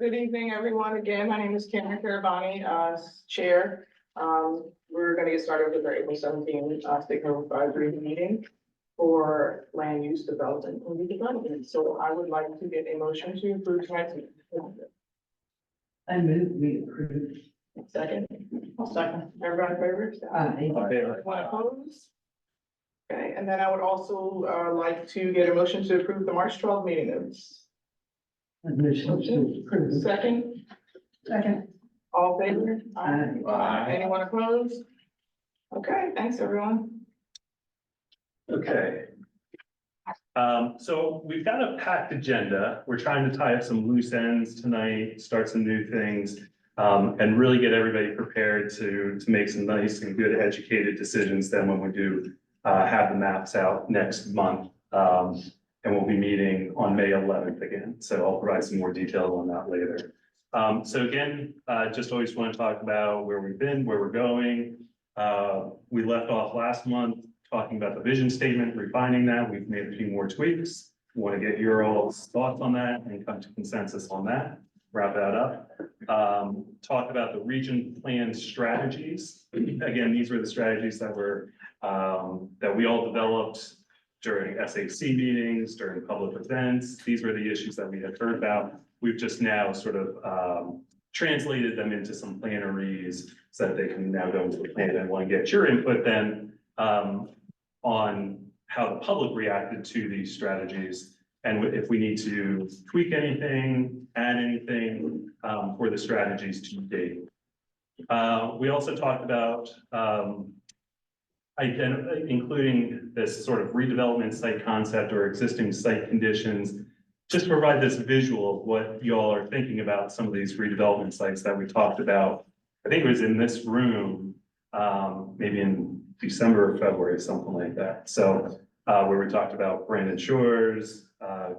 Good evening, everyone. Again, my name is Karen Carabani, Chair. We're gonna get started with our April 17 stakeholder advisory meeting for land use development and redevelopment. So I would like to get a motion to approve tonight's meeting. I move we approve. Second. I'll second. Everybody in favor? Anyone opposed? Okay, and then I would also like to get a motion to approve the March 12th meeting notes. Motion to approve. Second. Second. All in favor? Aye. Anyone opposed? Okay, thanks, everyone. Okay. So we've got a packed agenda. We're trying to tie up some loose ends tonight, start some new things, and really get everybody prepared to make some nice and good educated decisions then when we do have the maps out next month. And we'll be meeting on May 11th again. So I'll provide some more detail on that later. So again, just always want to talk about where we've been, where we're going. We left off last month talking about the vision statement, refining that. We've made a few more tweaks. Want to get your all's thoughts on that and come to consensus on that. Wrap that up. Talk about the region plan strategies. Again, these were the strategies that were that we all developed during SAC meetings, during public events. These were the issues that we had heard about. We've just now sort of translated them into some planneries so that they can now go into the plan. I want to get your input then on how the public reacted to these strategies and if we need to tweak anything, add anything for the strategies to date. We also talked about including this sort of redevelopment site concept or existing site conditions, just provide this visual of what y'all are thinking about some of these redevelopment sites that we talked about. I think it was in this room, maybe in December or February, something like that. So where we talked about Brandon Shores,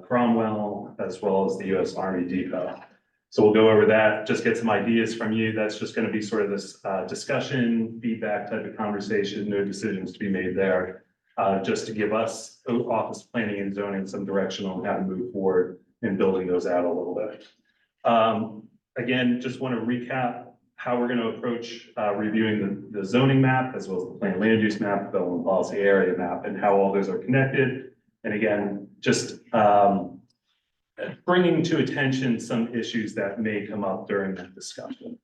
Cromwell, as well as the US Army Depot. So we'll go over that, just get some ideas from you. That's just going to be sort of this discussion, feedback type of conversation, no decisions to be made there. Just to give us office planning and zoning some direction on how to move forward in building those out a little bit. Again, just want to recap how we're going to approach reviewing the zoning map as well as the planned land use map, development policy area map, and how all those are connected. And again, just bringing to attention some issues that may come up during that discussion.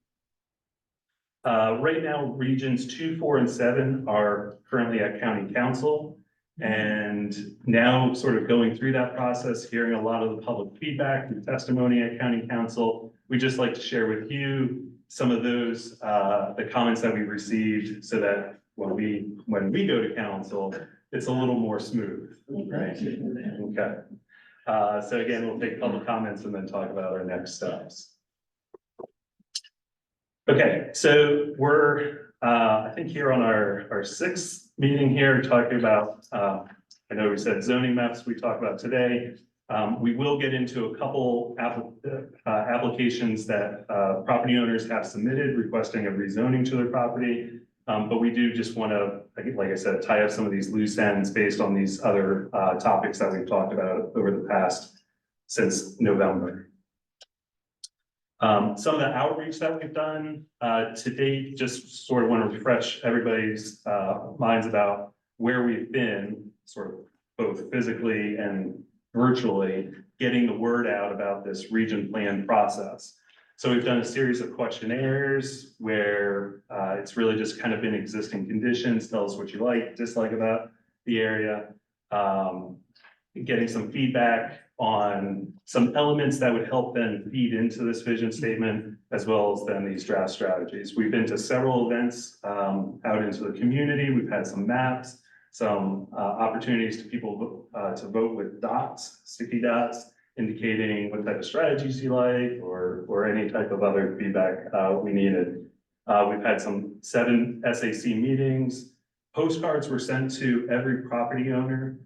Right now, regions 2, 4, and 7 are currently at county council. And now sort of going through that process, hearing a lot of the public feedback and testimony at county council, we just like to share with you some of those, the comments that we received so that when we go to council, it's a little more smooth, right? Okay. So again, we'll take public comments and then talk about our next steps. Okay, so we're, I think here on our 6th meeting here, talking about, I know we said zoning maps we talked about today. We will get into a couple applications that property owners have submitted requesting a rezoning to their property. But we do just want to, like I said, tie up some of these loose ends based on these other topics that we've talked about over the past since November. Some of the outreach that we've done to date, just sort of want to refresh everybody's minds about where we've been, sort of both physically and virtually, getting the word out about this region plan process. So we've done a series of questionnaires where it's really just kind of been existing conditions, tell us what you like, dislike about the area, getting some feedback on some elements that would help then feed into this vision statement, as well as then these draft strategies. We've been to several events out into the community. We've had some maps, some opportunities to people to vote with dots, sticky dots, indicating what type of strategies you like or any type of other feedback we needed. We've had 7 SAC meetings. Postcards were sent to every property owner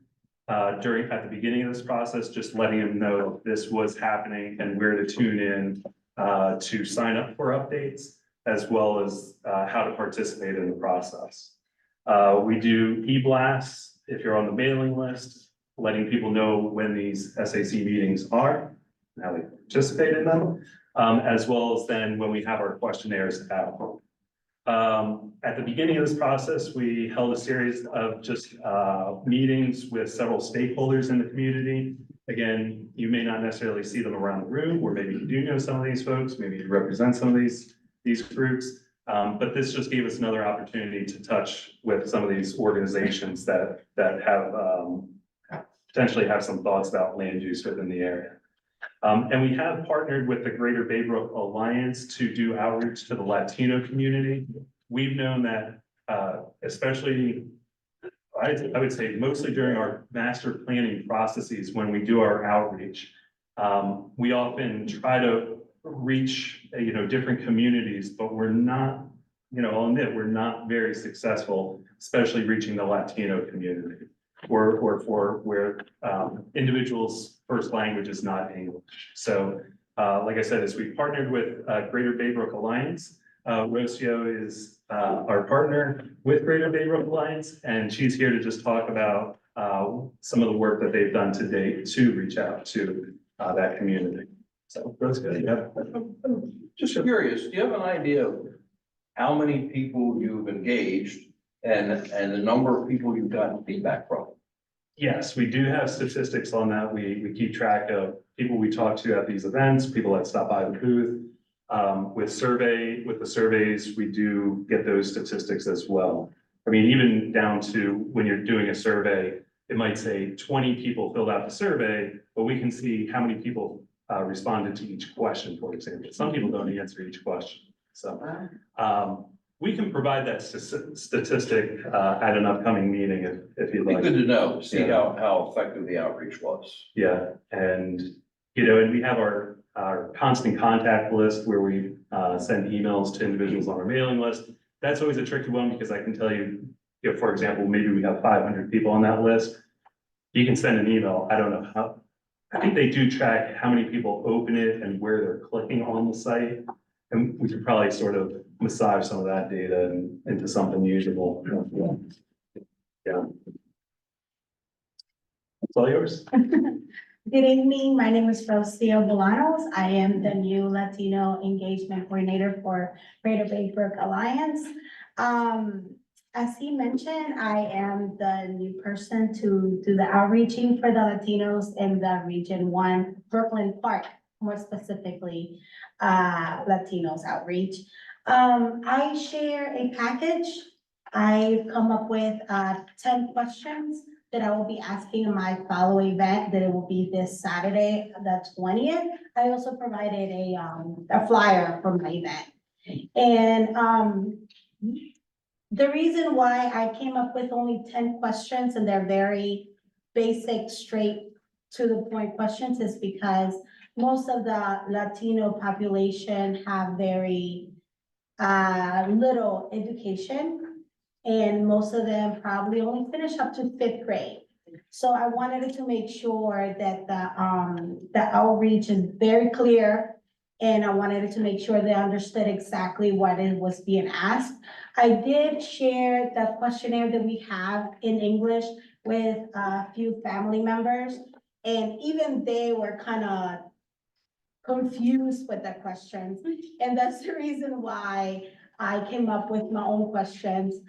at the beginning of this process, just letting them know this was happening and where to tune in to sign up for updates, as well as how to participate in the process. We do e-blasts if you're on the mailing list, letting people know when these SAC meetings are, and how they participate in them. as well as then when we have our questionnaires out. At the beginning of this process, we held a series of just meetings with several stakeholders in the community. Again, you may not necessarily see them around the room, or maybe you do know some of these folks, maybe you represent some of these groups. But this just gave us another opportunity to touch with some of these organizations that have potentially have some thoughts about land use within the area. And we have partnered with the Greater Baybrook Alliance to do outreach to the Latino community. We've known that, especially, I would say mostly during our master planning processes, when we do our outreach, we often try to reach, different communities, but we're not, I'll admit, we're not very successful, especially reaching the Latino community, or for where individuals' first language is not English. So, like I said, as we partnered with Greater Baybrook Alliance, Rocio is our partner with Greater Baybrook Alliance, and she's here to just talk about some of the work that they've done to date to reach out to that community. So, Rocio, yeah. Just curious, do you have an idea of how many people you've engaged and the number of people you've gotten feedback from? Yes, we do have statistics on that. We keep track of people we talk to at these events, people that stop by the booth. With the surveys, we do get those statistics as well. I mean, even down to when you're doing a survey, it might say 20 people filled out the survey, but we can see how many people responded to each question, for example. Some people don't answer each question. So we can provide that statistic at an upcoming meeting if you'd It'd like. be good to know, see Yeah. how effective the outreach was. Yeah, and, and we have our constant contact list where we send emails to individuals on our mailing list. That's always a tricky one because I can tell you, for example, maybe we have 500 people on that list. You can send an email. I don't know how, I think they do track how many people open it and where they're clicking on the site. And we could probably sort of massage some of that data into something usable. Yeah. It's all yours. Good evening, my name is Rocio Bolanos. I am the new Latino Engagement Coordinator for Greater Baybrook Alliance. As he mentioned, I am the new person to do the outreaching for the Latinos in the Region 1 Brooklyn Park, more specifically, Latinos outreach. I share a package. I've come up with 10 questions that I will be asking in my follow event, that it will be this Saturday, the 20th. I also provided a flyer for my event. And the reason why I came up with only 10 questions, and they're very basic, straight to the point questions, is because most of the Latino population have very little education. And most of them probably only finish up to 5th grade. So I wanted to make sure that the outreach is very clear. And I wanted to make sure they understood exactly what it was being asked. I did share the questionnaire that we have in English with a few family members. And even they were kind of confused with the questions. And that's the reason why I came up with my own questions.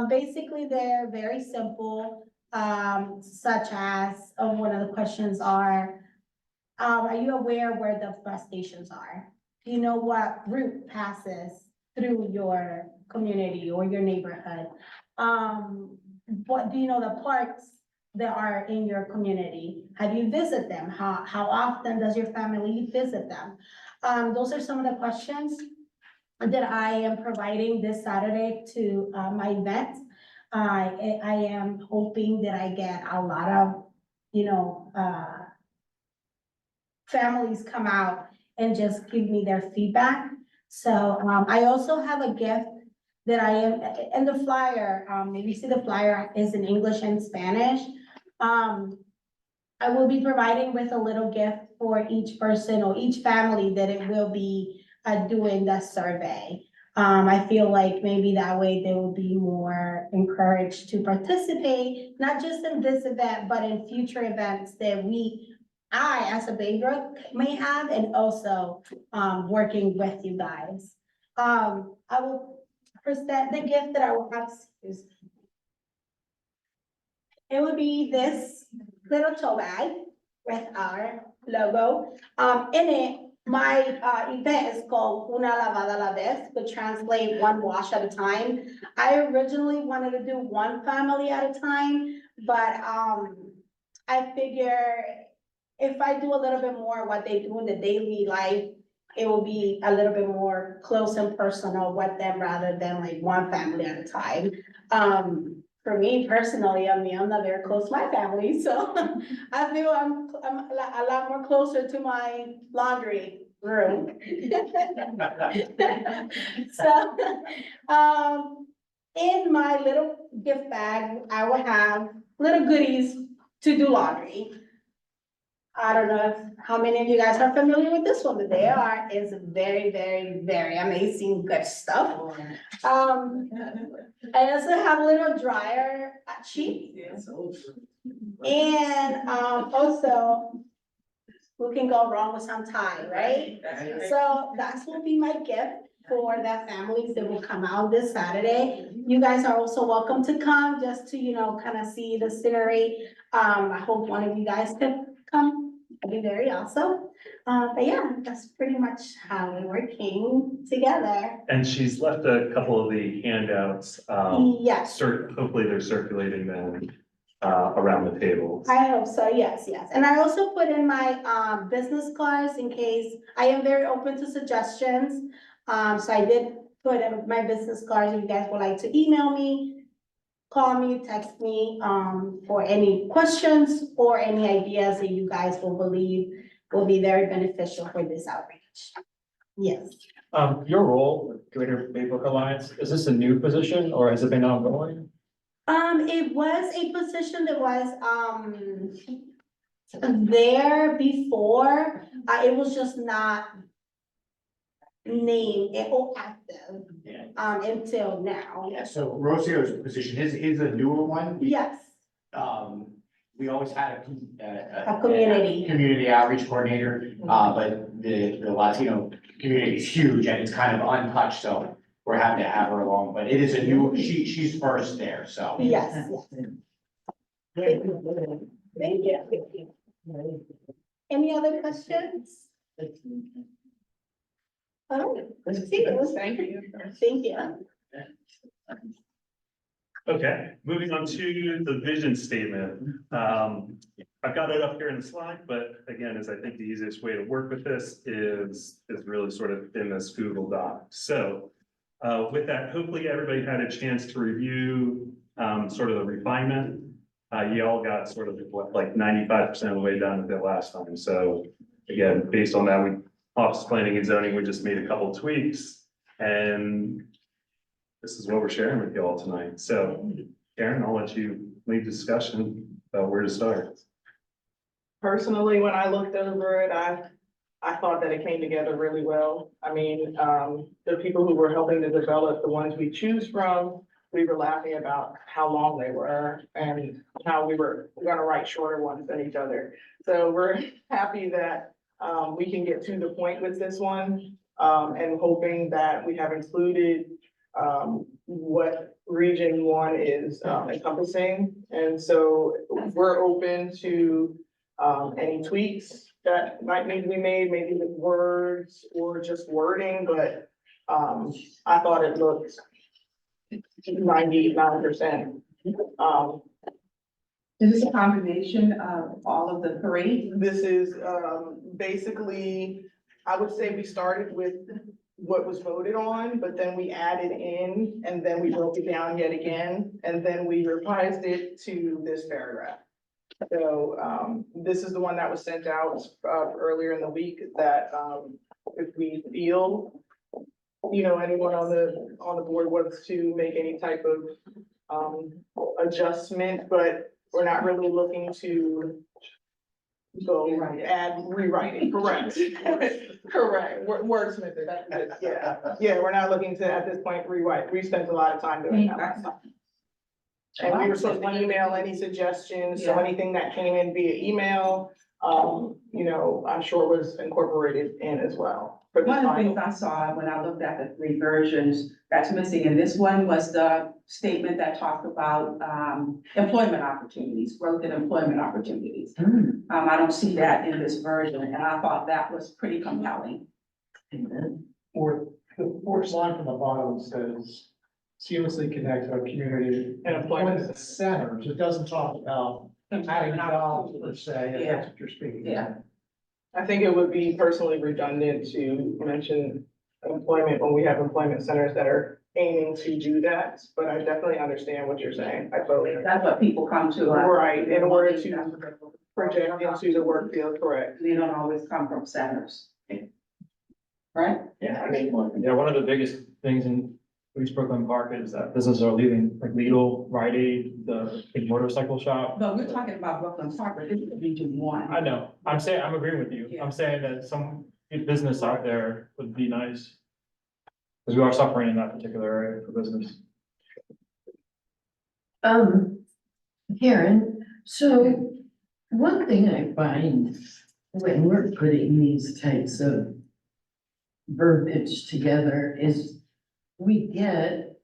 Basically, they're very simple, such as, one of the questions are you aware where the bus stations are? Do you know what route passes through your community or your neighborhood? What do you know the parks that are in your community? Have you visit them? How often does your family visit them? Those are some of the questions that I am providing this Saturday to my event. I am hoping that I get a lot of, families come out and just give me their feedback. So I also have a gift that I am, and the flyer, maybe you see the flyer is in English and Spanish. I will be providing with a little gift for each person or each family that it will be doing the survey. I feel like maybe that way they will be more encouraged to participate, not just in this event, but in future events that we I, as a Baybrook, may have, and also, working with you guys. I will present the gift that I will have. Excuse me. It would be this little tote bag with our logo. In it, my, event is called Una Lavada a la Vez, which translate one wash at a time. I originally wanted to do one family at a time, but, I figure if I do a little bit more what they do in the daily life, it will be a little bit more close and personal with them rather than like one family at a time. For me personally, I mean, I'm not very close to my family, so I feel I'm a lot more closer to my laundry room. So, in my little gift bag, I will have little goodies to do laundry. I don't know how many of you guys are familiar with this one, but they are, is very, very, very amazing, good stuff. I also have a little dryer sheet. And, also, who can go wrong with some time, right? So that's will be my gift for the families that will come out this Saturday. You guys are also welcome to come, just to, kind of see the scenery. I hope one of you guys could come. It'd be very awesome. But yeah, that's pretty much how we're working together. And she's left a couple of the handouts. Yes. Hopefully they're circulating them around the table. I hope so, yes. And I also put in my, business cards in case, I am very open to suggestions. So I did put in my business cards, if you guys would like to email me, call me, text me, for any questions or any ideas that you guys will believe will be very beneficial for this outreach. Yes. Your role with Greater Baybrook Alliance, is this a new position or has it been ongoing? It was a position that was, there before, it was just not named or active, until now. Yeah, so Rocio's position is a newer one. Yes, We always had a community. community outreach coordinator, but the Latino community is huge and it's kind of untouched, so we're happy to have her along, but it is a new, she's first there, so. Yes. Thank you. Any other questions? Oh, thank you. Thank you. Okay, moving on to the vision statement. I've got it up here in the slide, but again, as I think the easiest way to work with this is really sort of in this Google Doc. So with that, hopefully everybody had a chance to review sort of the refinement. You all got sort of like 95% of the way done with it last time. So again, based on that, office planning and zoning, we just made a couple tweaks, and this is what we're sharing with you all tonight. So Karen, I'll let you lead discussion about where to start. Personally, when I looked over it, I thought that it came together really well. I mean, the people who were helping to develop the ones we choose from, we were laughing about how long they were and how we were gonna write shorter ones than each other. So we're happy that we can get to the point with this one, and hoping that we have included what region one is encompassing. And so we're open to any tweaks that might need to be made, maybe with words or just wording, but I thought it looked 99%. Is this a combination of all of the parade? This is basically, I would say we started with what was voted on, but then we added in, and then we broke it down yet again, and then we revised it to this paragraph. So this is the one that was sent out earlier in the week that if we feel, anyone on the board wants to make any type of adjustment, but we're not really looking to go rewriting, correct. Correct, wordsmith it, that's it, yeah, we're not looking to, at this point, rewrite, we spent a lot of time doing that. And we were supposed to email any suggestions, so anything that came in via email, you know, I'm sure was incorporated in as well. For the One of the final. things I saw when I looked at the three versions that's missing in this one was the statement that talked about, employment opportunities, growth in employment opportunities. I don't see that in this version, and I thought that was pretty compelling. Or the fourth line from the bottom says seamlessly connect our community And employment. centers. It doesn't talk about adding jobs per se, if that's what you're speaking. of. Yeah. I think it would be personally redundant to mention employment when we have employment centers that are aiming to do that, but I definitely understand what you're saying. I totally understand. That's what people come to. Right, in order to project into the work field, correct? They don't always come from centers. Right? Yeah, I mean, yeah, one of the biggest things in East Brooklyn Park is that businesses are leaving, like Lidl, Rite Aid, the big motorcycle shop. But we're talking about Brooklyn Park, but this is Region One. I know, I'm saying, I'm agreeing with you. Yeah. I'm saying that some good business out there would be nice. Because we are suffering in that particular area for business. Karen, so one thing I find when we're putting these types of verbiage together is we get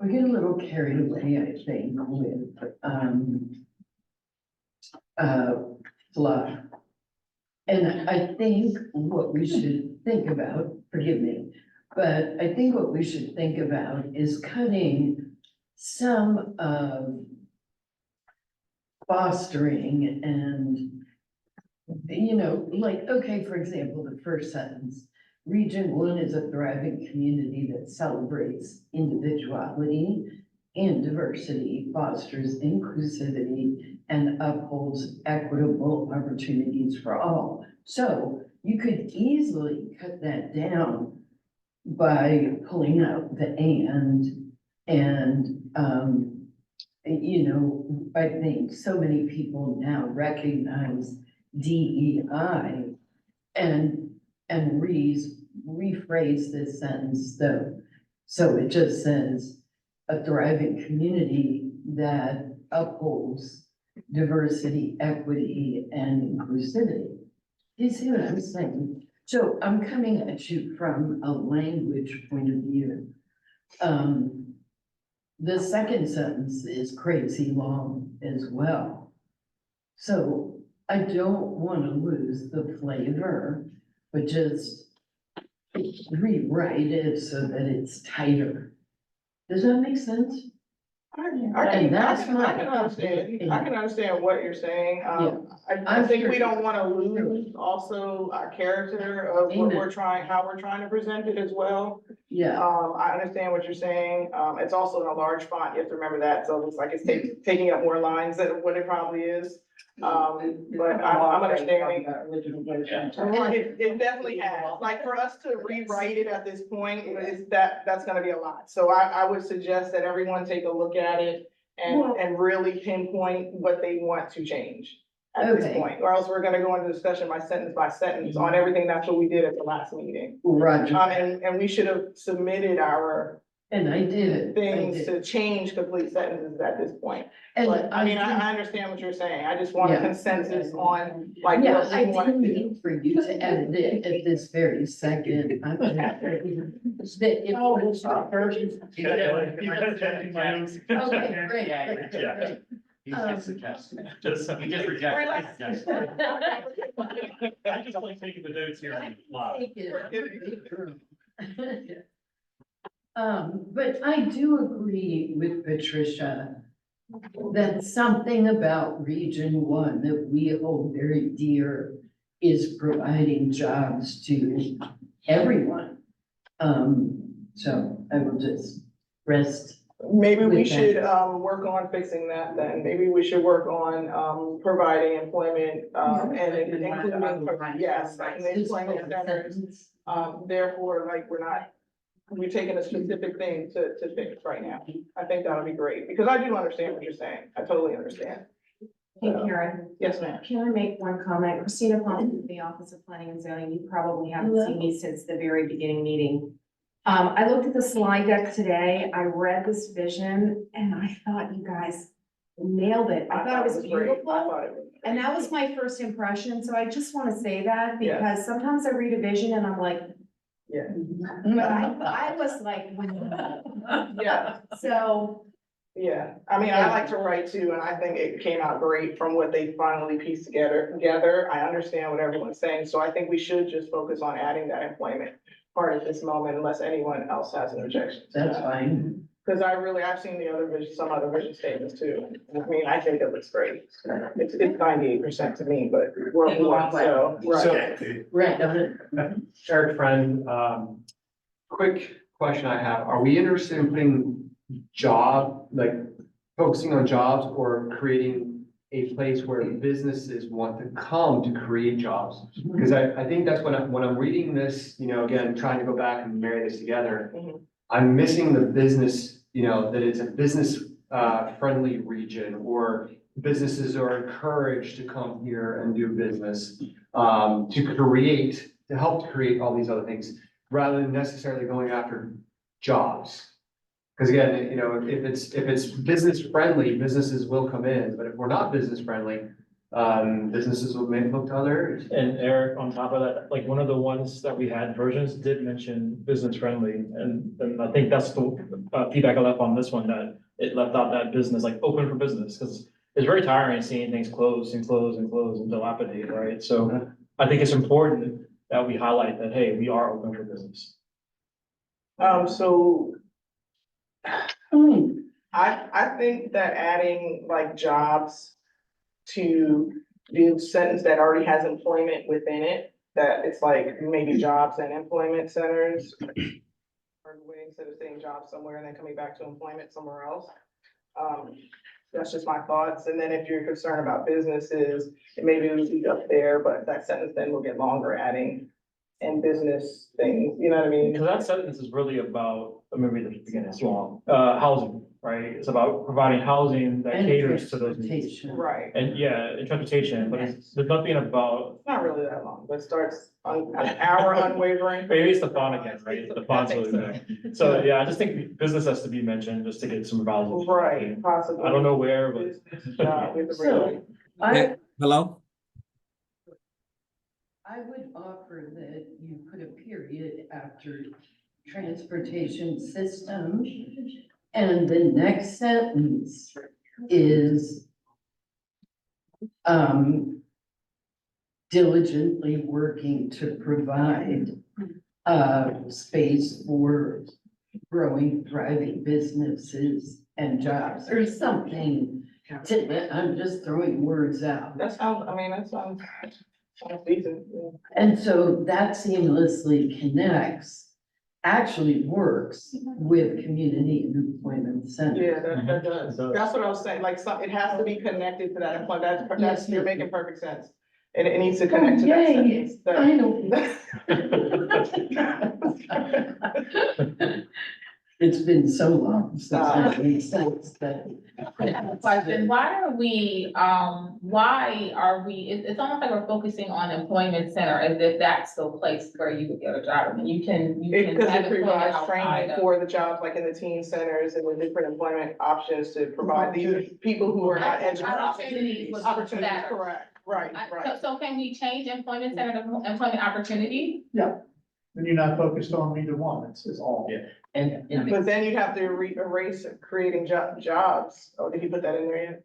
a little carried away, I think, with, fluff. And I think what we should think about, forgive me, but I think what we should think about is cutting some of fostering and, you know, like, okay, for example, the first sentence, Region One is a thriving community that celebrates individuality and diversity, fosters inclusivity, and upholds equitable opportunities for all. So you could easily cut that down by pulling out the and, you know, I think so many people now recognize DEI and rephrase this sentence though. So it just says a thriving community that upholds diversity, equity, and inclusivity. Do you see what I'm saying? So I'm coming at you from a language point of view. The second sentence is crazy long as well. So I don't want to lose the flavor, but just rewrite it so that it's tighter. Does that make sense? And that's my I can understand what you're saying. I think we don't want to lose also our character of what we're trying, how we're trying to present it as well. Yeah, I understand what you're saying. It's also in a large font. You have to remember that. So it's like it's taking up more lines than what it probably is. But I'm understanding. Original version. Right, it definitely has, like, for us to rewrite it at this point, that's gonna be a lot. So I would suggest that everyone take a look at it and really pinpoint what they want to change at this Okay. point, or else we're gonna go into discussion by sentence on everything. That's what we did at the last meeting. Roger. And we should have submitted our And I did. things to change complete sentences at this point. And But I mean, think- I understand what you're saying. I just want a Yeah. consensus on like Yeah, what I we want to didn't do. need for you to edit it at this very second. I'm just- that if- Oh, Okay, Okay, great. Yeah. great. He just suggested. Just, He just rejected. Relax. Yes. I just like taking the notes here on the fly. Thank you. But I do agree with Patricia that something about Region One that we hold very dear is providing jobs to everyone. So I will just rest. Maybe we With that. should, work on fixing that then. Maybe we should work on, providing employment, and including, yes, and the employment centers. Therefore, like, we're taking a specific thing to fix right now. I think that'll be great, because I do understand what you're saying. I totally understand. Hey Karen, Yes, ma'am. can I make one comment? Christina Pond from the Office of Planning and Zoning. You probably haven't seen me since the very beginning meeting. I looked at the slide deck today. I read this vision and I thought, you guys, nailed it. I thought it was great. I beautiful. thought it was. And that was my first impression, so I just wanna say that Yeah. because sometimes I read a vision and I'm like, Yeah, but I was like, yeah, so. yeah. I mean, I like to write too, and I think it came out great from what they finally pieced together. I understand what everyone's saying, so I think we should just focus on adding that employment part at this moment unless anyone else has an objection. to That's that. fine. Cause I've seen the other vision, some other vision statements too. I mean, I think it looks great. It's 98% to me, but we're Came a long one, way. so, right. Right. Eric Friend, quick question I have, are we interested in putting focusing on jobs or creating a place where businesses want to come to create jobs? Because I think that's when I'm reading this, again, trying to go back and marry this together, Mhm. I'm missing the business, that it's a business, friendly region, or businesses are encouraged to come here and do business, to help to create all these other things, rather than necessarily going after jobs. Because again, if it's business friendly, businesses will come in, but if we're not business friendly, businesses will maybe look to other areas. And Eric, on top of that, like one of the ones that we had versions did mention business friendly, and I think that's the feedback I left on this one, that it left out that business, like open for business, because it's very tiring seeing things close and close and close and dilapidate, right? So I think it's important that we highlight that, hey, we are open for business. So I think that adding like jobs to the sentence that already has employment within it, that it's like maybe jobs and employment centers. Or the way instead of saying jobs somewhere and then coming back to employment somewhere else. That's just my thoughts. And then if you're concerned about businesses, it maybe it would be up there, but that sentence then will get longer adding and business things, you know what I mean? Because that sentence is really about, let me read the beginning, it's long, housing, right? It's about providing housing that And caters to those needs. transportation. Right. And yeah, and transportation, but there's nothing about, It's not really that long, but it starts on an hour unwavering. maybe it's the font again, right? The font's I think really big. So yeah, I just think business has to be mentioned just to get some validation. Right, possibly. I don't know where, but. Business, job, with the So, regular- I, Hello? I would offer that you put a period after transportation system. And the next sentence is diligently working to provide space for growing, thriving businesses and jobs, or something. I'm just throwing words out. That sounds decent. Yeah. And so that seamlessly connects, actually works with community and employment centers. Yeah, that does. It does. That's what I was saying, like, it has to be connected to that employment, Yes, you're ma'am. making perfect sense. And it needs to connect to that Yay, sentence. I know. It's been so long since I made sense that. Question, why are we, it's almost like we're focusing on employment center as if that's the place where you would get a job. I mean, you can Because have it employment provides outside training of. for the jobs, like in the teen centers and the different employment options to provide these people who are not educated. Opportunities was Opportunities, better. correct, right, right. So can we change employment center to employment opportunity? And you're not focused on either one, it's all. Yeah. And But then you'd have to erase creating jobs. Oh, did he put that in there yet?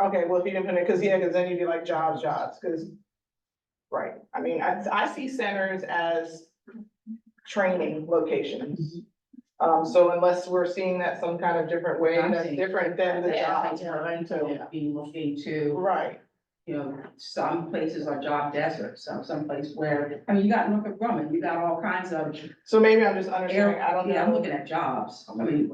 Okay, well, if you didn't put it, because then you'd be like jobs, because. Right, I mean, I see centers as training locations. So unless we're seeing that some kind of different way, that's different than the jobs. Be looking to, Right, some places are job deserts, some place where, I mean, you got Norfolk Grumman, you got all kinds of. so maybe I'm just understanding, I don't Yeah, I'm know. looking at jobs, I mean,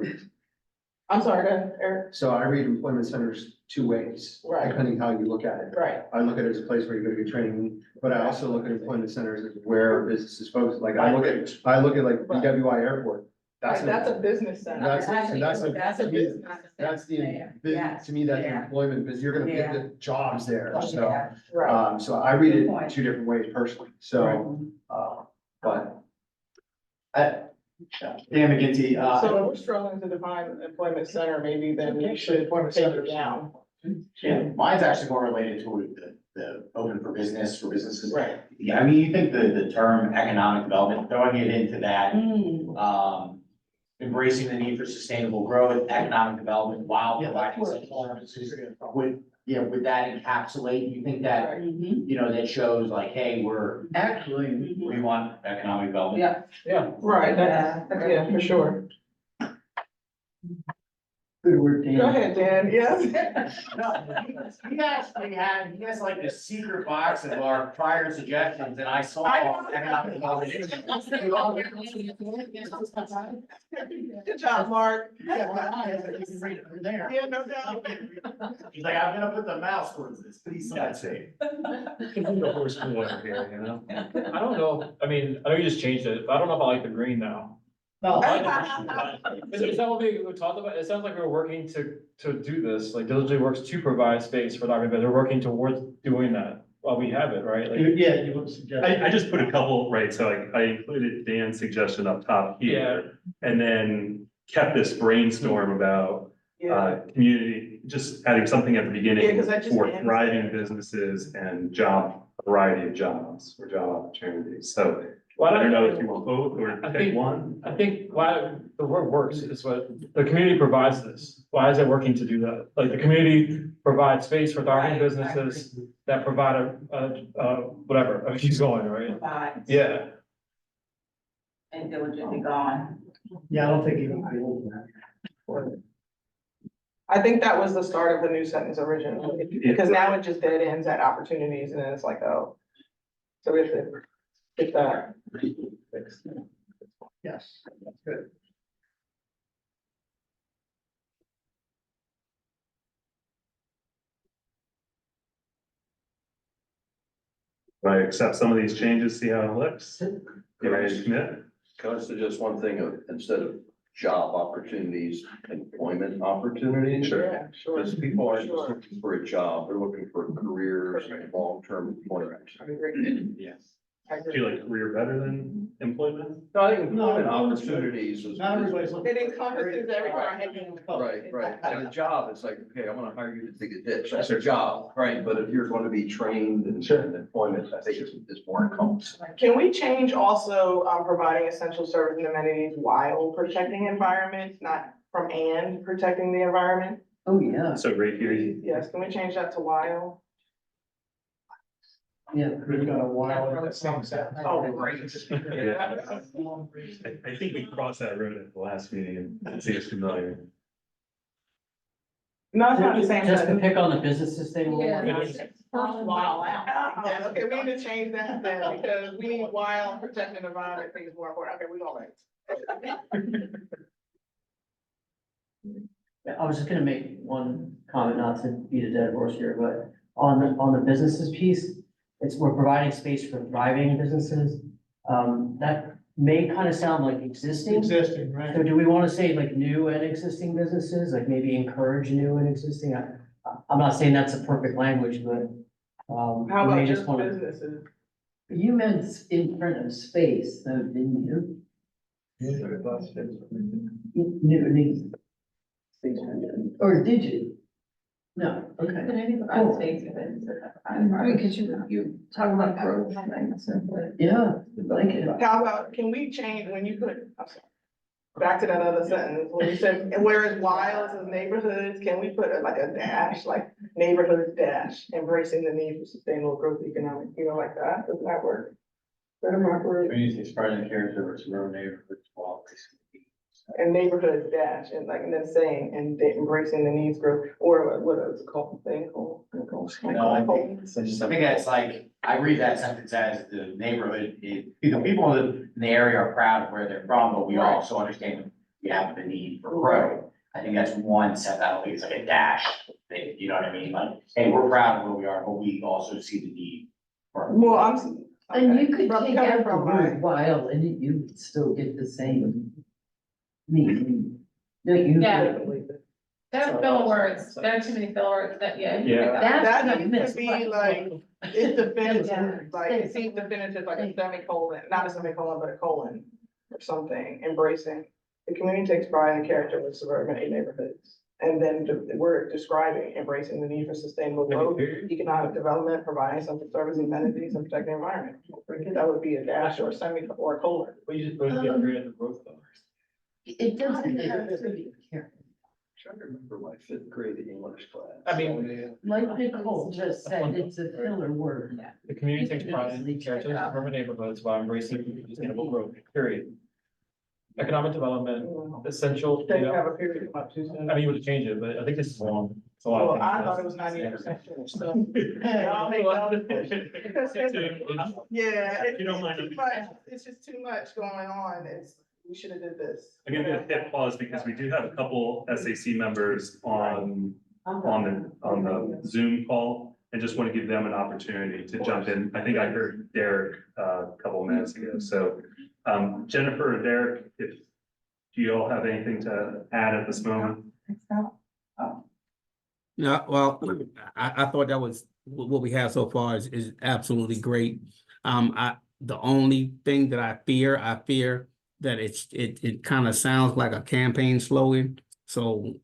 I'm sorry, go ahead, Eric. So I read employment centers two ways, Right. depending how you look at it. Right, I look at it as a place where you're gonna get training, but I also look at employment centers as where business is focused, like I look at like Right. BWI Airport. like, that's a business center. That's That's a a business. That's the, Yes, to me, that's yeah. employment, because you're gonna get the jobs there, so. Yeah. Right, So I read Good it point. two different ways personally, so, but. Dan McGinty, So if we're struggling to define employment center, maybe then we should take it down. yeah, mine's actually more related to the open for business, for businesses. Right. Yeah, I mean, you think the term economic development, throwing it into that, embracing the need for sustainable growth, economic development while providing essential services. Would that encapsulate, you think that, you know, that shows like, hey, Actually, we want economic development? Yeah. Right, yeah, for sure. good word, Dan. Go ahead, Dan, yes. He has like this secret box of our prior suggestions and I saw economic development. Good job, Mark. There. Yeah, no doubt. He's like, I'm gonna put the mouse towards this, please. That's it. The horse color here, you know? I don't know, I mean, I know you just changed it, but I don't know if I like the green now. Is that what we talked about? It sounds like we're working to do this, like diligently works to provide space for document, but they're working towards doing that while we have it, right? Like, Yeah, you would suggest. I just put a couple, right, so I included Dan's suggestion up top here. And then kept this brainstorm about, Yeah, community, just adding something at the Yeah, beginning 'cause I just for added thriving that. businesses and variety of jobs or job opportunities. So why I don't know if don't you want both or I pick think- one. I think why the word works is what, the community provides this. Why is it working to do that? Like the community provides space for thriving Right, businesses that provide whatever, it keeps going, right? Provides Yeah. and diligently gone. Yeah, I don't think you can build that. I think that was the start of the new sentence originally, because now it just dead ends at opportunities, and then it's like, oh. So we have to get that fixed. Yes, that's good. I accept some of these changes, see how it looks. You ready to commit? Can I suggest one thing of, instead of job opportunities, employment opportunities? Yeah, sure. Because people aren't just Sure. looking for a job, they're looking for careers and long-term employment. I agree. Yes. I Do you agree. like career better than employment? No, I think employment No, opportunities is. Not everybody's looking. It encompasses everybody. Right, and a job, it's like, okay, I'm gonna hire you to dig a ditch, that's a job, right? But if you're gonna be trained in employment, I think it's more encompassing. Can we change also, providing essential service and amenities while protecting environments, not from and protecting the environment? Oh, yeah, So right here, Yes, can we change that to while? yeah. We've got a while in the same sentence. Oh, great. I think we crossed that road at the last meeting and it seems familiar. No, it's not the same. Just to sentence. pick on the businesses thing. While out. Oh, okay, we need to change that then, because we need while protecting the environment, things more important. Okay, we all right. I was just gonna make one comment, not to beat a dead horse here, but on the businesses piece, we're providing space for thriving businesses. That may kind of sound like existing. Existing, right? So do we want to say like new and existing businesses, like maybe encourage new and existing? I'm not saying that's a perfect language, but How we about may just want to. businesses? You meant in front of space, though, didn't you? New, or did you? No, okay. But I think provide space if it's. I mean, cause you talk about growth. Yeah, like it. How about, can we change when you put, I'm sorry. Back to that other sentence, when you said, and whereas while it says neighborhoods, can we put like a dash, like neighborhood dash, embracing the need for sustainable growth economic, like that, doesn't that work? Better mark word, Community spreading character versus rural neighborhoods, and neighborhood dash, and like, and then saying, and embracing the needs growth, or what is it called, thing, called? No, I think that's like, I read that sentence as the neighborhood, the people in the area are proud of where they're from, but we also understand we have the need for growth. I think that's one set, I don't think it's like a dash thing, you know what I mean? Like, hey, we're proud of where we are, but we also see the need for. Well, I'm. And you could From- take coming out the from word while and you would still get the same meaning. No, you. Yeah. There are filler words, there are too many filler words that, yeah. Yeah. That's That what I needs missed. to be like, it's definitive, like, it seems definitive, like a semicolon, not a semicolon, but a colon. or something, embracing. The community takes pride in the character of suburban neighborhoods. And then we're describing embracing the need for sustainable growth, economic development, providing some service amenities and protecting the environment. That would be a dash or a semi or a colon. We just put the upgrade the growth though. It doesn't have to be careful. Trying to remember my fifth grade English class. I mean, Like Nicole just said, it's a filler word. the community takes pride in the character of suburban neighborhoods while embracing sustainable growth, period. Economic development, essential, They you know, have a period of up to. I mean, you would change it, but I think this is long. It's a lot. Well, of I things. thought it was 98% finished, so. Y'all make Yeah, If you don't mind. it's just too much going on, we should have did this. I'm gonna hit pause because we do have a couple SAC members on the Zoom call. And just want to give them an opportunity to jump in. I think I heard Derek a couple of minutes ago, so. Jennifer or Derek, do you all have anything to add at this moment? Yeah, well, I thought that was, what we have so far is absolutely great. The only thing that I fear that it kind of sounds like a campaign slogan. So,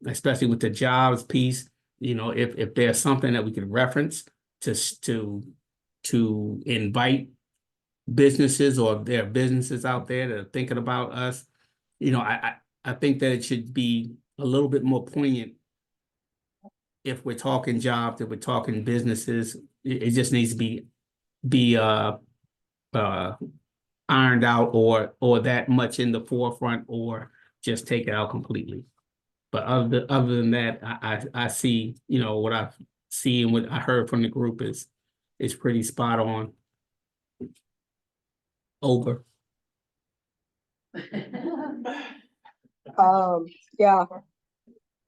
especially with the jobs piece, you know, if there's something that we could reference to invite businesses, or if there are businesses out there that are thinking about us, you know, I think that it should be a little bit more poignant. If we're talking jobs, if we're talking businesses, it just needs to be ironed out, or that much in the forefront, or just take it out completely. But other than that, I see, you know, what I see and what I heard from the group is pretty spot on. Over. Yeah,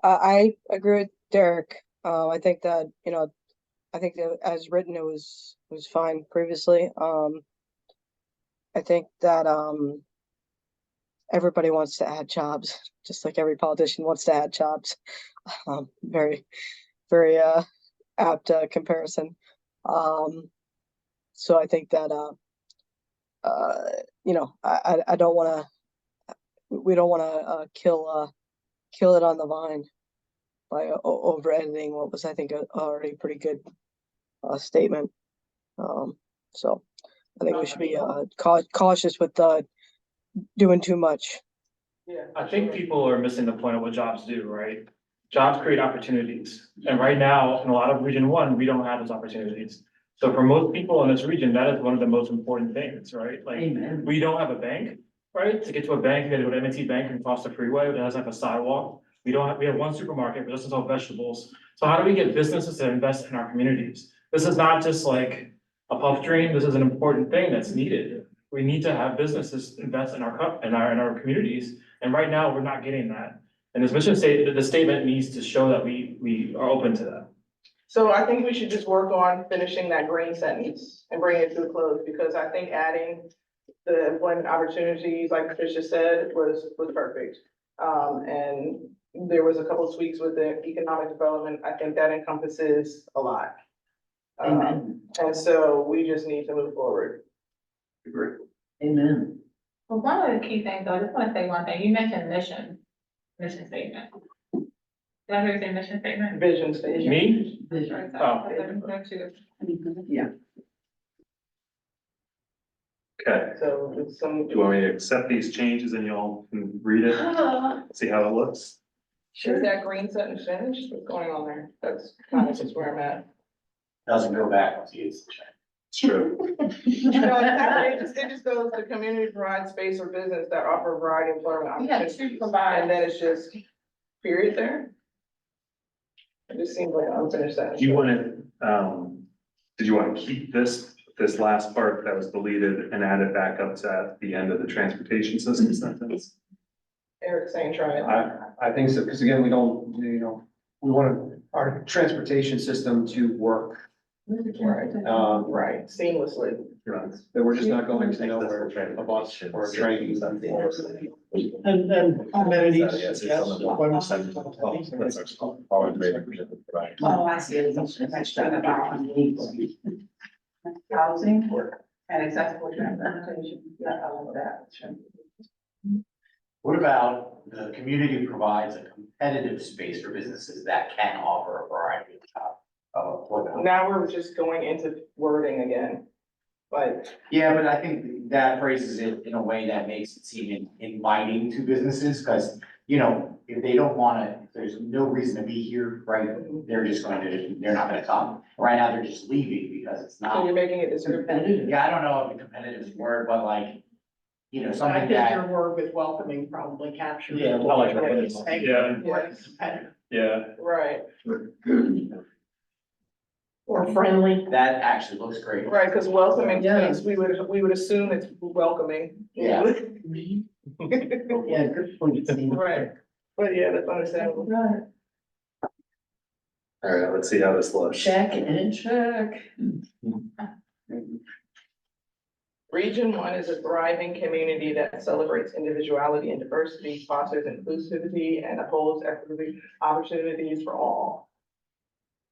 I agree with Derek. I think that, you know, I think that as written, it was fine previously. I think that, everybody wants to add jobs, just like every politician wants to add jobs. Very, very, apt, comparison. So I think that, you know, I don't wanna, we don't wanna, kill it on the vine by over editing what was, I think, already pretty good statement. So I think we should be cautious with doing too much. Yeah. I think people are missing the point of what jobs do, right? Jobs create opportunities. And right now, in a lot of Region 1, we don't have those opportunities. So for most people in this region, that is one of the most important things, right? Like, Amen. we don't have a bank, right? To get to a bank, you gotta go to M&T Bank and cross the freeway, it doesn't have a sidewalk. We have one supermarket, but it doesn't sell vegetables. So how do we get businesses to invest in our communities? This is not just like a puff dream, this is an important thing that's needed. We need to have businesses invest in our communities, and right now, we're not getting that. And this mission statement, the statement needs to show that we are open to that. So I think we should just work on finishing that green sentence and bring it to a close, because I think adding the employment opportunities, like Patricia said, was perfect. And there was a couple of tweaks with the economic development. I think that encompasses a lot. Amen. And so we just need to move forward. Agree. Amen. Well, one of the key things, I just want to say one thing, you mentioned mission statement. Did I hear you say mission statement? Vision statement. Me? Vision. Oh. Yeah. Okay, So it's some. do you want me to accept these changes and y'all can read it, see how it looks? Is that green sentence finished? What's going on there? That's kind of just where I'm at. Doesn't go back once you use the check. It's true. No, it just goes to community provide space or business that offer a variety of employment We have opportunities. to provide. And then it's just period there. It just seems like an unfinished sentence. Do you want to, did you want to keep this last part that was deleted and add it back up to the end of the transportation system sentence? Eric's saying try it. I think so, because again, we don't, you know, we want our transportation system to work. Right. Right, seamlessly. That we're just not going to nowhere, a bus or a train. And amenities, yes, employment sector. Oh, I see. That's about housing And accessible transportation, yeah, I love that. What about the community provides a competitive space for businesses that can offer a variety of employment? Now we're just going into wording again. But Yeah, but I think that phrases it in a way that makes it seem inviting to businesses, because, you know, if they don't wanna, if there's no reason to be here, right? They're just going to, they're not gonna come. Right now, they're just leaving because it's so not. you're making it descriptive. Competitive. Yeah, I don't know if the competitive is a word, but like, you know, I something think that. your word with welcoming probably captures. Yeah, I like that. Yeah. Competitive. Yeah, Right, Or friendly. That actually looks great. right, because welcoming Yeah. space, we would assume it's welcoming. Yeah. Yeah, good point, Steve. Right, but yeah, that's understandable. Right. all right, let's see how this looks. Check and check. Region 1 is a thriving community that celebrates individuality and diversity, fosters inclusivity, and upholds equity opportunities for all.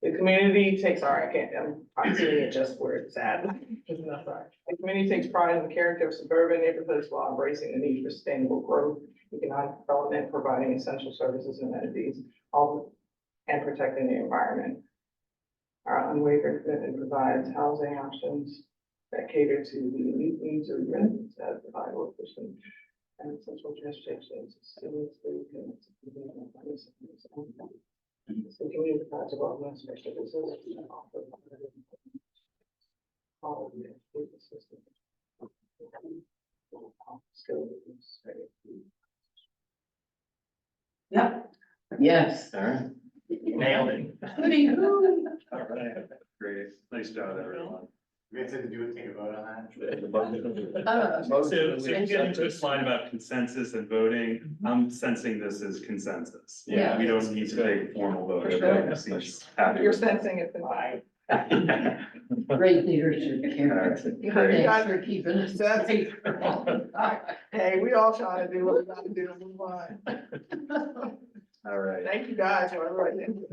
The community takes, sorry, I can't, I'm seeing it just where it's at. No, sorry. The community takes pride in the character of suburban neighborhoods while embracing the need for sustainable growth, economic development, providing essential services and amenities, all and protecting the environment. Our unwavering commitment provides housing options that cater to the unique needs of residents that provide workers and essential transportation. So community provides development, special business, and offer all of the education system. Skills, Yep. Yes. All right. Nailed it. Goody who? All right, great, nice job, everyone. We have to take a vote on that. So we get into a slide about consensus and voting, I'm sensing this as consensus. Yeah. We don't need to take a formal vote. For sure. Everybody seems happy You're with it. sensing it's in line. Great leadership, Karen. You Thanks guys- for keeping us That's- safe. Hey, we all trying to do what we gotta do to move on. All right. Thank you guys for everything.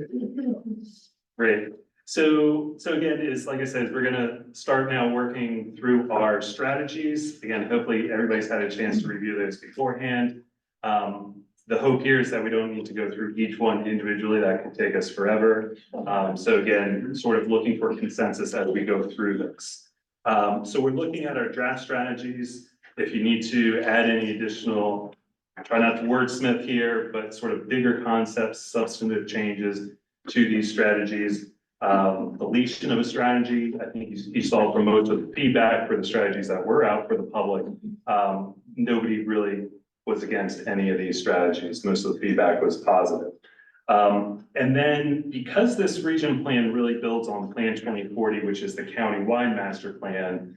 Great. So again, is like I said, we're gonna start now working through our strategies. Again, hopefully everybody's had a chance to review those beforehand. The hope here is that we don't need to go through each one individually. That could take us forever. So again, sort of looking for consensus as we go through this. So we're looking at our draft strategies. If you need to add any additional, I try not to wordsmith here, but sort of bigger concepts, substantive changes to these strategies. Deletion of a strategy, I think you saw from most of the feedback for the strategies that were out for the public. Nobody really was against any of these strategies. Most of the feedback was positive. And then because this region plan really builds on Plan 2040, which is the county-wide master plan,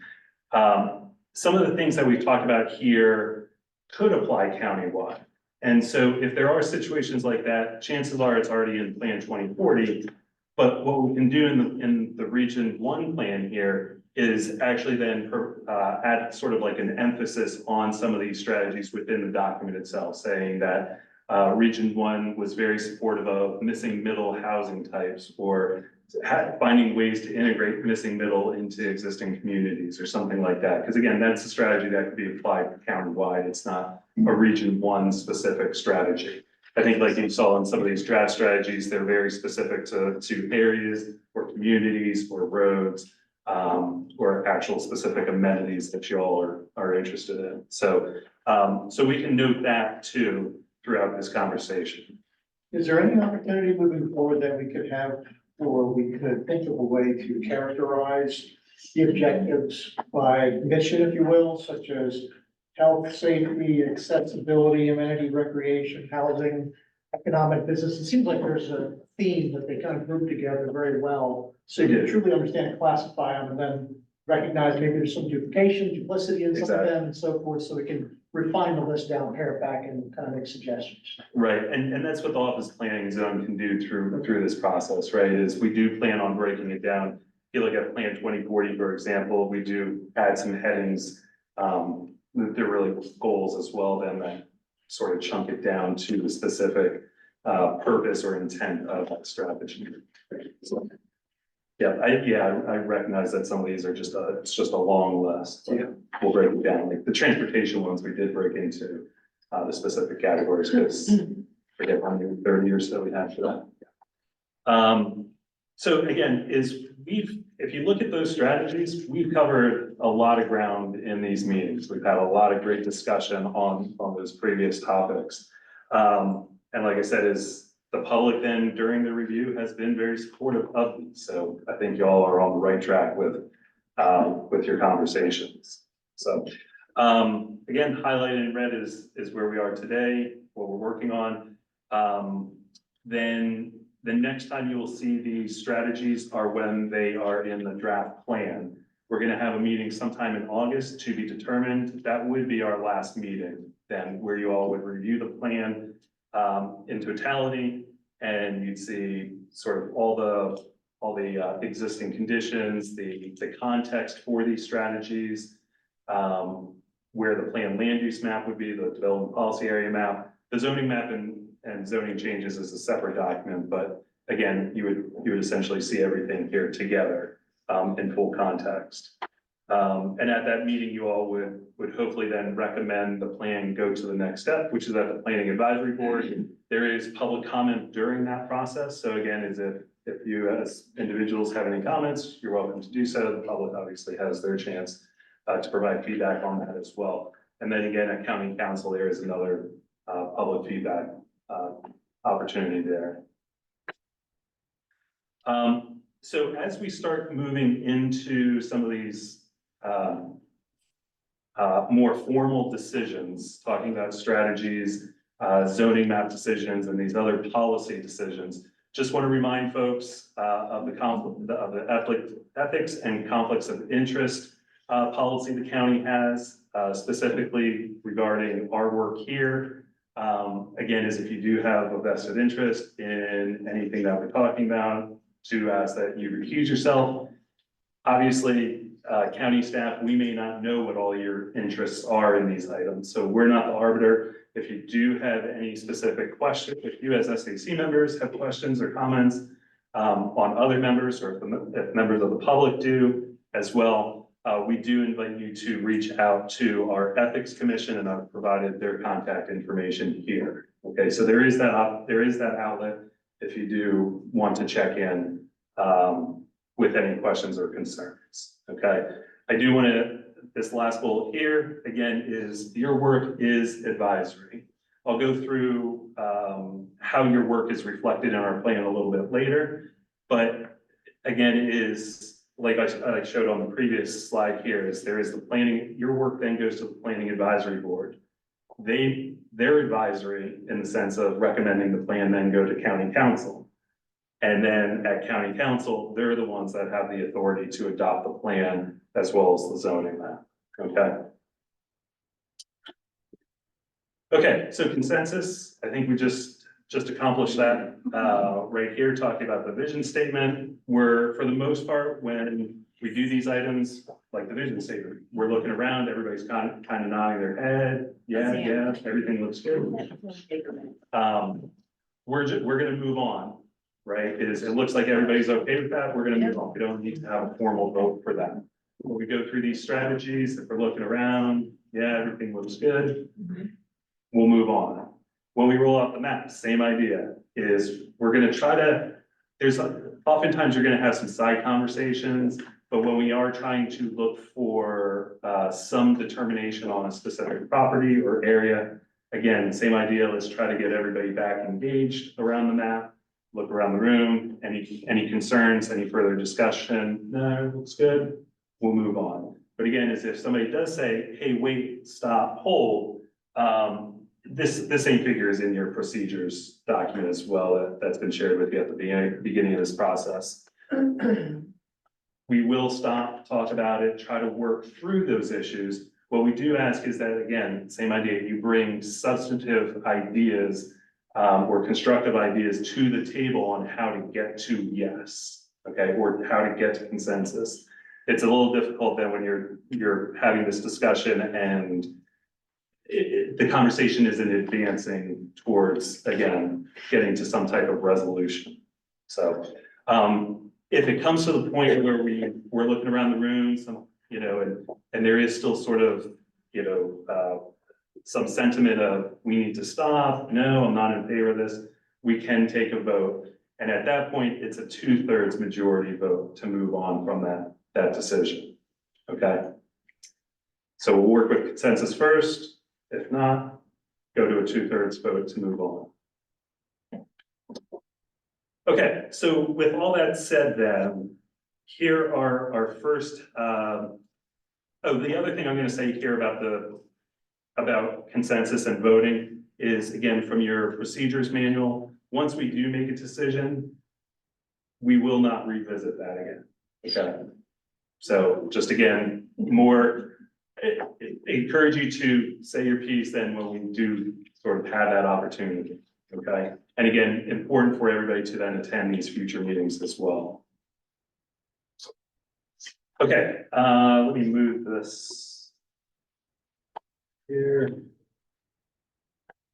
some of the things that we've talked about here could apply countywide. And so if there are situations like that, chances are it's already in Plan 2040. But what we can do in the Region 1 plan here is actually then add sort of like an emphasis on some of these strategies within the document itself, saying that Region 1 was very supportive of missing middle housing types, or finding ways to integrate missing middle into existing communities or something like that. Because again, that's a strategy that could be applied countywide. It's not a Region 1 specific strategy. I think like you saw in some of these draft strategies, they're very specific to areas or communities or roads, or actual specific amenities that you all are interested in. So, so we can note that too throughout this conversation. Is there any opportunity moving forward that we could have, or we could think of a way to characterize the objectives by mission, if you will, such as health, safety, accessibility, amenity, recreation, housing, economic business? It seems like there's a theme that they kind of group together very well. So you truly understand and classify them, and then recognize maybe there's some duplication, duplicity in some of them and so forth, so we can refine the list down, pare it back, and kind of make suggestions. Right, and that's what the office planning zone can do through this process, right? Is we do plan on breaking it down. If you look at Plan 2040, for example, we do add some headings. They're really goals as well, then that sort of chunk it down to the specific purpose or intent of that strategy. So, I recognize that some of these are it's just a long list. But we'll break it down, like the transportation ones, we did break into the specific categories, because forget how many 30 or so we have for that. So again, if you look at those strategies, we've covered a lot of ground in these meetings. We've had a lot of great discussion on those previous topics. And like I said, is the public then during the review has been very supportive of these. So I think y'all are on the right track with your conversations. So, again, highlighted in red is where we are today, what we're working on. Then the next time you will see these strategies are when they are in the draft plan. We're gonna have a meeting sometime in August to be determined. That would be our last meeting then, where you all would review the plan in totality, and you'd see sort of all the existing conditions, the context for these strategies, where the planned land use map would be, the development policy area map, the zoning map and zoning changes is a separate document, but again, you would essentially see everything here together in full context. And at that meeting, you all would hopefully then recommend the plan go to the next step, which is at the planning advisory board. There is public comment during that process. So again, if you as individuals have any comments, you're welcome to do so. The public obviously has their chance to provide feedback on that as well. And then again, at county council, there is another public feedback opportunity there. So as we start moving into some of these more formal decisions, talking about strategies, zoning map decisions, and these other policy decisions, just want to remind folks of the ethics and conflicts of interest policy the county has, specifically regarding our work here. Again, is if you do have a vested interest in anything that we're talking about, to ask that you recuse yourself. Obviously, county staff, we may not know what all your interests are in these items, so we're not the arbiter. If you do have any specific questions, if you as SAC members have questions or comments on other members, or if members of the public do as well, we do invite you to reach out to our ethics commission, and I've provided their contact information here. Okay, so there is that outlet if you do want to check in with any questions or concerns. Okay, I do want to, this last bullet here again is your work is advisory. I'll go through how your work is reflected in our plan a little bit later, but again, it is like I showed on the previous slide here, is there is the planning, your work then goes to the planning advisory board. Their advisory in the sense of recommending the plan then go to county council. And then at county council, they're the ones that have the authority to adopt the plan as well as the zoning map, okay? Okay, so consensus, I think we just accomplished that right here, talking about the vision statement. We're, for the most part, when we do these items, like the vision statement, we're looking around, everybody's kind of nodding their head. Yeah, everything looks good. We're gonna move on, right? It looks like everybody's okay with that. We're gonna move on. We don't need to have a formal vote for that. When we go through these strategies, if we're looking around, yeah, everything looks good. We'll move on. When we roll out the map, same idea, is we're gonna try to, oftentimes you're gonna have some side conversations, but when we are trying to look for some determination on a specific property or area, again, same idea, let's try to get everybody back engaged around the map, look around the room, any concerns, any further discussion, no, looks good, we'll move on. But again, as if somebody does say, hey, wait, stop, hold, this same figure is in your procedures document as well, that's been shared with you at the beginning of this process. We will stop, talk about it, try to work through those issues. What we do ask is that, again, same idea, you bring substantive ideas or constructive ideas to the table on how to get to yes, okay, or how to get to consensus. It's a little difficult then when you're having this discussion and the conversation isn't advancing towards, again, getting to some type of resolution. So if it comes to the point where we're looking around the room, and there is still sort of, some sentiment of, we need to stop, no, I'm not in favor of this, we can take a vote. And at that point, it's a 2/3 majority vote to move on from that decision. Okay? So we'll work with consensus first. If not, go to a 2/3 vote to move on. Okay, so with all that said then, here are our first, the other thing I'm gonna say here about consensus and voting is, again, from your procedures manual, once we do make a decision, we will not revisit that again, okay? So just again, encourage you to say your piece then when we do sort of have that opportunity, okay? And again, important for everybody to then attend these future meetings as well. Okay, let me move this here.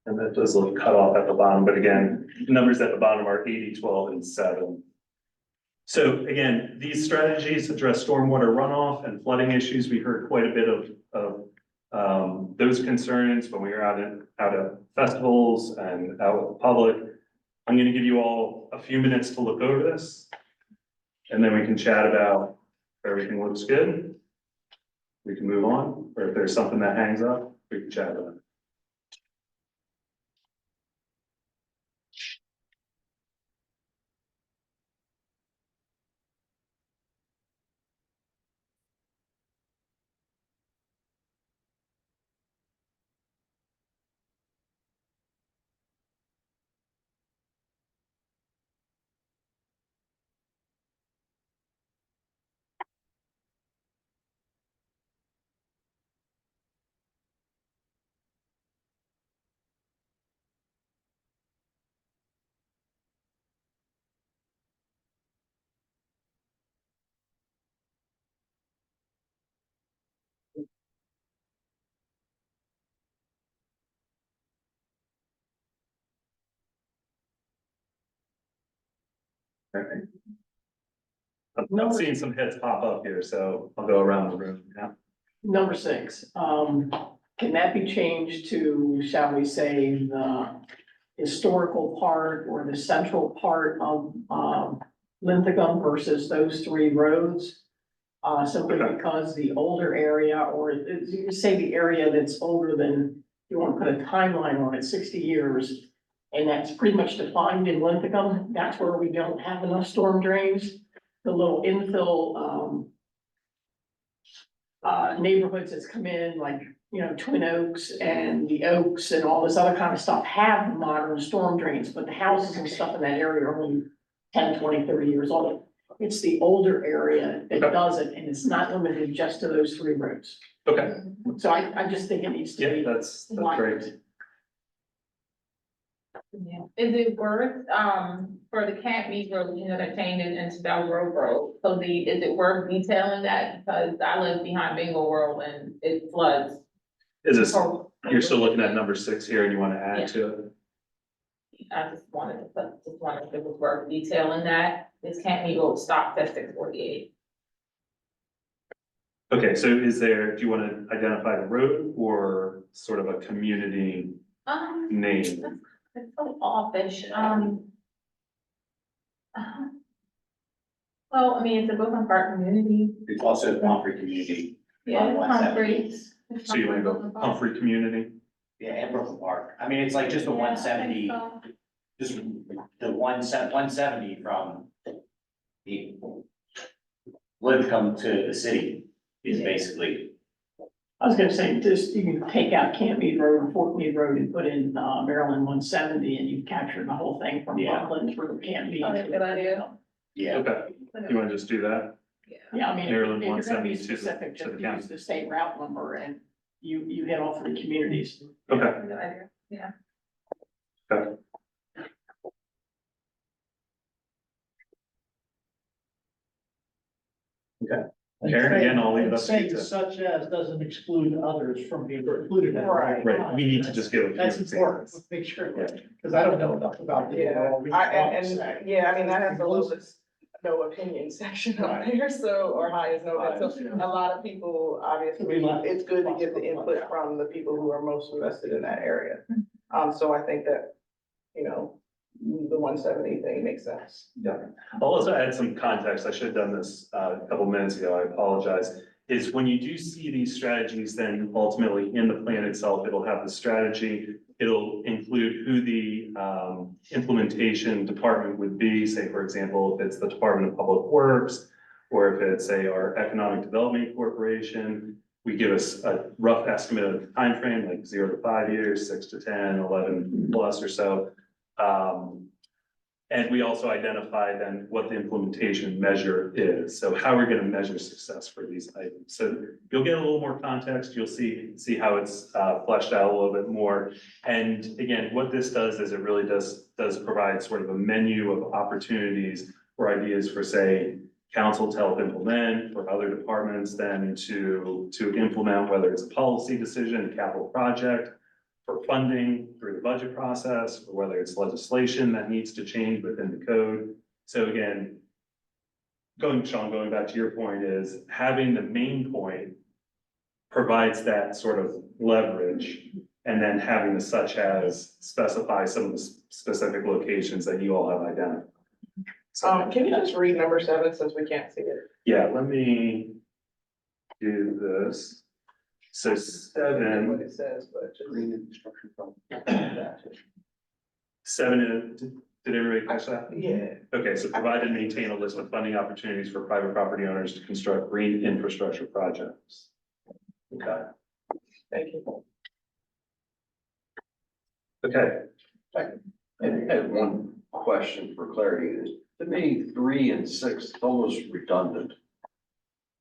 And that does look cut off at the bottom, but again, the numbers at the bottom are 80, 12, and 7. So again, these strategies address stormwater runoff and flooding issues. We heard quite a bit of those concerns when we were out at festivals and out with the public. I'm going to give you all a few minutes to look over this, and then we can chat about if everything looks good. We can move on, or if there's something that hangs up, we can chat about it. Okay. I'm seeing some heads pop up here, so I'll go around the room. Yeah. Number 6, can that be changed to, shall we say, the historical part or the central part of, Linthicum versus those 3 roads? Simply because the older area, or you say the area that's older than, you want to put a timeline on it, 60 years. And that's pretty much defined in Linthicum. That's where we don't have enough storm drains. The little infill, neighborhoods that's come in, like, Twin Oaks and the Oaks and all this other kind of stuff have modern storm drains, but the houses and stuff in that area are only 10, 20, 30 years old. It's the older area that doesn't, and it's not limited just to those 3 roads. Okay. So I just think it needs to be. That's lined. great. Yeah. Is it worth, for the Camp Meet Road, they're changing into Bellgrove Road, so is it worth detailing that? Because I live behind Bingo World and it floods. Is this, you're still looking at number 6 here and you want to add to it? I just wanted if it was worth detailing that, this Camp Meet Road stopped at 648. Okay, so do you want to identify the road or sort of a community name? It's so offish, well, I mean, it's a Brooklyn Park community. It's also Humphrey community. Yeah, Humphrey. So you want to go Humphrey community? Yeah, and Brooklyn Park. I mean, it's like just the 170, just the 170 from the Linthicum to the city is basically. I was gonna say, just, you can take out Camp Mead Road and Fort Meade Road and put in, Maryland 170, and you've captured the whole thing from Buckland through Camp Mead. Oh, that's a good idea. Yeah. Okay, you want to just do that? Yeah, I mean, Maryland if you're gonna be 170 to specific, the just county. use the state route number and you hit all 3 communities. Okay. Good idea, yeah. Okay. Okay. Karen, again, I'll leave it up to you Saying to. such as doesn't exclude others from being included. in it. Right. Right, we need to just give a few That's important, examples. make sure, because I don't know enough about the overall. Yeah, I mean, that has a little bit, no opinion section on there, so, or high is no bid. So a lot of people, obviously, it's good to get the input from the people who are most invested in that area. So I think that, you know, the 170 thing makes sense. Yeah, I'll also add some context. I should have done this a couple minutes ago. I apologize. Is when you do see these strategies, then ultimately in the plan itself, it'll have the strategy. It'll include who the implementation department would be, say, for example, if it's the Department of Public Works, or if it's, say, our Economic Development Corporation. We give us a rough estimate of timeframe, like 0 to 5 years, 6 to 10, 11 plus or so. And we also identify then what the implementation measure is. So how we're going to measure success for these items. So you'll get a little more context. You'll see how it's fleshed out a little bit more. And again, what this does is it really does provide sort of a menu of opportunities or ideas for, say, council to help implement, for other departments then to implement, whether it's a policy decision, a capital project, for funding through the budget process, or whether it's legislation that needs to change within the code. So again, Sean, going back to your point, is having the main point provides that sort of leverage, and then having the such as specify some of the specific locations that you all have identified. Can you just read number 7 since we can't see it? Yeah, let me do this. So What 7, it says, but just. Green infrastructure fund. 7, did everybody catch that? Yeah. Okay, so provide and maintain a list of funding opportunities for private property owners to construct green infrastructure projects. Okay, Thank you. okay. I had one question for clarity. To me, 3 and 6 is almost redundant.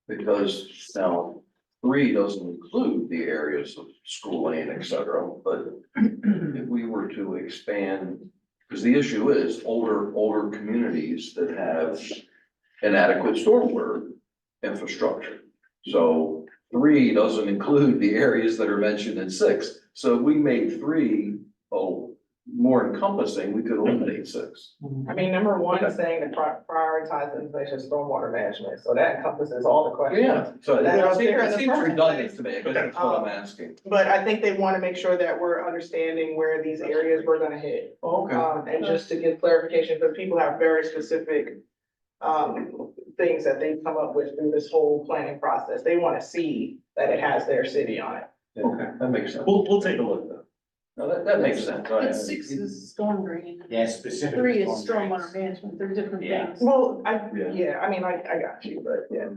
Because now 3 doesn't include the areas of schooling, et cetera, but if we were to expand, because the issue is older communities that have inadequate stormwater infrastructure. So 3 doesn't include the areas that are mentioned in 6. So if we made 3, more encompassing, we could eliminate 6. I mean, number 1 is saying to prioritize the implementation of stormwater management, so that encompasses all the questions. Yeah, so That's it the seems first redundant place. to me, because that's what I'm asking. But I think they want to make sure that we're understanding where these areas we're gonna hit. And just to give clarification, because people have very specific things that they've come up with through this whole planning process. They want to see that it has their city on it. Okay, that makes sense. We'll take a look though. No, that makes sense. But 6 is storm drain. Yeah, specifically. 3 is storm stormwater management, they're different Yeah. things. Well, I mean, I got you, but yeah.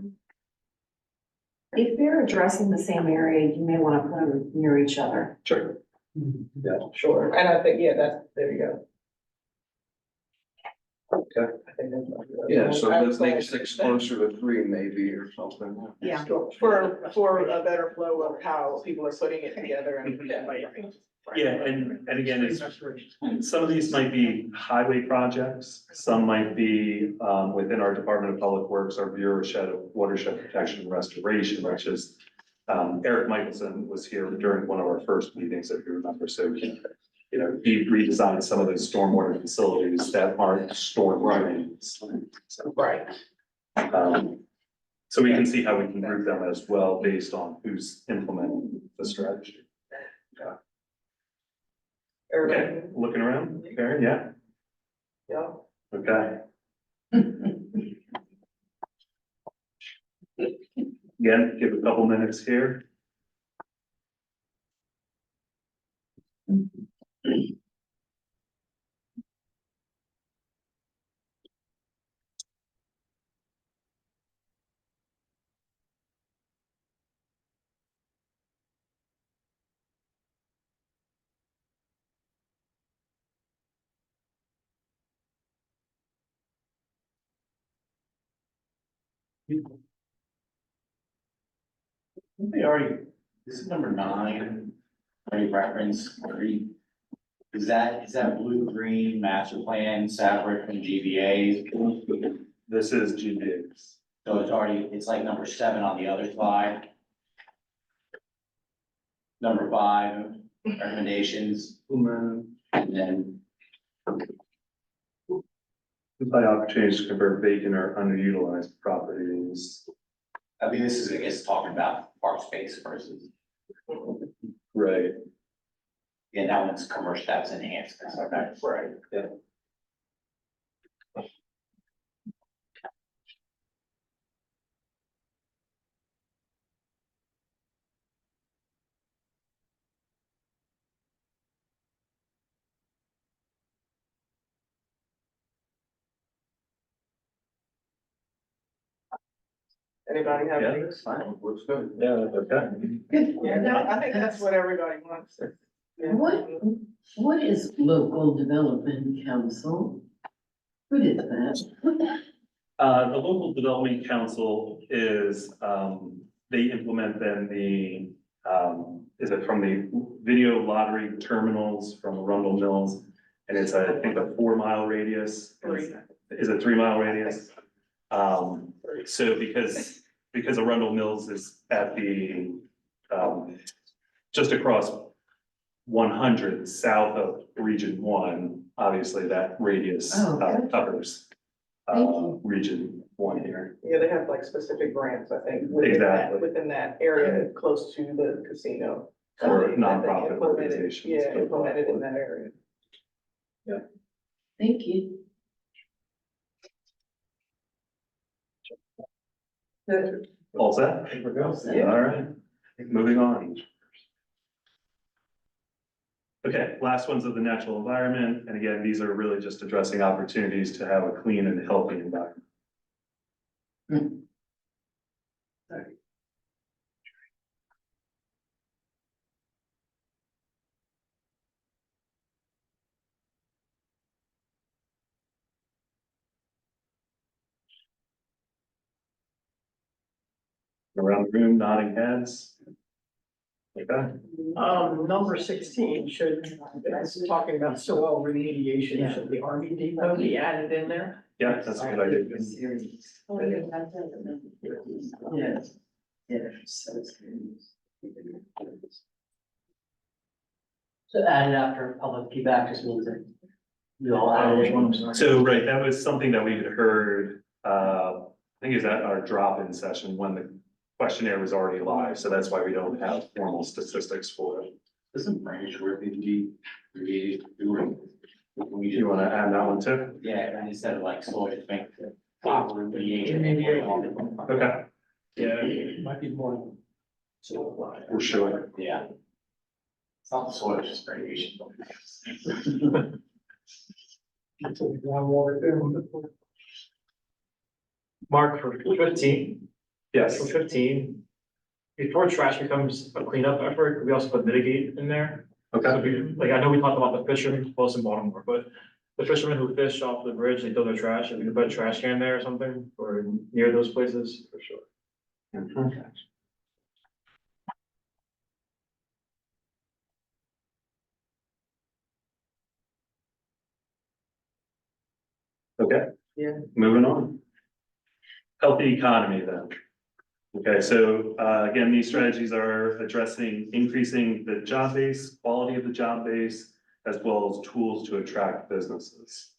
If they're addressing the same area, you may want to put them near each other. Sure. Sure, and I think, there you go. Okay. I think that's. Yeah, so let's make 6 closer to 3 maybe or something. Yeah. For a better flow of how people are putting it together and. Yeah, and again, it's, some of these might be highway projects, some might be within our Department of Public Works, our Bureau of Watershed Protection and Restoration, which is Eric Michelson was here during one of our first meetings, if you remember, so he redesigned some of those stormwater facilities that aren't storm drains. So, Right. so we can see how we can group them as well based on who's implementing the strategy. Okay, looking around, Karen, yeah? Yeah. Okay. Again, give a couple minutes here. They already, this is number 9, already reference, is that blue, green, master plan, separate from GBA's? This is GBA's. So it's like number 7 on the other slide. Number 5, recommendations, and then By opportunities to convert vacant or underutilized properties. I mean, this is, I guess, talking about park space versus, Right. yeah, that one's commercial, that's enhancements, okay. Right. Yeah. Anybody have Yeah, any? that's fine. Looks good. Yeah, okay. Yeah, I think that's what everybody wants. Yeah. What is local development council? What is that? The local development council is, they implement then the, is it from the video lottery terminals from Arundel Mills? And it's, I think, a 4 mile radius. Three. Is it 3 mile radius? So because Arundel Mills is at the, just across 100 south of Region 1, obviously that radius Oh, gotcha. covers Thank you. Region 1 here. Yeah, they have like specific grants, I think, within that area close to the casino. For that they nonprofit implemented- organizations. Yeah, implemented in that area. Thank you. All set? Yeah. All right, moving on. Okay, last one's of the natural environment, and again, these are really just addressing opportunities to have a clean and healthy environment. Around the room, nodding heads. Okay, Number 16 should, it's talking about soil remediation, should the Army Depot be added in there? yeah, that's a good idea. Yes. Yes. So added after public feedback just means that you all added it. So, right, that was something that we had heard, I think it was at our drop-in session when the questionnaire was already live, so that's why we don't have formal statistics for it. Isn't drainage work need to be remediated? We You wanna add that one too? Yeah, and instead of like soil, just make it proper remediation. Okay, Yeah. Might be more. for sure. Yeah. It's not the soil, it's just radiation. Mark, for 15, Yes, for 15, before trash becomes a cleanup effort, we also put mitigate in there. So okay, like, I know we talked about the fishermen close in Baltimore, but the fishermen who fish off the bridge, they throw their trash, and we can put a trash can there or something, or near those places, for sure. okay. Yeah. Moving on. Healthy economy then. Okay, so again, these strategies are addressing increasing the job base, quality of the job base, as well as tools to attract businesses.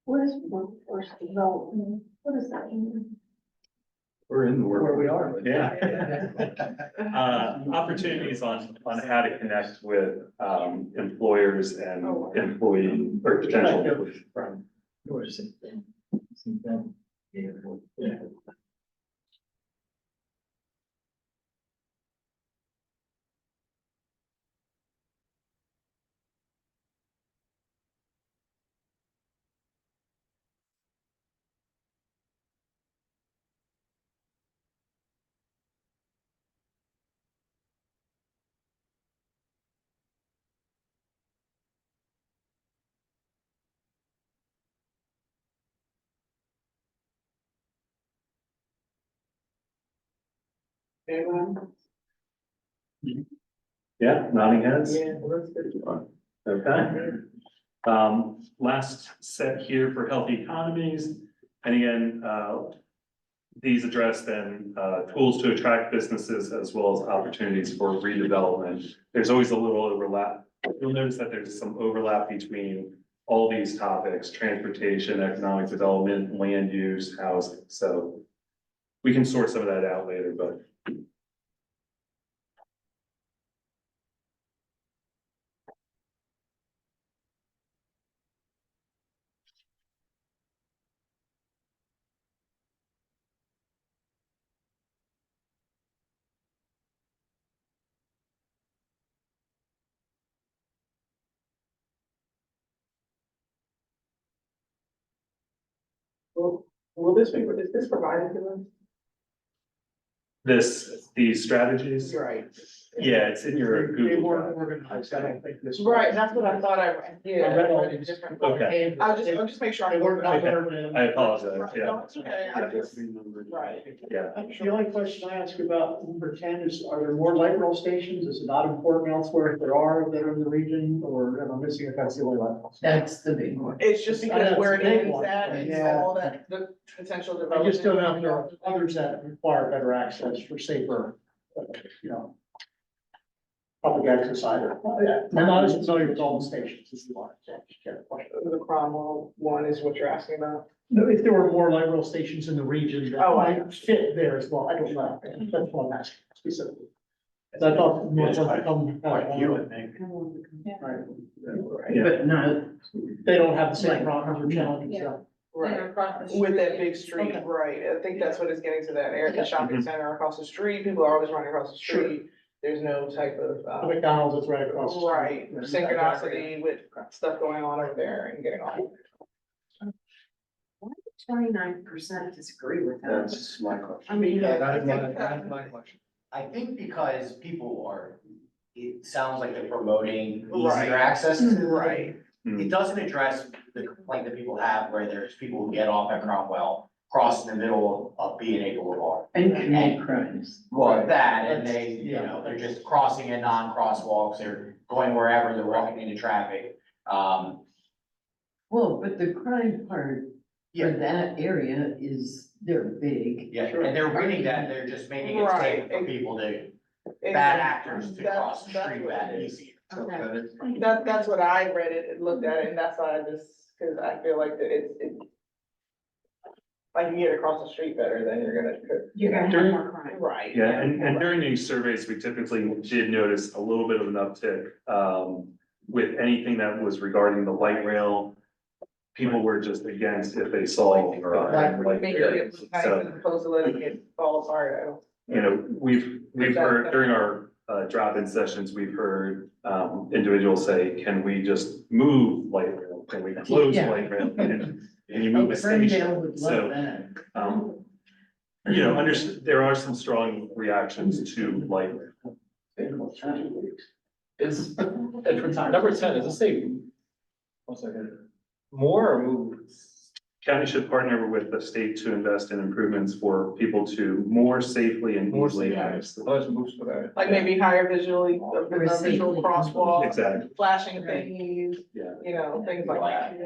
What is workforce development? What does that mean? We're in the work. Where we are. Yeah. Opportunities on how to connect with employers and employee or potential employees. Yeah. Anyone? Yeah, nodding heads. Yeah, well, that's good. Okay. Last set here for healthy economies. And again, these address then, tools to attract businesses as well as opportunities for redevelopment. There's always a little overlap. You'll notice that there's some overlap between all these topics: transportation, economic development, land use, housing. So we can sort some of that out later, but Will this be, is this provided to them? these strategies, Right. yeah, it's in your They Google weren't Drive. organized, I don't think this. Right, that's what I thought I read, yeah. I read all these. Okay. I'll just make sure. They weren't I numbered. I apologize, Right, yeah. no, it's okay, I just, right. Yeah. The only question I ask about number 10 is, are there more light rail stations? Is it not important elsewhere if there are that are in the region, or am I missing if that's the only light rail? That's the big one. It's just I know because it's where a big it is one, at, but and yeah. all that, the potential I development. just don't know if there are others that require better access for safer, you know, public access either. Yeah, I'm not as familiar with all the stations as you are. So just get a question. The Cromwell one is what you're asking about? No, if there were more light rail stations in the region that Oh, might fit there as well, I don't know. That's what I'm asking specifically. As I thought. Yeah, it's North would come, quite few, I think. Right. Yeah. But no, They don't have the same problems or challenges, so. Right, across the with that street. big street, Okay. right, I think that's what it's getting to that area, the shopping Mhm. center across the street, people are always running across the Sure. street. There's no type of, The McDonald's is right across. the street. right, Yeah. synchronicity with stuff going on over there and getting on. 29% disagree with that. That's my question. I mean, Yeah, I that is think my question. I think because people are, it sounds like they're promoting Right. easier access to. Right, It doesn't address the complaint that people have where there's people who get off at Cromwell, cross in the middle of B&A Boulevard. and commit crimes. Well, that, and they, Yeah. they're just crossing in non-crosswalks, they're going wherever, they're walking into traffic. Well, but the crime part for Yeah, that area is, they're big. yeah, and they're reading that, they're just making it safe for Right. people to, And bad actors to that's- cross the that's street what that it is. easy. Okay. That's what I read it, and looked at it, and that's why I just, cause I feel like that it's. Like you get across the street better, then you're gonna. You're gonna have more crime. Right. Yeah, and during these surveys, we typically did notice a little bit of an uptick, with anything that was regarding the light rail. People were just against if they saw. Like, make it nice So, as opposed to letting it fall apart, I don't. you know, we've heard during our, drop-in sessions, we've heard, individuals say, can we just move light rail? Can we close Yeah. light rail? Can you move a Ferndale station? would So, love that. you know, there are some strong reactions to light rail. Is, and for number 10, does it say? One second. More or move? County should partner with the state to invest in improvements for people to more safely and easily access. Oh, it's moves for that. Like maybe higher visually, a visual crosswalk, Exactly, flashing thingies, yeah. you know, things like that.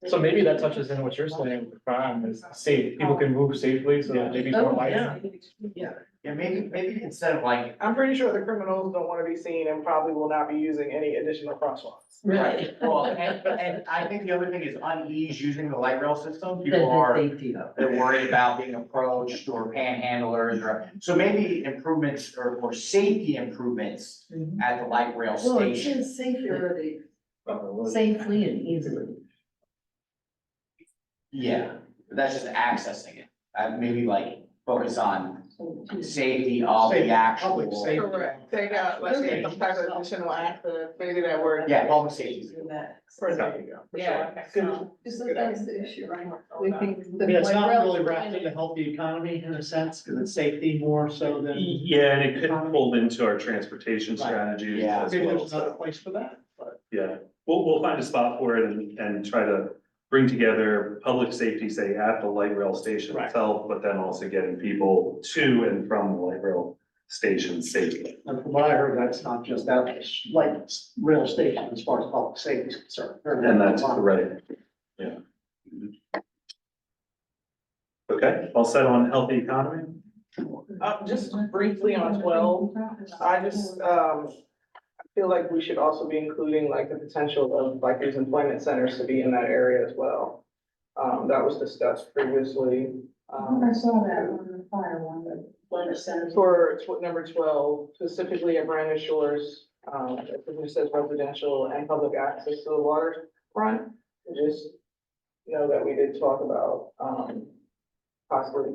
So maybe that touches in what you're saying, with crime is safe, people can move safely, so maybe more Oh, lights. yeah. Yeah, maybe instead of like, I'm pretty sure the criminals don't wanna be seen and probably will not be using any additional crosswalks. Right. well, and I think the other thing is unease using the light rail system. That People the are, safety of. they're worried about being approached or panhandlers or, so maybe improvements or safety improvements at the light rail Well, it station. says safely and easily. Yeah, but that's just accessing it. Maybe like focus on safety of Safety, the actual. public safety. Correct, take out, let's get some type of additional access, maybe that word. Yeah, public safety. For there you go. for Yeah. sure. So that's the issue, right? We think I mean, it's not really wrapped into healthy economy in a sense, because it's safety more so than. Yeah, and it could fold into our transportation strategies Yeah. as Maybe well. there's another place for that, but. Yeah, we'll find a spot for it and try to bring together public safety, say, at the light rail station Right. itself, but then also getting people to and from the light rail station safely. And from what I heard, that's not just that, like, rail station as far as public safety is concerned. And that's right, yeah. Okay, all set on healthy economy? Just briefly on 12, I just, feel like we should also be including like the potential of like these employment centers to be in that area as well. That was discussed previously. I saw that on the fire one, the employment centers. For number 12, specifically at Brandon Shores, it says residential and public access to the waterfront. Just know that we did talk about, possibly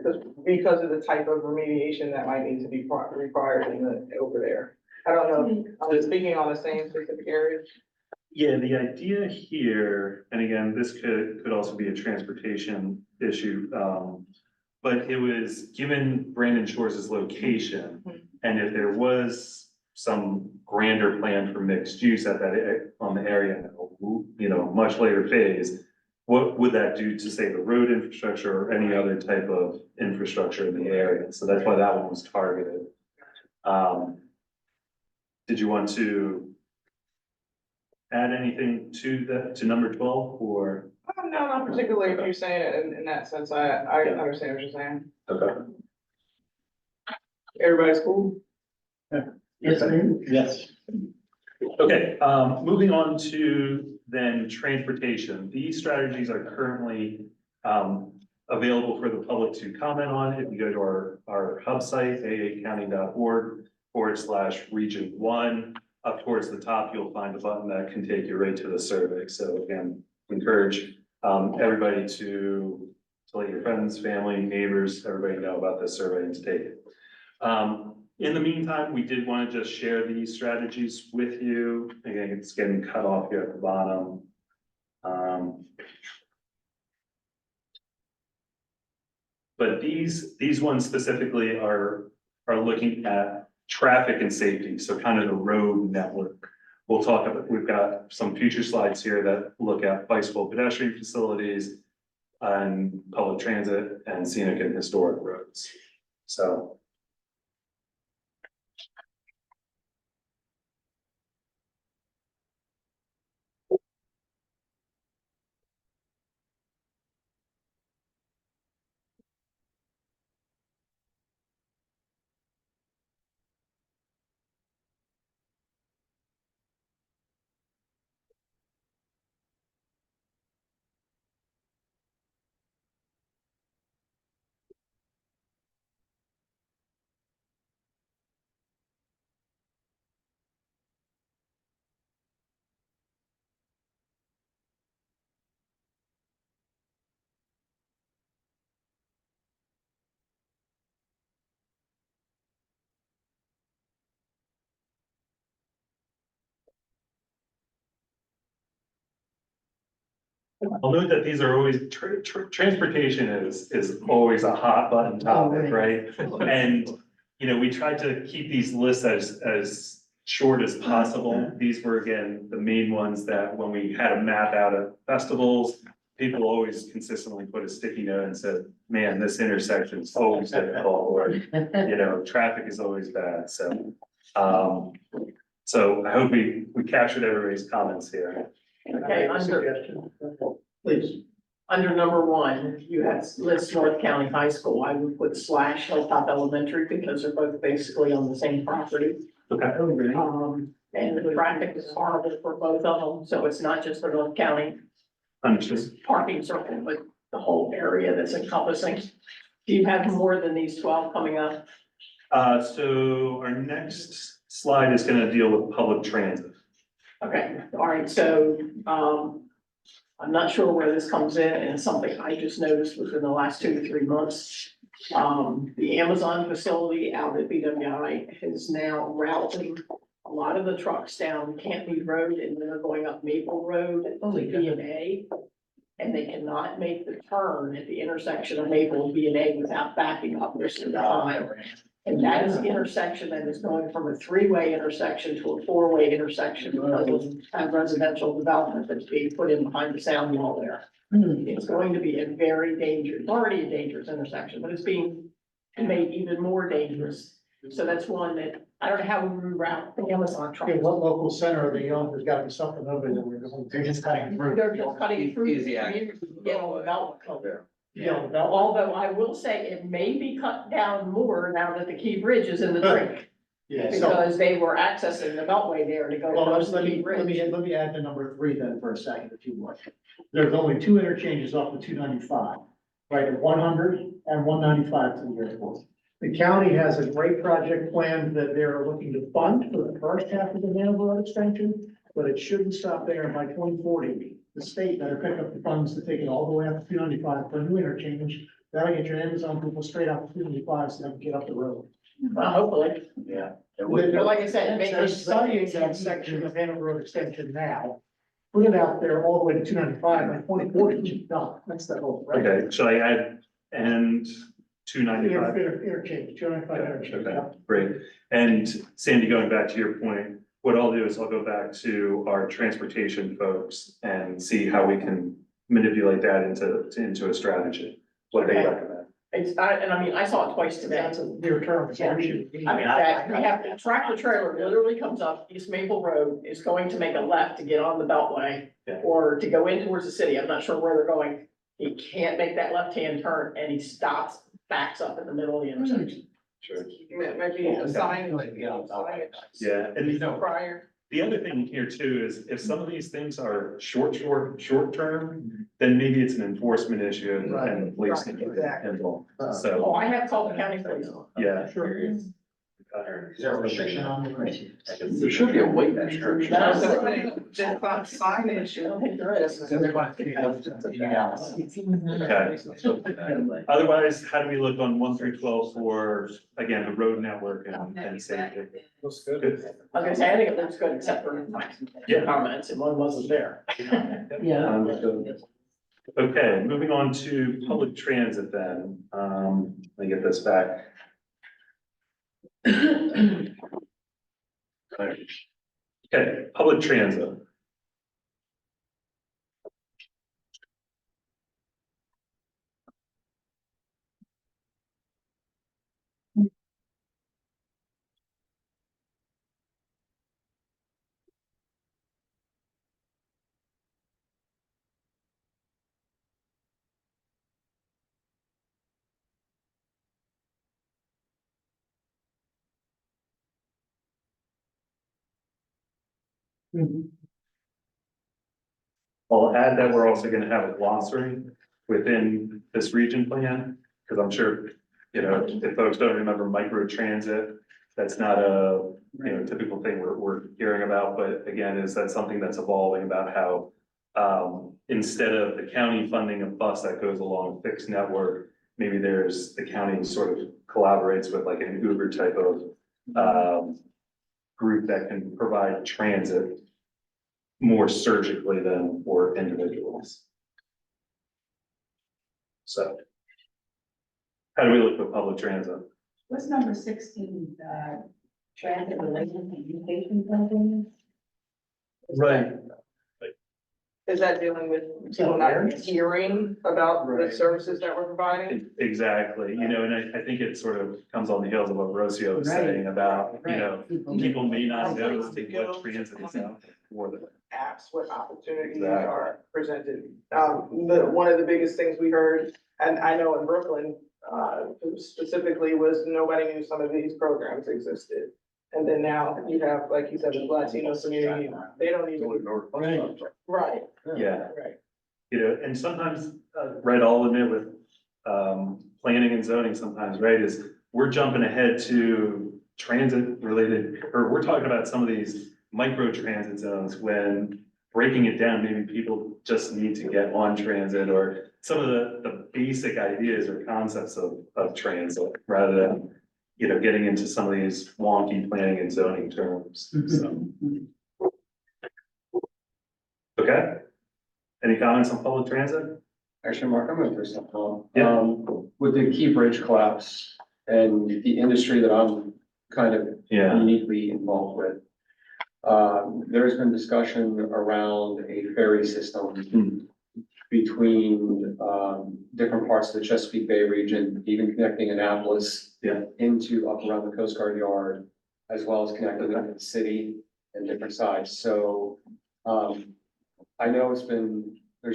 because of the type of remediation that might need to be required over there. I don't know, I'm just speaking on the same specific areas. Yeah, the idea here, and again, this could also be a transportation issue, but it was given Brandon Shores' location, and if there was some grander plan for mixed use at that, on the area, you know, much later phase, what would that do to, say, the road infrastructure or any other type of infrastructure in the area? So that's why that one was targeted. Did you want to add anything to that, to number 12, or? No, not particularly if you're saying it in that sense, I understand what you're saying. Okay. Everybody's cool? Yes, ma'am. Yes. Okay, moving on to then transportation. These strategies are currently available for the public to comment on. If you go to our hub site, aacounty.org/region 1, up towards the top, you'll find a button that can take you right to the survey. So again, encourage everybody to let your friends, family, neighbors, everybody know about this survey and to take it. In the meantime, we did want to just share these strategies with you. Again, it's getting cut off here at the bottom. But these ones specifically are looking at traffic and safety, so kind of the road network. We'll talk about, we've got some future slides here that look at bicycle pedestrian facilities and public transit and scenic and historic roads. So. I'll note that these are always, transportation is always a hot button topic, right? And, you know, we tried to keep these lists as short as possible. These were, again, the main ones that when we had a map out at festivals, people always consistently put a sticky note and said, man, this intersection is always difficult, or, you know, traffic is always bad, so. So I hope we captured everybody's comments here. Okay, please. Under number 1, you had list North County High School. I would put / Hilltop Elementary because they're both basically on the same property. Okay. And the traffic is horrible for both of them, so it's not just the North County Understood. parking circle, but the whole area that's encompassing. Do you have more than these 12 coming up? So our next slide is gonna deal with public transit. Okay, all right, so, I'm not sure where this comes in, and it's something I just noticed within the last 2 to 3 months. The Amazon facility out at BWI is now routing a lot of the trucks down Cantley Road, and then they're going up Maple Road to B&A. And they cannot make the turn at the intersection of Maple and B&A without backing up their center line. And that is the intersection that is going from a three-way intersection to a four-way intersection because of residential development that's being put in behind the sound wall there. It's going to be a very dangerous, already a dangerous intersection, but it's being made even more dangerous. So that's one that, I don't know how we reroute the Amazon truck. Okay, what local center are they on? There's gotta be something over there. They're just cutting through. They're just cutting through. Easy the access. community to get on the Beltway. There. Yeah. Although I will say it may be cut down more now that the Key Bridge is in the drink. Yeah, so, Because they were accessing the Beltway there to go well, across the let Key me, Bridge. let me add the number 3 then for a second, if you would. There's only 2 interchanges off the 295, right, at 100 and 195 to the airport. The county has a great project plan that they're looking to fund for the first half of the Hanover Road extension, but it shouldn't stop there. And by 2040, the state better pick up the funds to take it all the way up to 295 for a new interchange. That'll get your Amazon people straight out to 295 so they can get up the road. Well, hopefully. Yeah. But like I said, it They're makes. studying that section of Hanover Road extension now. Put it out there all the way to 295 by 2040, it should be done. That's the whole. right? Okay, shall I add and 295? Interchange, 295 interchange. Okay, great. And Sandy, going back to your point, what I'll do is I'll go back to our transportation folks and see how we can manipulate that into a strategy, what they Okay. recommend. I saw it twice today. That's a near term solution. I mean, that, we have, the tractor trailer literally comes up East Maple Road, is going to make a left to get on the Beltway. Yeah. Or to go in towards the city, I'm not sure where they're going, he can't make that left-hand turn, and he stops, backs up in the middle of the intersection. Sure. Maybe a sign. Yeah, and Prior. the other thing here too is if some of these things are short term, then maybe it's an enforcement issue and the police can get involved. Oh, So, I have called the county police. yeah. Sure. Is there a restriction on the? There should be a weight restriction. Just about signage, I don't think there is. Okay. Otherwise, how do we look on 1 through 12 for, again, the road network and safety? Looks good. Good. I was gonna say, I think it looks good, except for my Yeah. comments, and one wasn't there. Yeah. Okay, moving on to public transit then. Let me get this back. Okay, public transit. I'll add that we're also gonna have a glossary within this region plan, because I'm sure, you know, if folks don't remember micro transit, that's not a, you know, typical thing we're hearing about, but again, is that something that's evolving about how instead of the county funding a bus that goes along a fixed network, maybe there's, the county sort of collaborates with like an Uber type of group that can provide transit more surgically than for individuals. So how do we look with public transit? What's number 16, transit related communication companies? Right. Is that dealing with people not hearing about the services that we're providing? Exactly, you know, and I think it sort of comes on the heels of what Rocio was saying about, you know, people may not know what transit is out there for them. Apps, what opportunities Exactly. are presented. One of the biggest things we heard, and I know in Brooklyn, specifically, was nobody knew some of these programs existed. And then now you have, like you said, the Latino community, they don't even. Right. Yeah, Right. you know, and sometimes, right, I'll admit with, planning and zoning sometimes, right, is we're jumping ahead to transit related, or we're talking about some of these micro transit zones when breaking it down, maybe people just need to get on transit or some of the basic ideas or concepts of transit rather than, you know, getting into some of these wonky planning and zoning terms, so. Okay, any comments on public transit? Actually, Mark, I'm gonna throw something on. Yeah. With the Key Bridge collapse and the industry that I'm kind of Yeah, uniquely involved with. There's been discussion around a ferry system between, different parts of the Chesapeake Bay region, even connecting Annapolis Yeah. into up around the Coast Guard Yard, as well as connecting into the city and different sides. So, I know there's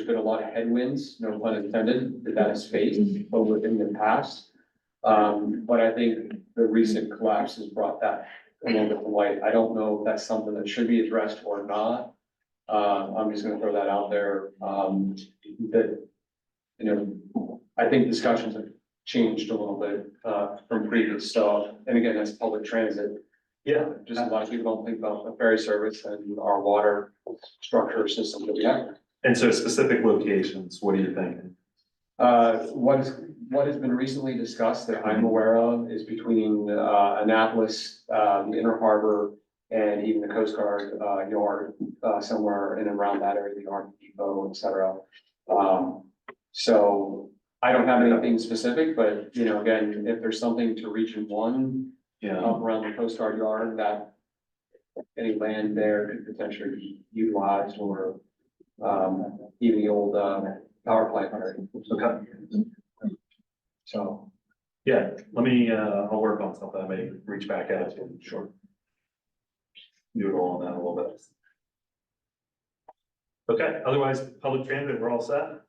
been a lot of headwinds, no pun intended, that has faced over in the past. But I think the recent collapse has brought that a little bit to light. I don't know if that's something that should be addressed or not. I'm just gonna throw that out there, that, you know, I think discussions have changed a little bit, from previous stuff. And again, that's public transit. yeah. Just a lot of people don't think about the ferry service and our water structure system that we have. And so specific locations, what are you thinking? What has been recently discussed that I'm aware of is between, Annapolis, the Inner Harbor, and even the Coast Guard, yard, somewhere in and around that area, the Army Depot, et cetera. So I don't have anything specific, but, you know, again, if there's something to Region One, Yeah, up around the Coast Guard Yard, that any land there could potentially be utilized, or, even the old, power plant area. okay. So, Yeah, let me, I'll work on something. I may reach back out to you, sure. Noodle on that a little bit. Okay, otherwise, public transit, we're all set.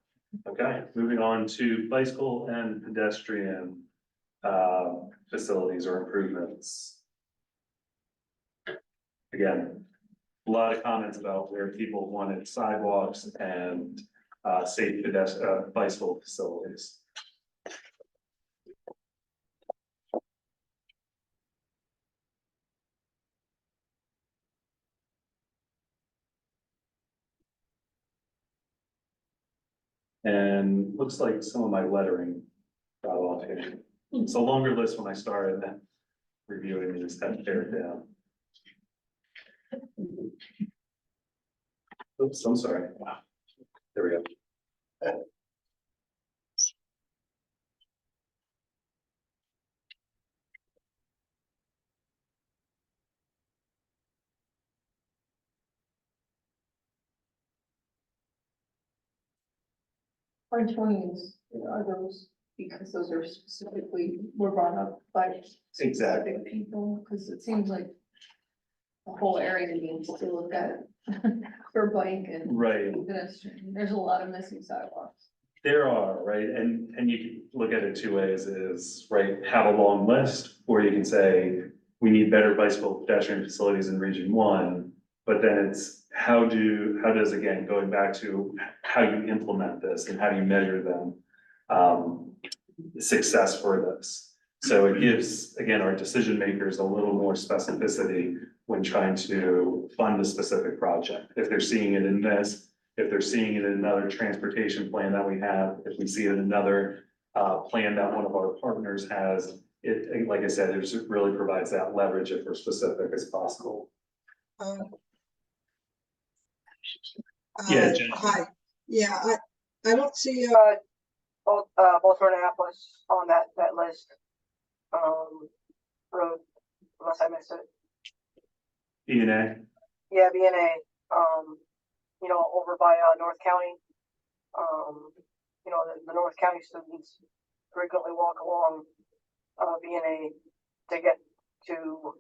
Okay, moving on to bicycle and pedestrian facilities or improvements. Again, a lot of comments about where people wanted sidewalks and safe bicycle facilities. And looks like some of my lettering got off here. It's a longer list when I started reviewing these, had to pare it down. Oops, I'm sorry. Wow. There we go. R20s, are those, because those are specifically, were brought up by Exactly. specific people, because it seems like the whole area needs to look at for bike and Right. pedestrian. There's a lot of missing sidewalks. There are, right, and you can look at it two ways, is, right, have a long list, or you can say, we need better bicycle pedestrian facilities in Region One, but then it's, how does, again, going back to how you implement this and how do you measure them, success for this. So it gives, again, our decision makers a little more specificity when trying to fund a specific project. If they're seeing it in this, if they're seeing it in another transportation plan that we have, if we see it in another plan that one of our partners has, it, like I said, it just really provides that leverage if we're specific as possible. Yeah, Jen. Hi, yeah, I don't see, both for Annapolis on that list. Road, unless I missed it. E&A, Yeah, BNA, you know, over by, North County. You know, the North County students frequently walk along, BNA to get to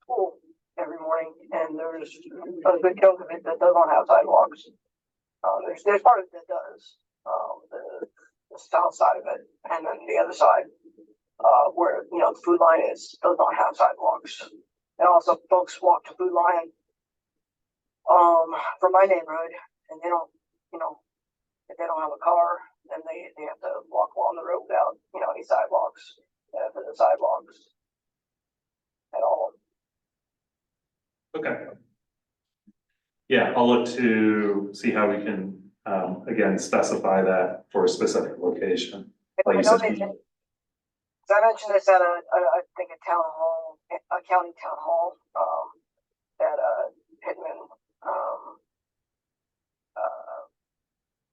school every morning, and there's a good chunk of it that doesn't have sidewalks. There's part of it that does, the south side of it, and then the other side, where, you know, the food line is, does not have sidewalks. And also folks walk to food line, from my neighborhood, and they don't, you know, if they don't have a car, then they have to walk along the road without, you know, any sidewalks, for the sidewalks at all. okay. Yeah, I'll look to see how we can, again, specify that for a specific location. Like you said. I mentioned this at I think a town hall, a county town hall, that, Pittman,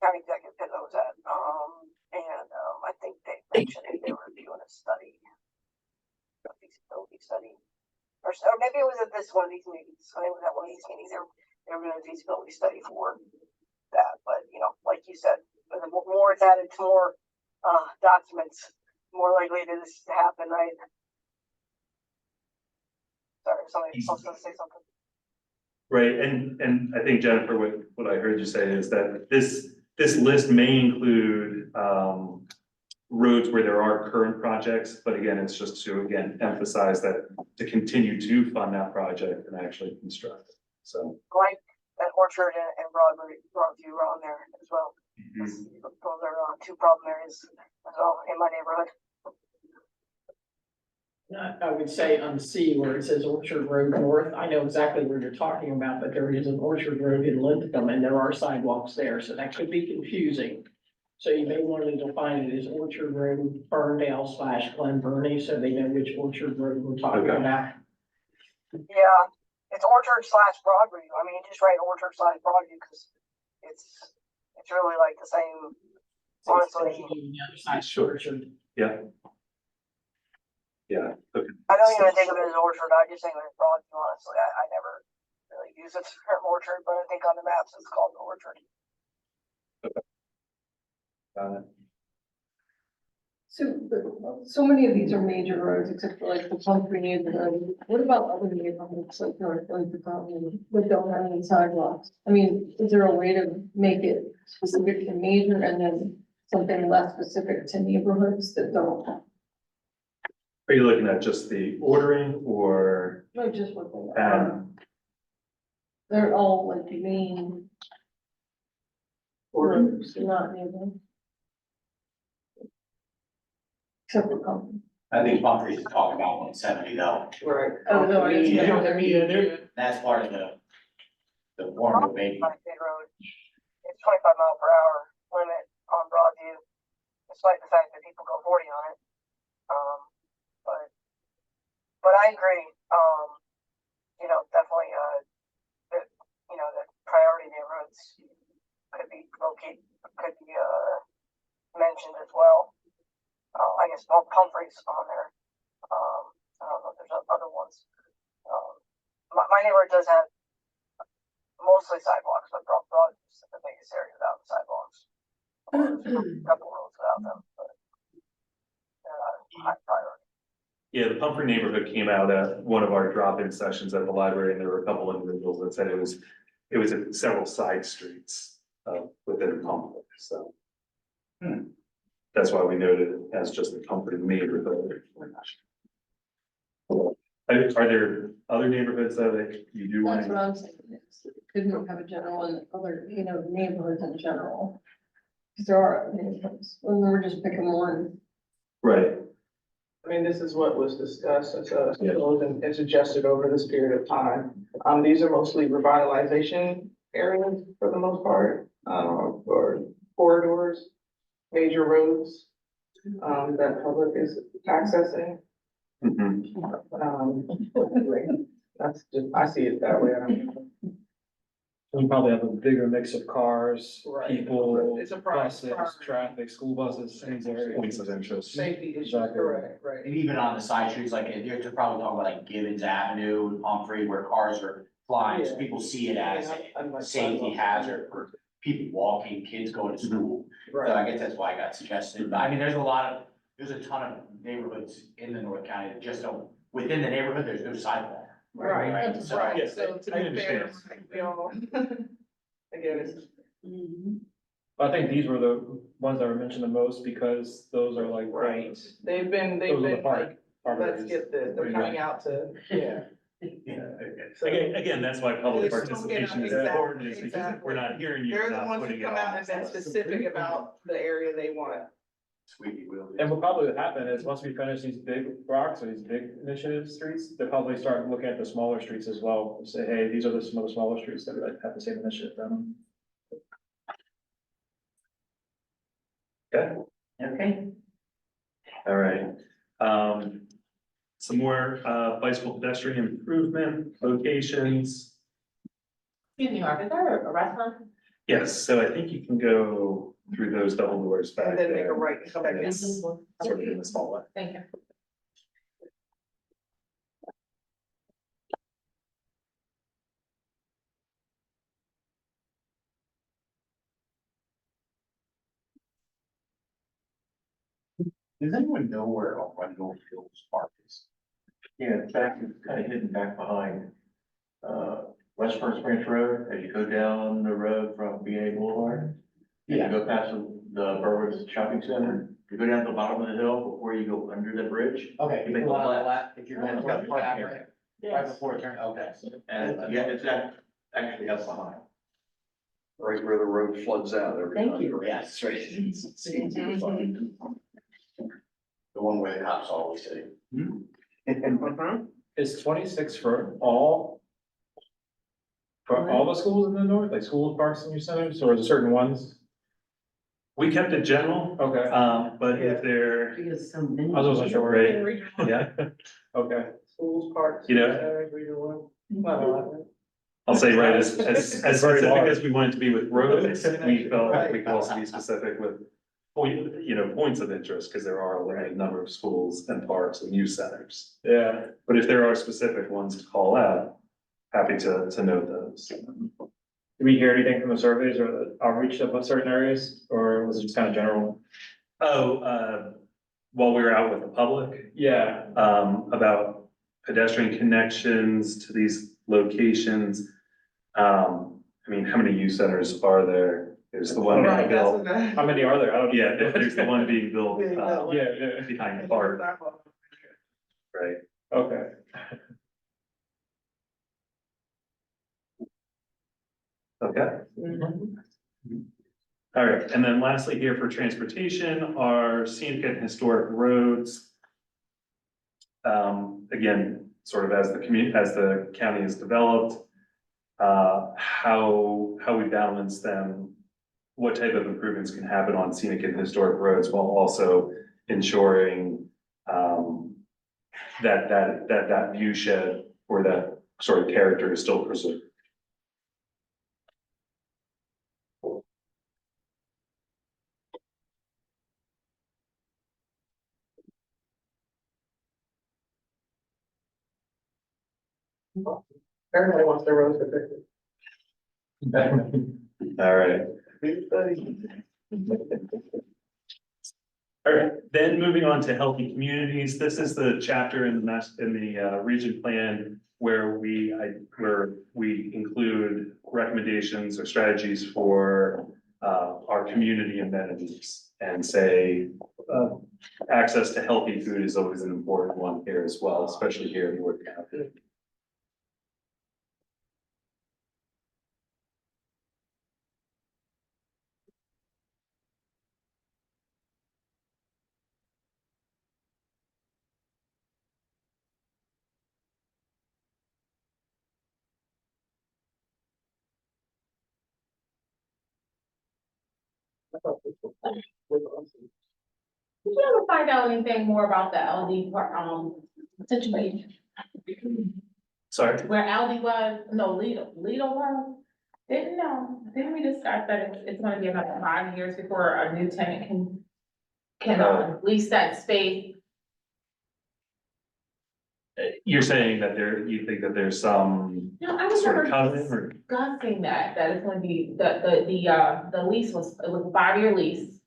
county executive Pittman was at, and, I think they mentioned they were doing a study feasibility study. Or maybe it was at this one of these meetings, I think it was at one of these meetings, they were doing a feasibility study for that, but, you know, like you said, the more it's added to more, documents, more likely it is to happen, right? Sorry, somebody else gonna say something. Right, and I think Jennifer, what I heard you say is that this list may include, roads where there are current projects, but again, it's just to, again, emphasize that to continue to fund that project and actually construct it, so. Like that Orchard and Broadview are on there as well. Those are two problem areas as well in my neighborhood. I would say on C where it says Orchard Road North, I know exactly where you're talking about, but there is an Orchard Road in Linthicum and there are sidewalks there, so that could be confusing. So you may want to define it as Orchard Road, Ferndale / Glen Burnie, so they know which Orchard Road we're talking Okay. about. Yeah, it's Orchard / Broadview. I mean, just write Orchard / Broadview because it's really like the same. Honestly, The other side is Orchard. Yeah. Yeah, okay. I don't even think of it as Orchard. I just think of it as Broadview. Honestly, I never really use it for Orchard, but I think on the maps it's called Orchard. So many of these are major roads, except for like the Pumphrey neighborhood. What about other neighborhoods like North Lincoln that don't have any sidewalks? I mean, is there a way to make it specific to major and then something less specific to neighborhoods that don't? Are you looking at just the ordering or? Not just what they are. They're all like the main roads, not neighborhoods. Except for Pumphrey. I think Pumphrey's talking about 170 though. Right. Oh, no, I didn't Yeah, know. That's part of the form of maybe. Road. It's 25 mile per hour limit on Broadview, despite the fact that people go 40 on it. But I agree. You know, definitely. That you know the priority neighborhoods could be located, could be mentioned as well. I guess Pumphrey's on there. I don't know if there's other ones. My neighborhood does have mostly sidewalks, but Broad is the biggest area without sidewalks. There's a couple roads without them, but they're not high priority. Yeah, the Pumphrey neighborhood came out at one of our drop-in sessions at the library, and there were a couple of individuals that said it was at several side streets within Pumphrey, so. That's why we noted it as just the Pumphrey neighborhood. Are there other neighborhoods that you do want That's what I'm saying. Couldn't have a general and other, neighborhoods in general. Because there are neighborhoods, when we're just picking one. Right, I mean, this is what was discussed and suggested over this period of time. These are mostly revitalization areas for the most part, or corridors, major roads, that public is accessing. That's just, I see it that way. I don't know. We probably have a bigger mix of cars, Right. people, It's a buses, priority. traffic, school buses, in these areas. points of interest. Safety issues, Exactly. correct, right. And even on the side streets, like, you're probably talking about like Gibbons Avenue, and Pumphrey, where cars are flying, so Yeah. people see it as I'd like a safety sidewalks. hazard for people walking, kids going to school. So Right. I guess that's why I got suggested, but I mean, there's a ton of neighborhoods in the North County that just don't, within the neighborhood, there's no sidewalk. Right, So- right, Yes, so to I be fair, understand. we all, again, it's. I think these were the ones that were mentioned the most because those are like. Right. They've been Those are the like, part. let's get this, they're coming out to, yeah. So- Again, that's why public Just don't get participation is exactly, important, is because if exactly. we're not hearing you, They're we're the not ones who putting it come out on. and been specific about the area they want. Squeaky wheel. And what probably would happen is once we finish these big rocks or these big initiative streets, they'll probably start looking at the smaller streets as well. And say, hey, these are some of the smaller streets that would have the same initiative done. Okay, Okay. all right. Some more bicycle pedestrian improvement locations. Excuse me, Mark, is there a restaurant? Yes, so I think you can go through those double doors back And then make a there. right and come back in. It's sort of in the small way. Thank you. Does anyone know where Arundel Hills Park is? Yeah, it's back, it's kind of hidden back behind, West First Branch Road, as you go down the road from BA Boulevard. And you go past the Berwick Shopping Center, you go down to the bottom of the hill before you go under the bridge. Okay, You make a left. if you're going to the park area, right before it turns, okay. And, yeah, it's actually up behind. Right where the road floods out every time. Thank you, yes, right. It's easy to find. The one way the cops always say. Is 26 for all? For all the schools in the north, like schools, parks, and youth centers, or is it certain ones? We kept it general, Okay, but if they're, Because so many. I wasn't sure. Right. yeah, Okay, Schools, parks. You know- Region one. Not a lot. I'll say right, as Very specific large. as we wanted to be with roads, we felt like we could also be specific with points of interest, because there are a limited number of schools and parks and youth centers. yeah. But if there are specific ones to call out, happy to note those. Did we hear anything from the surveys or the outreach about certain areas, or was it just kind of general? While we were out with the public, Yeah, about pedestrian connections to these locations. I mean, how many youth centers are there? There's the one being built. how many are there? I don't. Yeah, there's the one being built, Yeah, behind the park, right? okay. Okay. All right, and then lastly here for transportation, our scenic and historic roads. Again, sort of as the county is developed, how we balance them, what type of improvements can happen on scenic and historic roads while also ensuring that view shed or that sort of character is still preserved. Everybody wants their roads protected. All right. All right, then moving on to healthy communities, this is the chapter in the region plan where we include recommendations or strategies for our community amenities and say access to healthy food is always an important one here as well, especially here in North County. Did you ever find out anything more about the LD part, situation? Sorry. Where Aldi was, no, Lido was? Didn't we discuss that it's gonna be about 5 years before a new tenant can lease that space? You're saying that you think that there's some No, I sort of remember covenant or? discussing that it's gonna be, the lease was a 5-year lease.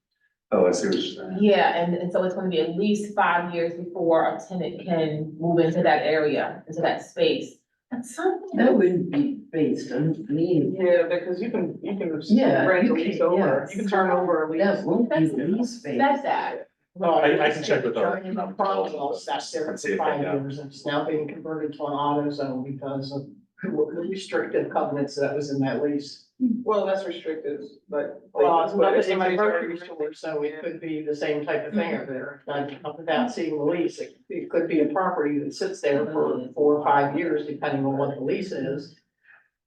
Oh, I see what you're saying. Yeah, and so it's gonna be at least 5 years before a tenant can move into that area, into that space. That's something. That wouldn't be based on me. Yeah, because you can Yeah, rent you a lease can- over, yes. you can turn over a lease. That won't be lease based. That's that. I can check with our. Cromwell sat there and see for if they 5 know. years and it's now being converted to an auto zone because of the restrictive covenants that was in that lease. Well, that's restricted, but. Well, it's not if the same somebody's grocery already- store, so it could be the same type of thing over there. Not without seeing the lease, it could be a property that sits there for 4 or 5 years, depending on what the lease is.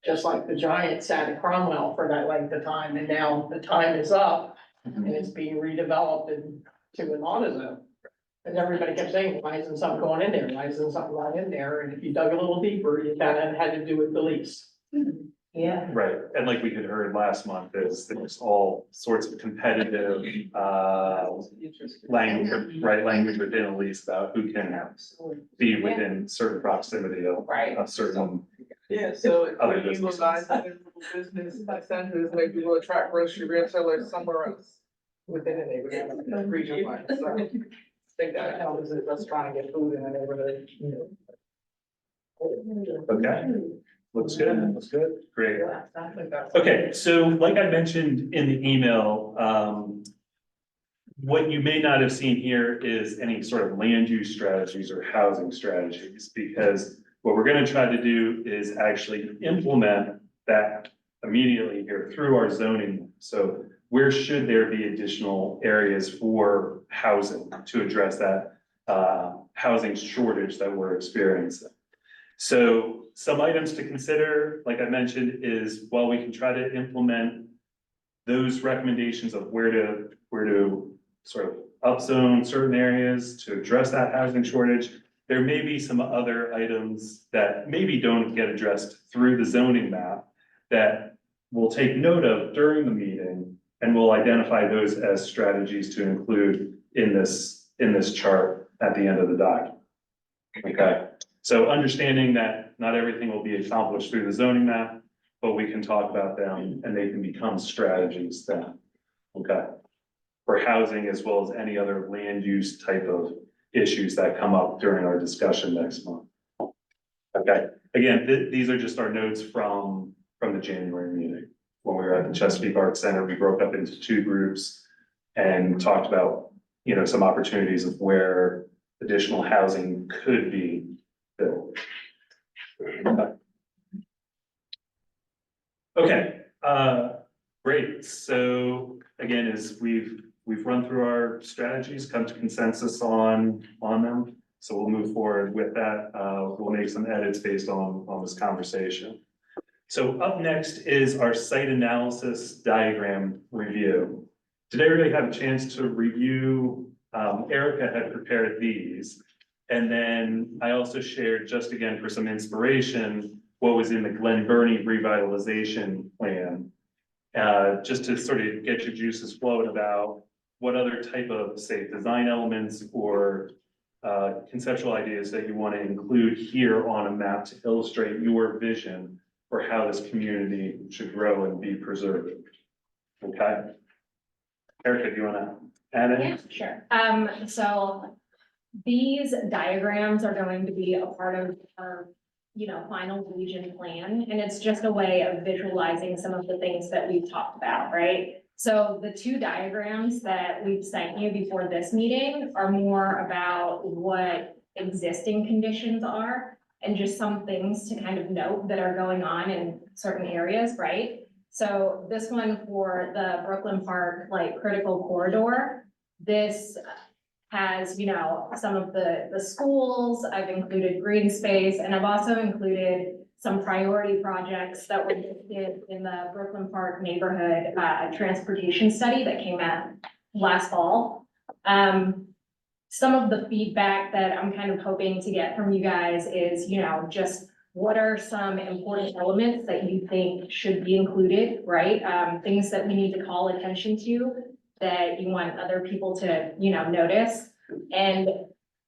Just like the Giant sat at Cromwell for that length of time, and now the time is up and it's being redeveloped into an auto zone. And everybody kept saying, why isn't something going in there? Why isn't something going in there? And if you dug a little deeper, you kind of had to do with the lease. Yeah. Right, and like we had heard last month, there's all sorts of competitive, language within a lease about who can be within certain proximity of Right. a certain. Yeah, so if Other we businesses. utilize other business centers, maybe we'll attract grocery retailers somewhere else within the neighborhood, region wide, so. think that helps us trying to get food in the neighborhood, you know. Okay, looks good, looks good, great. Yeah, I think that's. Okay, so like I mentioned in the email, what you may not have seen here is any sort of land use strategies or housing strategies, because what we're gonna try to do is actually implement that immediately here through our zoning. So where should there be additional areas for housing to address that housing shortage that we're experiencing? So some items to consider, like I mentioned, is while we can try to implement those recommendations of where to sort of upzone certain areas to address that housing shortage, there may be some other items that maybe don't get addressed through the zoning map that we'll take note of during the meeting, and we'll identify those as strategies to include in this chart at the end of the document. Okay, so understanding that not everything will be accomplished through the zoning map, but we can talk about them and they can become strategies then. Okay, for housing as well as any other land use type of issues that come up during our discussion next month. Okay, again, these are just our notes from the January meeting. When we were at the Chesapeake Arts Center, we broke up into 2 groups and talked about, you know, some opportunities of where additional housing could be built. Okay, great. So again, as we've run through our strategies, come to consensus on them. So we'll move forward with that. We'll make some edits based on this conversation. So up next is our site analysis diagram review. Did everybody have a chance to review? Erica had prepared these. And then I also shared, just again for some inspiration, what was in the Glen Burnie revitalization plan. Just to sort of get your juices flowing about what other type of, say, design elements or conceptual ideas that you want to include here on a map to illustrate your vision for how this community should grow and be preserved. Okay. Erica, do you want to add in? Yeah, sure. So these diagrams are going to be a part of our, final region plan. And it's just a way of visualizing some of the things that we've talked about, right? So the 2 diagrams that we've sent you before this meeting are more about what existing conditions are and just some things to kind of note that are going on in certain areas, right? So this one for the Brooklyn Park, critical corridor, this has, some of the schools, I've included green space, and I've also included some priority projects that were listed in the Brooklyn Park neighborhood transportation study that came out last fall. Some of the feedback that I'm kind of hoping to get from you guys is, just what are some important elements that you think should be included, right? Things that we need to call attention to that you want other people to, notice. And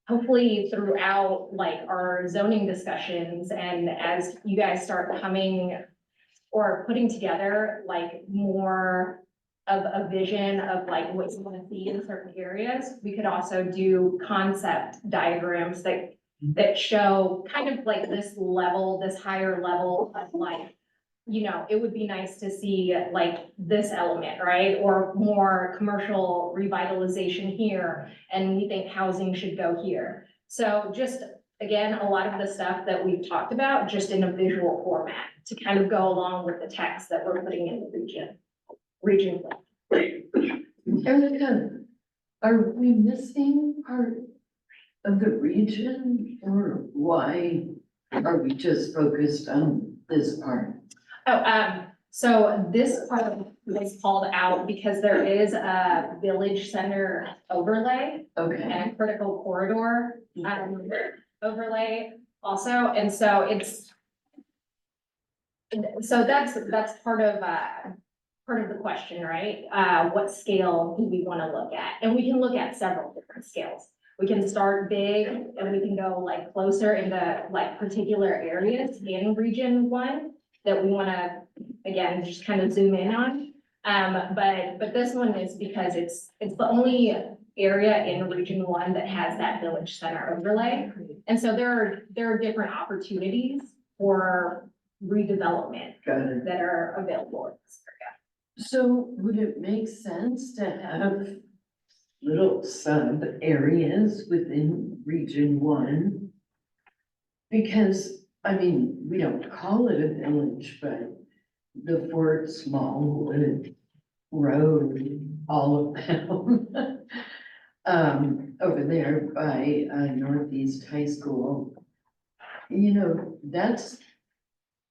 hopefully throughout our zoning discussions and as you guys start coming or putting together more of a vision of what you want to see in certain areas, we could also do concept diagrams that show kind of this level, this higher level of it would be nice to see this element, right? Or more commercial revitalization here, and we think housing should go here. So just, again, a lot of the stuff that we've talked about, just in a visual format to kind of go along with the text that we're putting in the region. Erica, are we missing part of the region, or why are we just focused on this part? So this part was called out because there is a village center overlay Okay, and a critical corridor overlay also, and so that's part of the question, right? What scale do we want to look at? And we can look at several different scales. We can start big and we can go closer into particular areas in region 1 that we want to, again, just kind of zoom in on. But this one is because it's the only area in Region 1 that has that village center overlay. And so there are different opportunities for redevelopment Got it. that are available in this So would it make sense to have little sub areas within Region 1? Because, I mean, we don't call it a village, but the Fort Smallwood Road, all of them. Over there by Northeast High School. You know, that's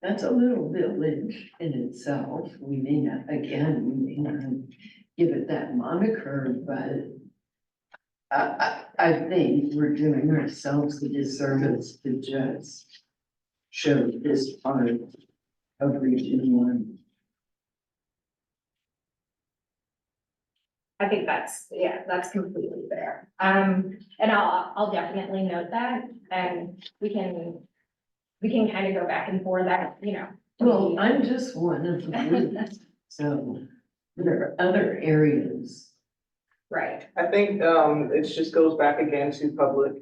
a little village in itself. We may not, again, we may not give it that moniker, but I think we're doing ourselves a disservice to just show this part of Region 1. I think that's completely fair. And I'll definitely note that, and we can kind of go back and forth that, you know. Well, I'm just one of the groups, so there are other areas. Right. I think, it just goes back again to public,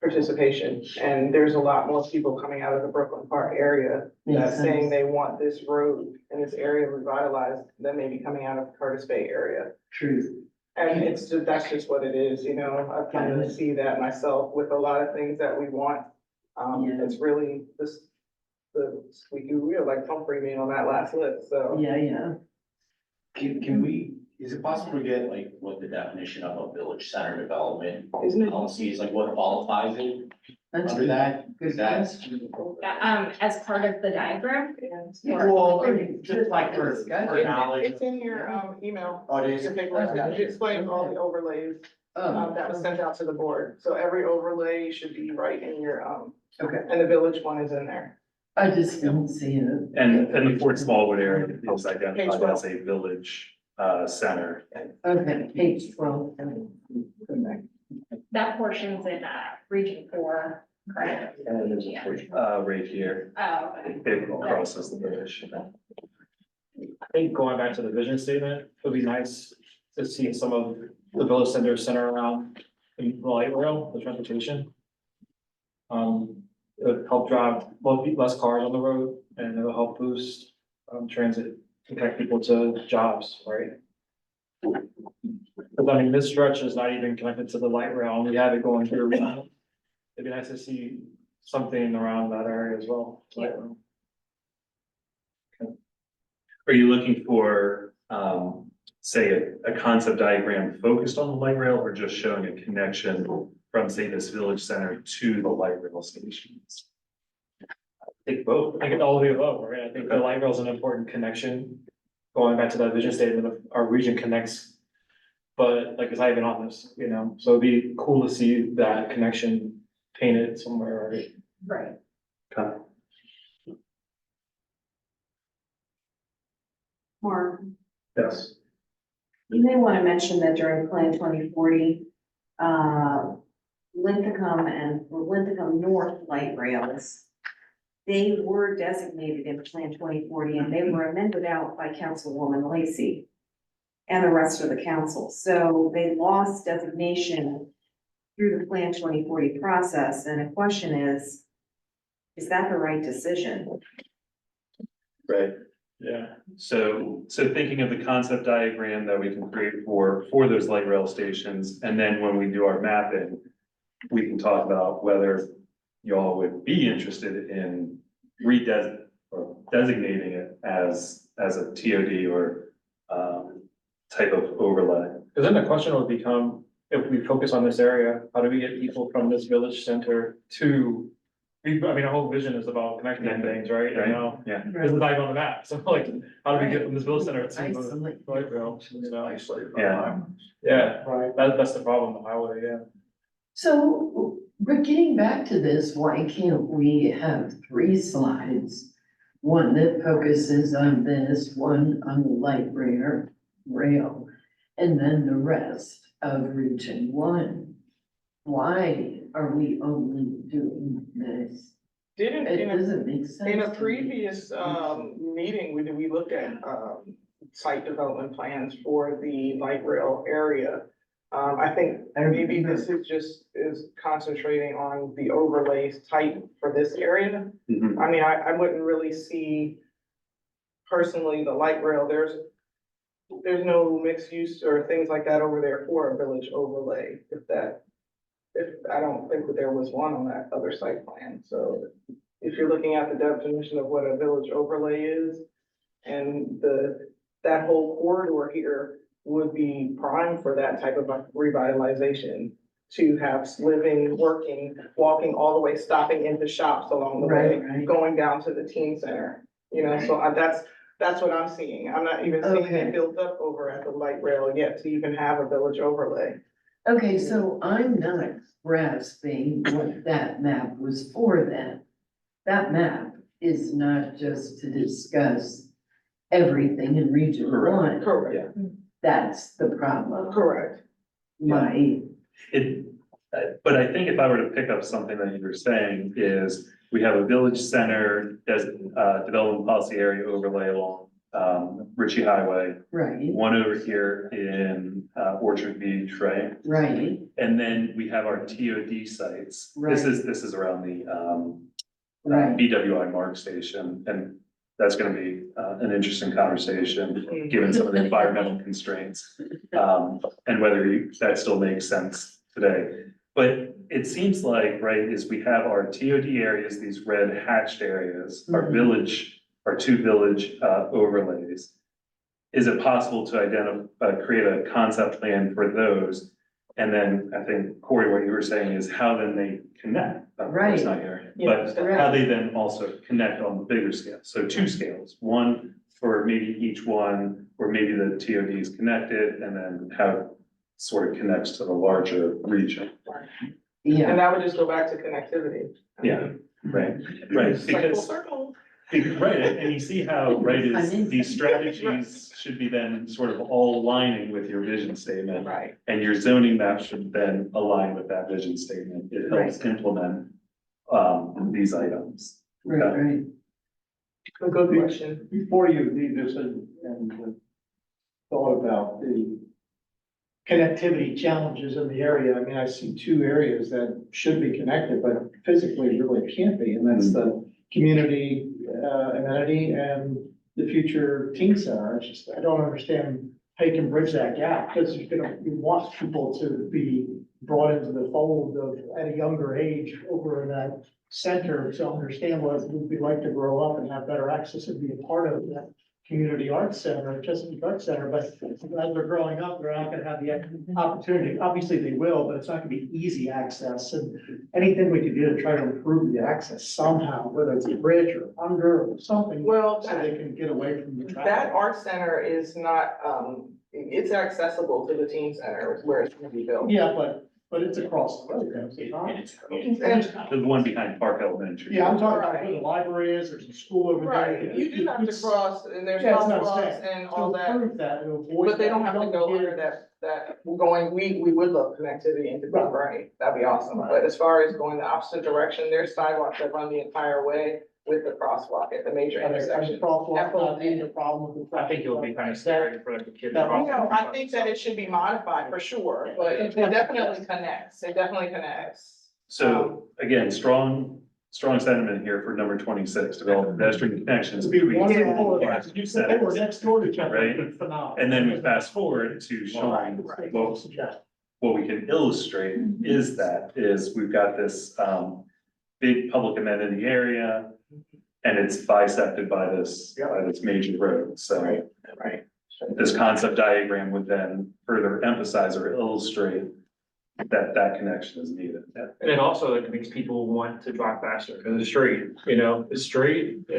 participation. And there's a lot more people coming out of the Brooklyn Park area Makes that's saying sense. they want this road and this area revitalized than maybe coming out of Curtis Bay area. Truth. And that's just what it is, you know, I kind of see that myself with a lot of things that we want. Yeah. It's really the squeaky wheel, like Humphrey being on that last list, so. Yeah. Can we, is it possible to get like what the definition of a village center development Isn't it? policy is, like what qualifies it That's under that? good That's, question. As part of the diagram. well, I mean, just like for knowledge. It's in your, email. Oh, it is? Your paperwork. It explains all the overlays, that was sent out to the board. So every overlay should be right in your, Okay. and the village one is in there. I just didn't see it. And the Fort Smallwood area is Page identified 12. as a village, center. Okay, page 12. That portion's in, Region 4, correct? Yeah. Right here, Oh, okay. it crosses the village. I think going back to the vision statement, it would be nice to see some of the village center around the light rail, the transportation. It would help drive less cars on the road, and it will help boost transit, to connect people to jobs, right? But I mean, this stretch is not even connected to the light rail, and we have it going through. It'd be nice to see something around that area as well. light rail. Are you looking for, say, a concept diagram focused on the light rail, or just showing a connection from, say, this village center to the light rail stations? I think both, I think all of the above, right? I think the light rail is an important connection. Going back to that vision statement of our region connects. But like, it's not even on this, you know, so it'd be cool to see that connection painted somewhere, right? Right. Okay. Mark, Yes. you may want to mention that during Plan 2040, Linthicum North light rails, they were designated in Plan 2040 and they were amended out by Councilwoman Lacey and the rest of the council. So they lost designation through the Plan 2040 process. And the question is that the right decision? Right. Yeah, so thinking of the concept diagram that we can create for those light rail stations, and then when we do our mapping, we can talk about whether y'all would be interested in designating it as a TOD or type of overlay. Because then the question would become, if we focus on this area, how do we get people from this village center to? I mean, our whole vision is about connecting things, right? You know, Yeah. this is not even on the map, so like, how do we get from this village center to the light rail, you know? Yeah. Yeah, right, that's the problem, the highway, yeah. So, but getting back to this, why can't we have 3 slides? One that focuses on this, one on the light rail, and then the rest of Region 1. Why are we only doing this? It doesn't make sense. In a to me. previous, meeting, we looked at, site development plans for the light rail area. I think maybe this is concentrating on the overlays type for this area. Mhm. I mean, I wouldn't really see personally the light rail, there's no mixed use or things like that over there for a village overlay, I don't think that there was one on that other site plan, so if you're looking at the definition of what a village overlay is, and that whole corridor here would be prime for that type of revitalization, to have living, working, walking all the way, stopping into shops along the way, Right, right. going down to the teen center, so that's what I'm seeing. I'm not even seeing Okay. it built up over at the light rail yet to even have a village overlay. Okay, so I'm not grasping what that map was for then. That map is not just to discuss everything in Region One. Correct, That's the problem. correct. My, But I think if I were to pick up something that you were saying is, we have a village center, development policy area overlay along, Ritchie Highway. right, One over here in, Orchard Beach, right? right, And then we have our TOD sites. This is around the, right. BWI Mark Station, and that's gonna be, an interesting conversation, given some of the environmental constraints. And whether that still makes sense today. But it seems like, right, is we have our TOD areas, these red hatched areas, our village, our two village, overlays. Is it possible to create a concept plan for those? And then I think, Corey, what you were saying is how then they connect. It's not here, but how they then also connect on the bigger scale. So two scales, one for maybe each one, or maybe the TOD is connected, and then how it sort of connects to the larger region. Yeah, And that would just go back to connectivity. Yeah, right, right, It's like full because. circle. Right, and you see how, right, I'm is in. these strategies should be then sort of all aligning with your vision statement. Right. And your zoning map should then align with that vision statement. It helps implement, these items. right. A good question. Before you leave this and thought about the connectivity challenges in the area, I mean, I see two areas that should be connected, but physically really can't be, and that's the community amenity and the future teen center. I don't understand how you can bridge that gap, because you want people to be brought into the fold at a younger age over in that center to understand what it would be like to grow up and have better access and be a part of that community arts center, Chesapeake Arts Center, but as they're growing up, they're not gonna have the opportunity. Obviously, they will, but it's not gonna be easy access, and anything we can do to try to improve the access somehow, whether it's a bridge or under or something, Well, so they can get away from the that traffic. art center is not, it's accessible to the teen center where it's gonna be built. Yeah, but it's across the road, is it not? The one behind Park Elementary. Yeah, I'm talking about where the library is, there's a school over there. Right, you do have to cross, and there's Yeah, that's what I'm crosswalks saying. and all To that, improve that, to avoid but they don't that, have to go get- under that going, we would love connectivity into Big Bernie, that'd be awesome, but as far as going the opposite direction, there's sidewalks that run the entire way with the crosswalk at the major And the intersection. crosswalk not being a problem with the I traffic. think it would be kind of scary for like a kid. to That- cross I think that it should be modified for sure, but it definitely connects, it definitely connects. So again, strong sentiment here for number 26, develop pedestrian connections It'd be between. wonderful two if you said they were next door to each other, Right. it'd be phenomenal. And then we fast forward to showing what we can illustrate is we've got this, big public amenity area. And it's bisected by this major road, so. Right. This concept diagram would then further emphasize or illustrate that connection is needed. And it also like makes people want to drive faster, because it's straight, it's straight, and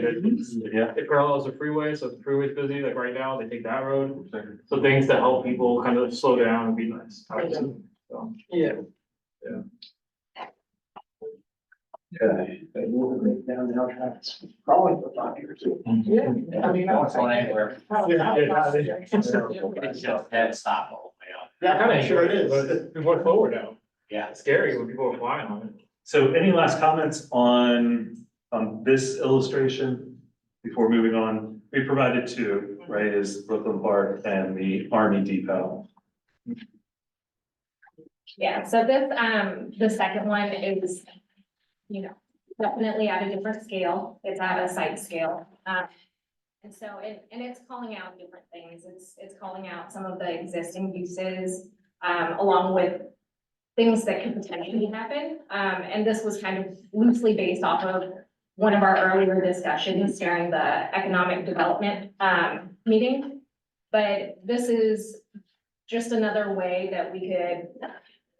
it parallels the freeway, so if the freeway's busy, like right now, they take that road. So things that help people kind of slow down would be nice. So, Yeah. They will make down now traffic's crawling for 5 years. Yeah, I mean, No one's going anywhere. It's Yeah. just dead stop all the way up. Yeah, I'm sure it is. But people are forward now. Yeah. It's scary when people are flying on it. So any last comments on this illustration before moving on? We provided two, right, is Brooklyn Park and the Army Depot. Yeah, so this, the second one is, you know, definitely at a different scale. It's at a site scale. And so, and it's calling out different things. It's calling out some of the existing uses, along with things that could potentially happen. And this was kind of loosely based off of one of our earlier discussions during the economic development, meeting. But this is just another way that we could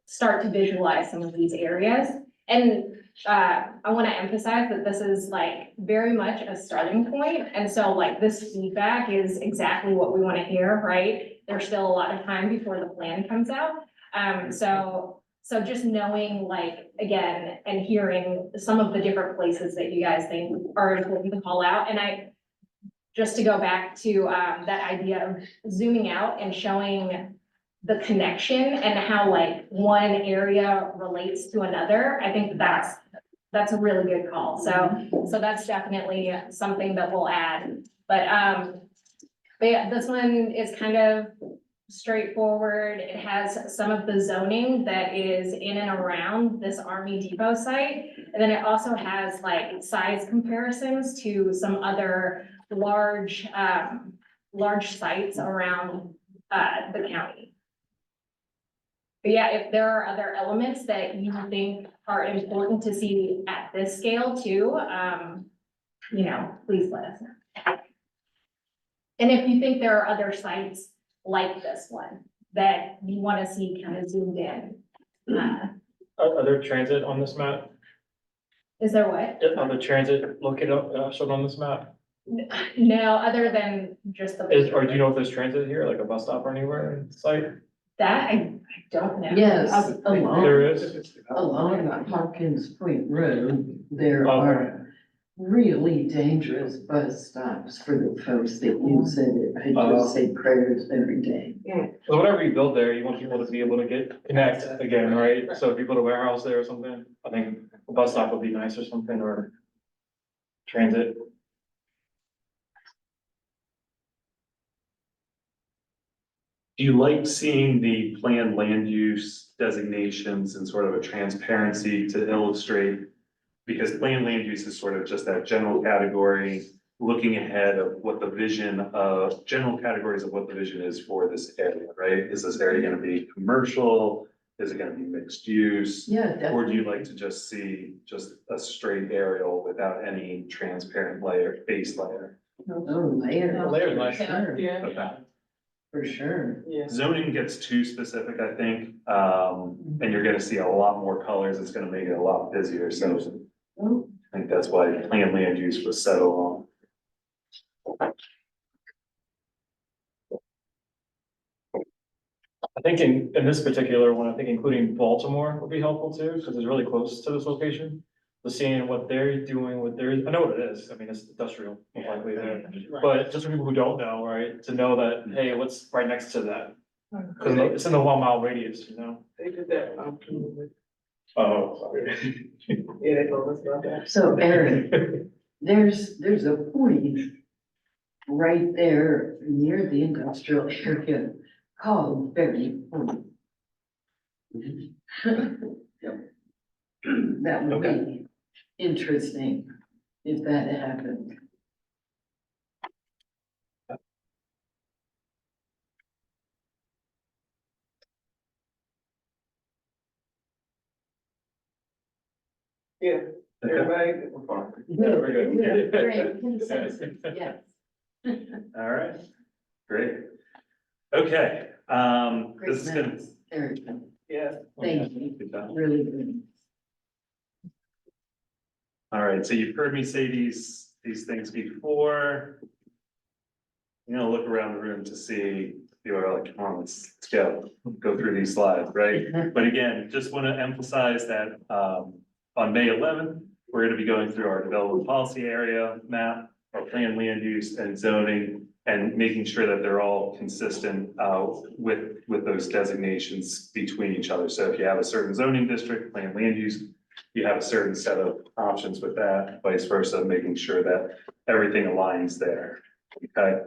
start to visualize some of these areas. And I want to emphasize that this is like very much a starting point. And so like this feedback is exactly what we want to hear, right? There's still a lot of time before the plan comes out. So just knowing like, again, and hearing some of the different places that you guys think are important to call out. And just to go back to that idea of zooming out and showing the connection and how like one area relates to another, I think that's a really good call. So that's definitely something that we'll add. But yeah, this one is kind of straightforward. It has some of the zoning that is in and around this Army Depot site. And then it also has like size comparisons to some other large sites around the county. But yeah, if there are other elements that you think are important to see at this scale too, you know, please let us know. And if you think there are other sites like this one that you want to see kind of zoomed in. Are there transit on this map? Is there what? Are the transit located, shown on this map? No, other than just the. Or do you know if there's transit here, like a bus stop or anywhere in sight? That I don't know. Yes, There is? along Hopkins Point Road, there Okay. are really dangerous bus stops for the folks that use it. I just say prayers every day. So whatever you build there, you want people to be able to connect again, right? So if you put a warehouse there or something, I think a bus stop would be nice or something, or transit. Do you like seeing the planned land use designations and sort of a transparency to illustrate? Because planned land use is sort of just that general category, looking ahead of what the vision of, general categories of what the vision is for this area, right? Is this area gonna be commercial? Is it gonna be mixed use? Yeah, Or do definitely. you like to just see just a straight aerial without any transparent layer, base layer? Oh, layer. The layer's nice. Sure, Okay. for sure. Zoning gets too specific, I think, and you're gonna see a lot more colors, it's gonna make it a lot busier, so I think that's why planned land use was settled on. I think in this particular one, I think including Baltimore would be helpful too, because it's really close to this location. So seeing what they're doing, I know what it is, I mean, it's industrial, most likely there. But just for people who don't know, right, to know that, hey, what's right next to that? Because it's in the 1 mile radius, you know? They did that, Oh, sorry. yeah, they told us about that. So Eric, there's a point right there near the industrial area called Berry Point. That would be interesting if that happened. Yeah, everybody. Very good. Great consensus, yes. All right, great. Okay, Great this is gonna. maps, Eric, Yeah. thank you, Good job. really good. All right, so you've heard me say these things before. You know, look around the room to see, people are like, come on, let's go through these slides, right? But again, just want to emphasize that, on May 11th, we're going to be going through our development policy area map, our planned land use and zoning, and making sure that they're all consistent, with those designations between each other. So if you have a certain zoning district, planned land use, you have a certain set of options with that, vice versa, making sure that everything aligns there, okay?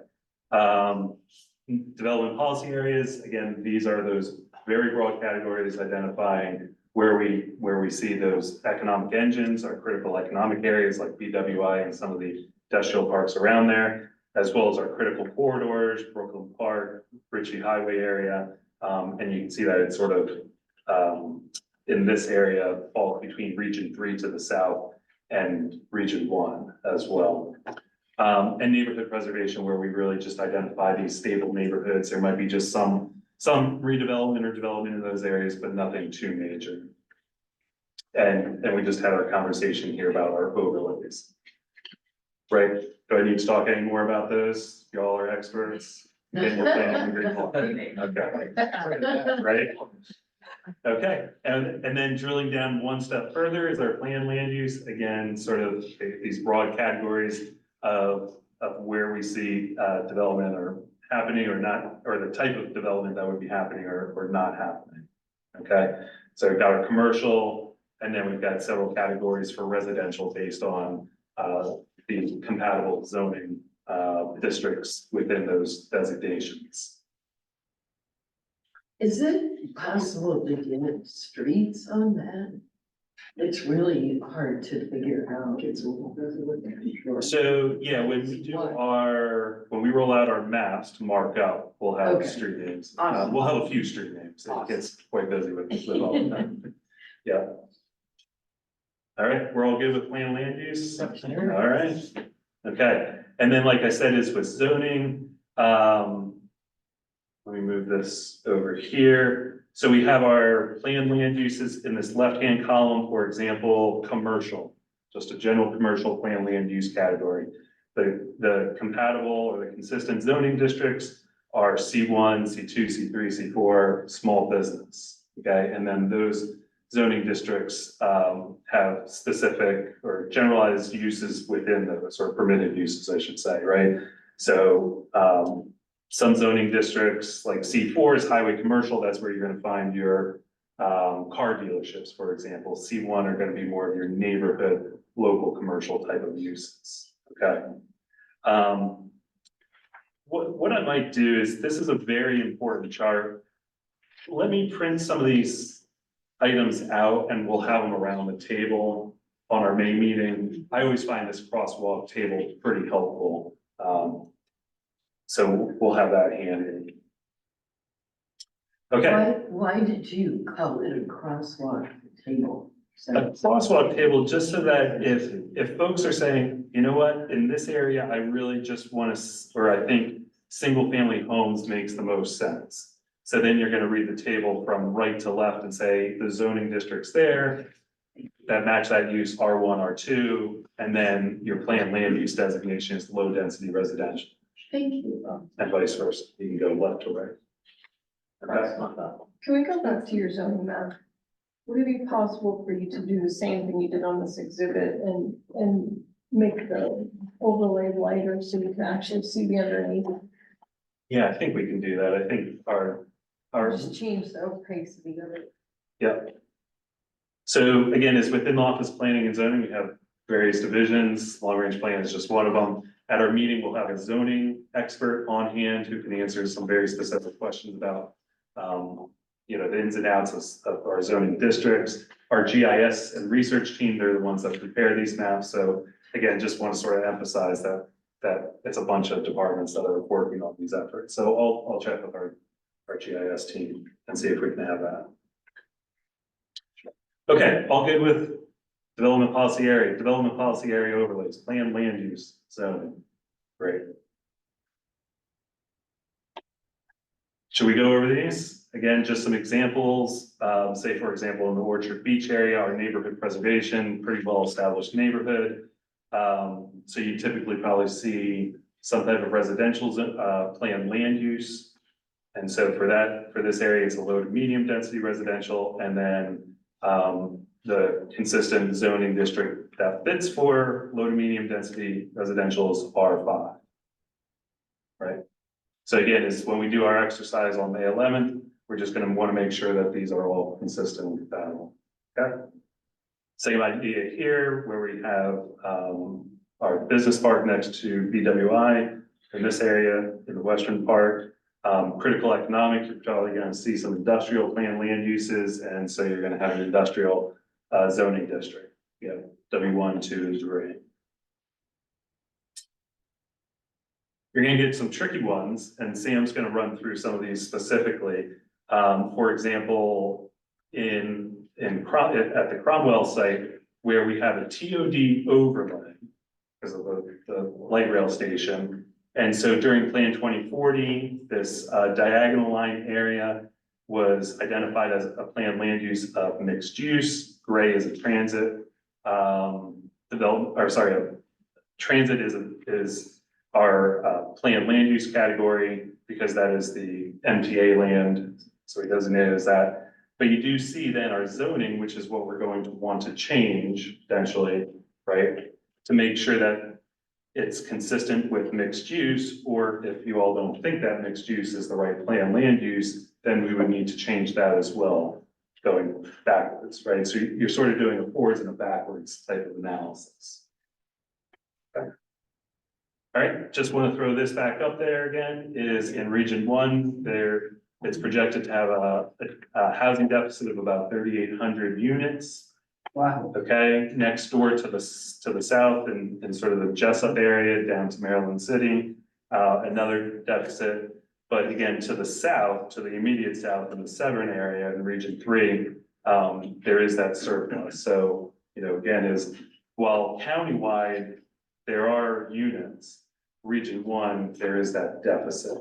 Development policy areas, again, these are those very broad categories identifying where we see those economic engines, our critical economic areas like BWI and some of the industrial parks around there, as well as our critical corridors, Brooklyn Park, Ritchie Highway area. And you can see that it's sort of, in this area, falls between Region 3 to the south and Region 1 as well. And neighborhood preservation, where we really just identify these stable neighborhoods. There might be just some redevelopment or development in those areas, but nothing too major. And we just had our conversation here about our overlays. Right? Do I need to talk any more about those? Y'all are experts. In your planning report. Okay. Right? Okay, and then drilling down one step further is our planned land use. Again, sort of these broad categories of where we see development or happening or not, or the type of development that would be happening or not happening. Okay, so we've got our commercial, and then we've got several categories for residential based on the compatible zoning districts within those designations. Is it possible to get streets on that? It's really hard to figure out. So, yeah, when we roll out our maps to mark up, we'll have Okay. street names. Awesome. We'll have a few street names. It gets quite busy with all of them. Yeah. All right, we're all good with planned land use? All right. Okay, and then like I said, is with zoning, let me move this over here. So we have our planned land uses in this left-hand column, for example, commercial, just a general commercial planned land use category. The compatible or the consistent zoning districts are C1, C2, C3, C4, small business, okay? And then those zoning districts have specific or generalized uses within those, or permitted uses, I should say, right? So some zoning districts like C4 is highway commercial, that's where you're gonna find your car dealerships, for example. C1 are gonna be more of your neighborhood, local commercial type of uses, okay? What I might do is, this is a very important chart. Let me print some of these items out and we'll have them around the table on our May meeting. I always find this crosswalk table pretty helpful. So we'll have that handy. Okay. Why did you call it a crosswalk table? A crosswalk table, just so that if folks are saying, you know what, in this area, I really just want to, or I think single family homes makes the most sense. So then you're gonna read the table from right to left and say the zoning districts there that match that use R1, R2, and then your planned land use designation is low density residential. Thank you. And vice versa, you can go left to right. Okay. Can we go back to your zoning map? Would it be possible for you to do the same thing you did on this exhibit and make the overlay lighter so you can actually see the underneath? Yeah, I think we can do that. I think our, Just change the opacity of it. yeah. So again, it's within office planning and zoning, we have various divisions, long range plan is just one of them. At our meeting, we'll have a zoning expert on hand who can answer some very specific questions about, the ins and outs of our zoning districts. Our GIS and research team, they're the ones that prepare these maps. So again, just want to sort of emphasize that it's a bunch of departments that are working on these efforts. So I'll check with our GIS team and see if we can have that. Okay, all good with development policy area overlays, planned land use, zoning. Great. Should we go over these? Again, just some examples, say for example, in the Orchard Beach area, our neighborhood preservation, pretty well established neighborhood. So you typically probably see some type of residential planned land use. And so for this area, it's a low to medium density residential, and then the consistent zoning district that fits for low to medium density residential is R5. Right? So again, is when we do our exercise on May 11th, we're just going to want to make sure that these are all consistent with that. Okay. Same idea here, where we have our business park next to BWI in this area in the western part. Critical economic, you're probably gonna see some industrial plan land uses, and so you're gonna have an industrial zoning district. You know, W1, 2, and 3. You're gonna get some tricky ones, and Sam's gonna run through some of these specifically. For example, at the Cromwell site, where we have a TOD overlay because of the light rail station. And so during Plan 2040, this diagonal line area was identified as a planned land use of mixed use. Gray is a transit transit is our planned land use category because that is the MTA land, so he designated it as that. But you do see then our zoning, which is what we're going to want to change potentially, right? To make sure that it's consistent with mixed use, or if you all don't think that mixed use is the right planned land use, then we would need to change that as well, going backwards, right? So you're sort of doing a forwards and a backwards type of analysis. Okay. All right, just want to throw this back up there again, is in Region 1, it's projected to have a housing deficit of about 3,800 units. Wow. Okay, next door to the south in sort of the Jessup area down to Maryland City, another deficit. But again, to the south, to the immediate south in the Severn area in Region 3, there is that surplus. So, you know, again, while countywide, there are units, Region 1, there is that deficit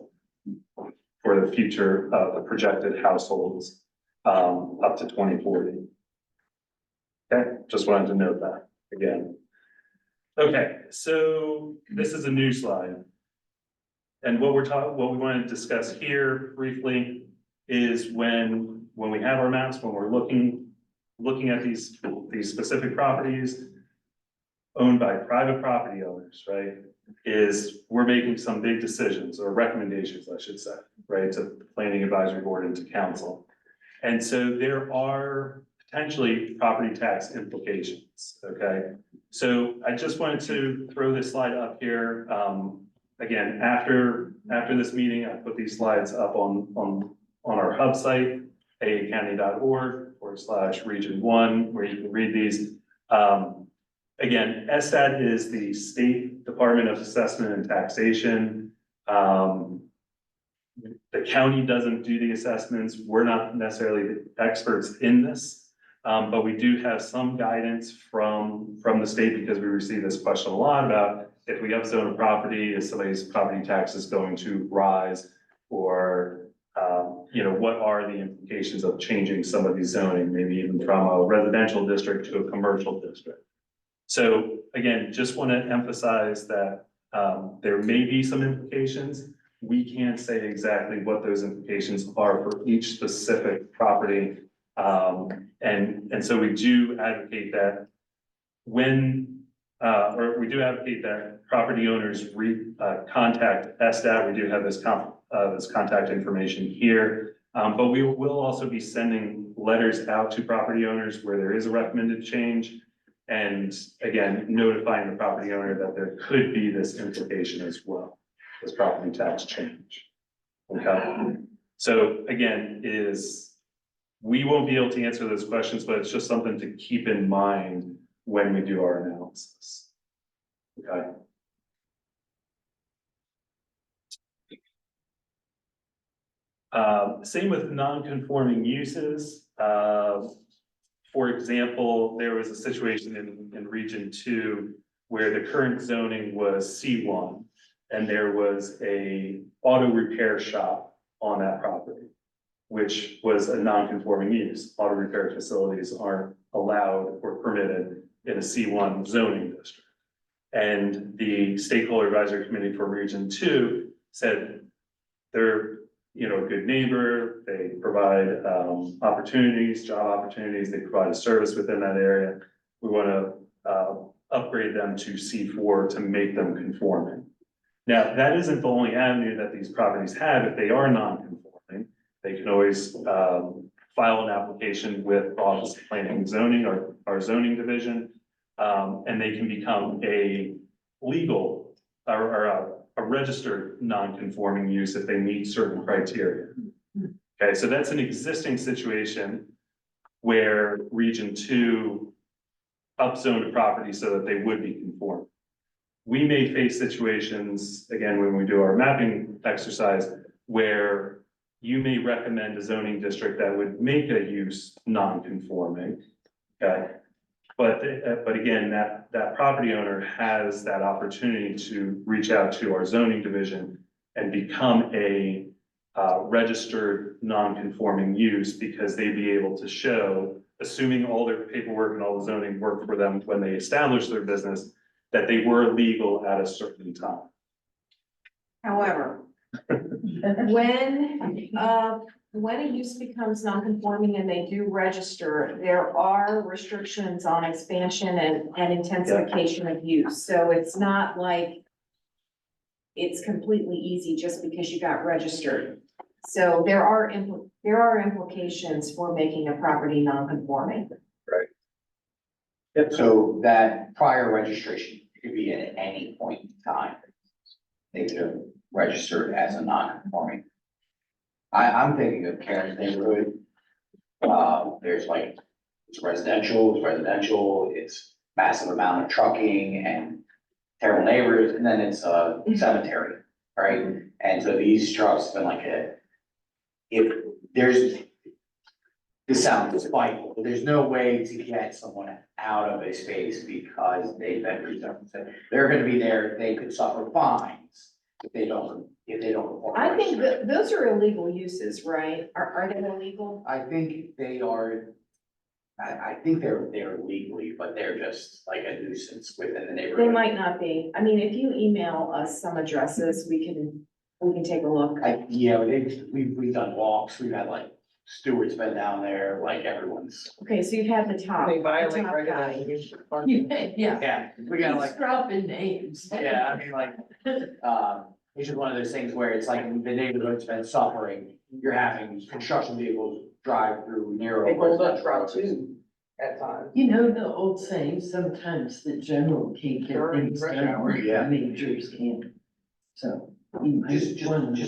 for the future of the projected households up to 2040. Okay, just wanted to note that again. Okay, so this is a new slide. And what we want to discuss here briefly is when we have our maps, when we're looking at these specific properties owned by private property owners, right? Is we're making some big decisions or recommendations, I should say, right, to the planning advisory board and to council. And so there are potentially property tax implications, okay? So I just wanted to throw this slide up here. Again, after this meeting, I put these slides up on our hub site, aacounty.org/region1, where you can read these. Again, SAC is the State Department of Assessment and Taxation. The county doesn't do the assessments. We're not necessarily the experts in this, but we do have some guidance from the state because we receive this question a lot about if we upzone a property, is somebody's property tax is going to rise, or you know, what are the implications of changing some of these zoning, maybe even from a residential district to a commercial district. So again, just want to emphasize that there may be some implications. We can't say exactly what those implications are for each specific property. And so we do advocate that property owners contact SDAT. We do have this contact information here. But we will also be sending letters out to property owners where there is a recommended change. And again, notifying the property owner that there could be this implication as well, this property tax change. Okay. So again, we won't be able to answer those questions, but it's just something to keep in mind when we do our analysis. Okay. Same with non-conforming uses. For example, there was a situation in Region 2 where the current zoning was C1, and there was a auto repair shop on that property, which was a non-conforming use. Auto repair facilities aren't allowed or permitted in a C1 zoning district. And the stakeholder advisory committee for Region 2 said they're, you know, a good neighbor, they provide opportunities, job opportunities, they provide a service within that area. We want to upgrade them to C4 to make them conforming. Now, that isn't the only avenue that these properties have. If they are non-conforming, they can always file an application with Office of Planning and Zoning, or our zoning division, and they can become a legal or a registered non-conforming use if they meet certain criteria. Okay, so that's an existing situation where Region 2 upzoned a property so that they would be conformed. We may face situations, again, when we do our mapping exercise, where you may recommend a zoning district that would make a use non-conforming, okay? But again, that property owner has that opportunity to reach out to our zoning division and become a registered non-conforming use, because they'd be able to show, assuming all their paperwork and all the zoning worked for them when they established their business, that they were legal at a certain time. However, when a use becomes non-conforming and they do register, there are restrictions on expansion and intensification of use. So it's not like it's completely easy just because you got registered. So there are implications for making a property non-conforming. So that prior registration could be at any point in time. They could have registered as a non-conforming. I'm thinking of Karen's neighborhood. There's like, it's residential, it's massive amount of trucking and terrible neighbors, and then it's a cemetery, right? And so these trucks have been like this sounds spiteful, but there's no way to get someone out of a space because they've been rezoned. So they're gonna be there, they could suffer fines if they don't perform. I think that those are illegal uses, right? Are they illegal? I think they are, I think they're legally, but they're just like a nuisance within the neighborhood. They might not be. I mean, if you email us some addresses, we can take a look. We've done walks, we've had like Stewart's been down there, like everyone's. Okay, so you've had the top. They violate the top guy. regulations. Yeah. Yeah, we got like, He's dropping names. yeah, I mean, like, it's just one of those things where it's like the neighborhood's been suffering. You're having construction vehicles drive through narrow. They hold up residential route roads. 2 at times. You know the old saying, sometimes the general can't get During things rush done, hour. Yeah. majors can. So you might want to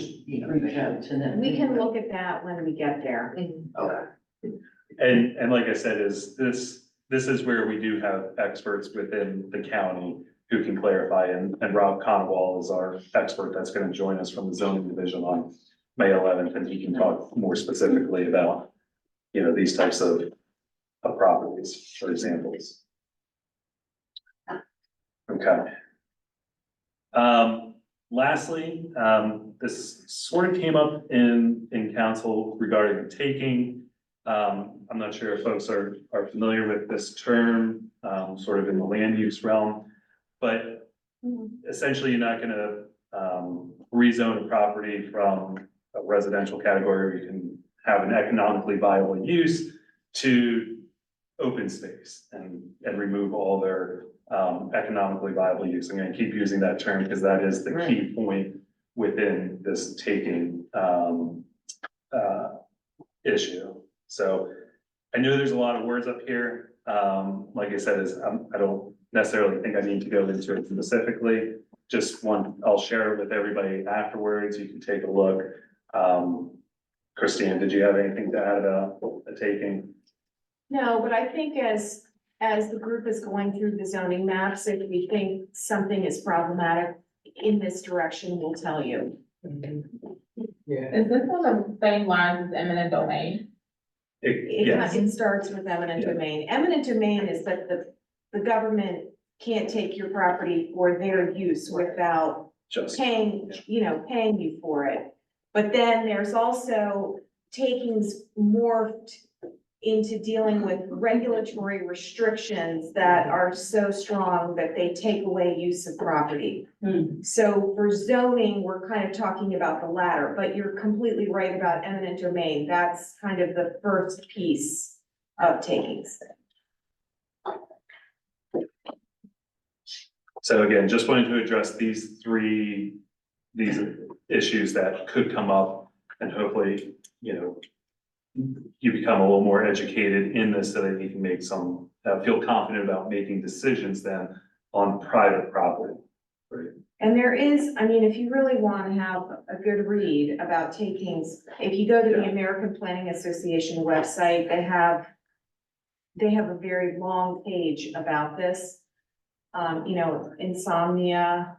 reach out to them. We can look at that when we get there. Okay. And like I said, this is where we do have experts within the county who can clarify, and Rob Conwall is our expert that's gonna join us from the zoning division on May 11th, and he can talk more specifically about, these types of properties, for examples. Okay. Lastly, this sort of came up in council regarding taking. I'm not sure if folks are familiar with this term, sort of in the land use realm, but essentially you're not gonna rezone a property from a residential category where you can have an economically viable use to open space and remove all their economically viable use. I'm gonna keep using that term because that is the key point within this taking issue. So I know there's a lot of words up here. Like I said, I don't necessarily think I need to go into it specifically. Just I'll share it with everybody afterwards. You can take a look. Christine, did you have anything to add about the taking? No, but I think as the group is going through the zoning maps, if we think something is problematic in this direction, we'll tell you. Yeah. Is this on the same lines as eminent domain? It starts with eminent domain. Eminent domain is that the government can't take your property for their use without paying you for it. But then there's also takings morphed into dealing with regulatory restrictions that are so strong that they take away use of property. So for zoning, we're kind of talking about the latter, but you're completely right about eminent domain. That's kind of the first piece of takings. So again, just wanted to address these issues that could come up, and hopefully, you become a little more educated in this so that you can make feel confident about making decisions then on private property. Right? And there is, I mean, if you really want to have a good read about takings, if you go to the American Planning Association website, they have a very long page about this. You know, insomnia,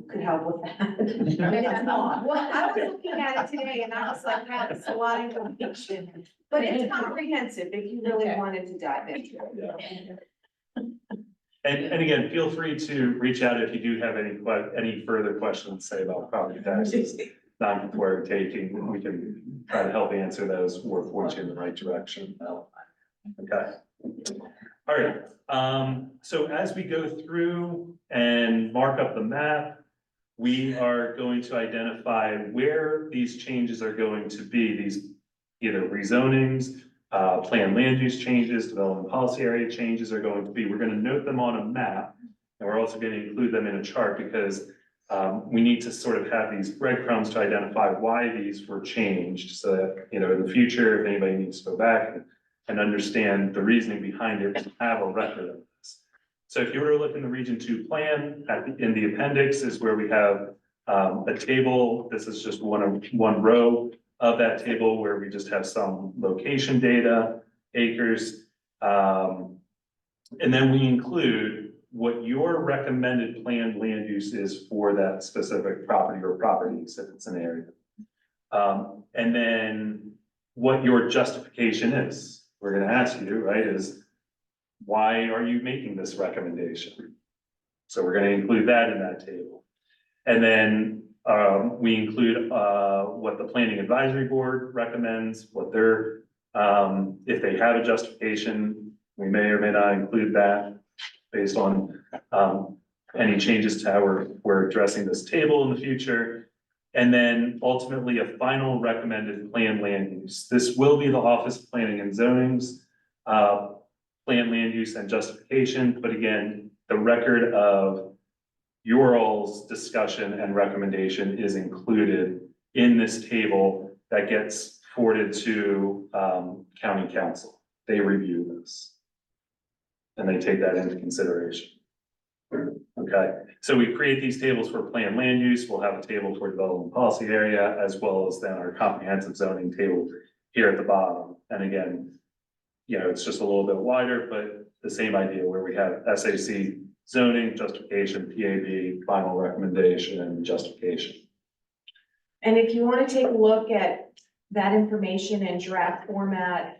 could help with that. And it's long. Well, I was looking at it today and I was like, wow, that's a lot of information. But it's comprehensive if you really wanted to dive into it. And again, feel free to reach out if you do have any further questions, say about property taxes, non-conforming taking, we can try to help answer those or point you in the right direction. Okay. All right, so as we go through and mark up the map, we are going to identify where these changes are going to be, these either rezonings, planned land use changes, development policy area changes are going to be. We're gonna note them on a map, and we're also gonna include them in a chart because we need to sort of have these breadcrumbs to identify why these were changed, so that, you know, in the future, if anybody needs to go back and understand the reasoning behind it, and have a record of this. So if you were to look in the Region 2 plan, in the appendix is where we have a table. This is just one row of that table where we just have some location data, acres. And then we include what your recommended planned land use is for that specific property or properties if it's an area. And then what your justification is. We're gonna ask you, right, is why are you making this recommendation? So we're gonna include that in that table. And then we include what the Planning Advisory Board recommends, what their, if they have a justification, we may or may not include that based on any changes to how we're addressing this table in the future. And then ultimately a final recommended planned land use. This will be the Office of Planning and Zoning's planned land use and justification, but again, the record of your all's discussion and recommendation is included in this table that gets forwarded to County Council. They review this. And they take that into consideration. Okay, so we create these tables for planned land use. We'll have a table for development policy area, as well as then our comprehensive zoning table here at the bottom. And again, you know, it's just a little bit wider, but the same idea where we have SAC zoning, justification, PAB, final recommendation, and justification. And if you want to take a look at that information in draft format,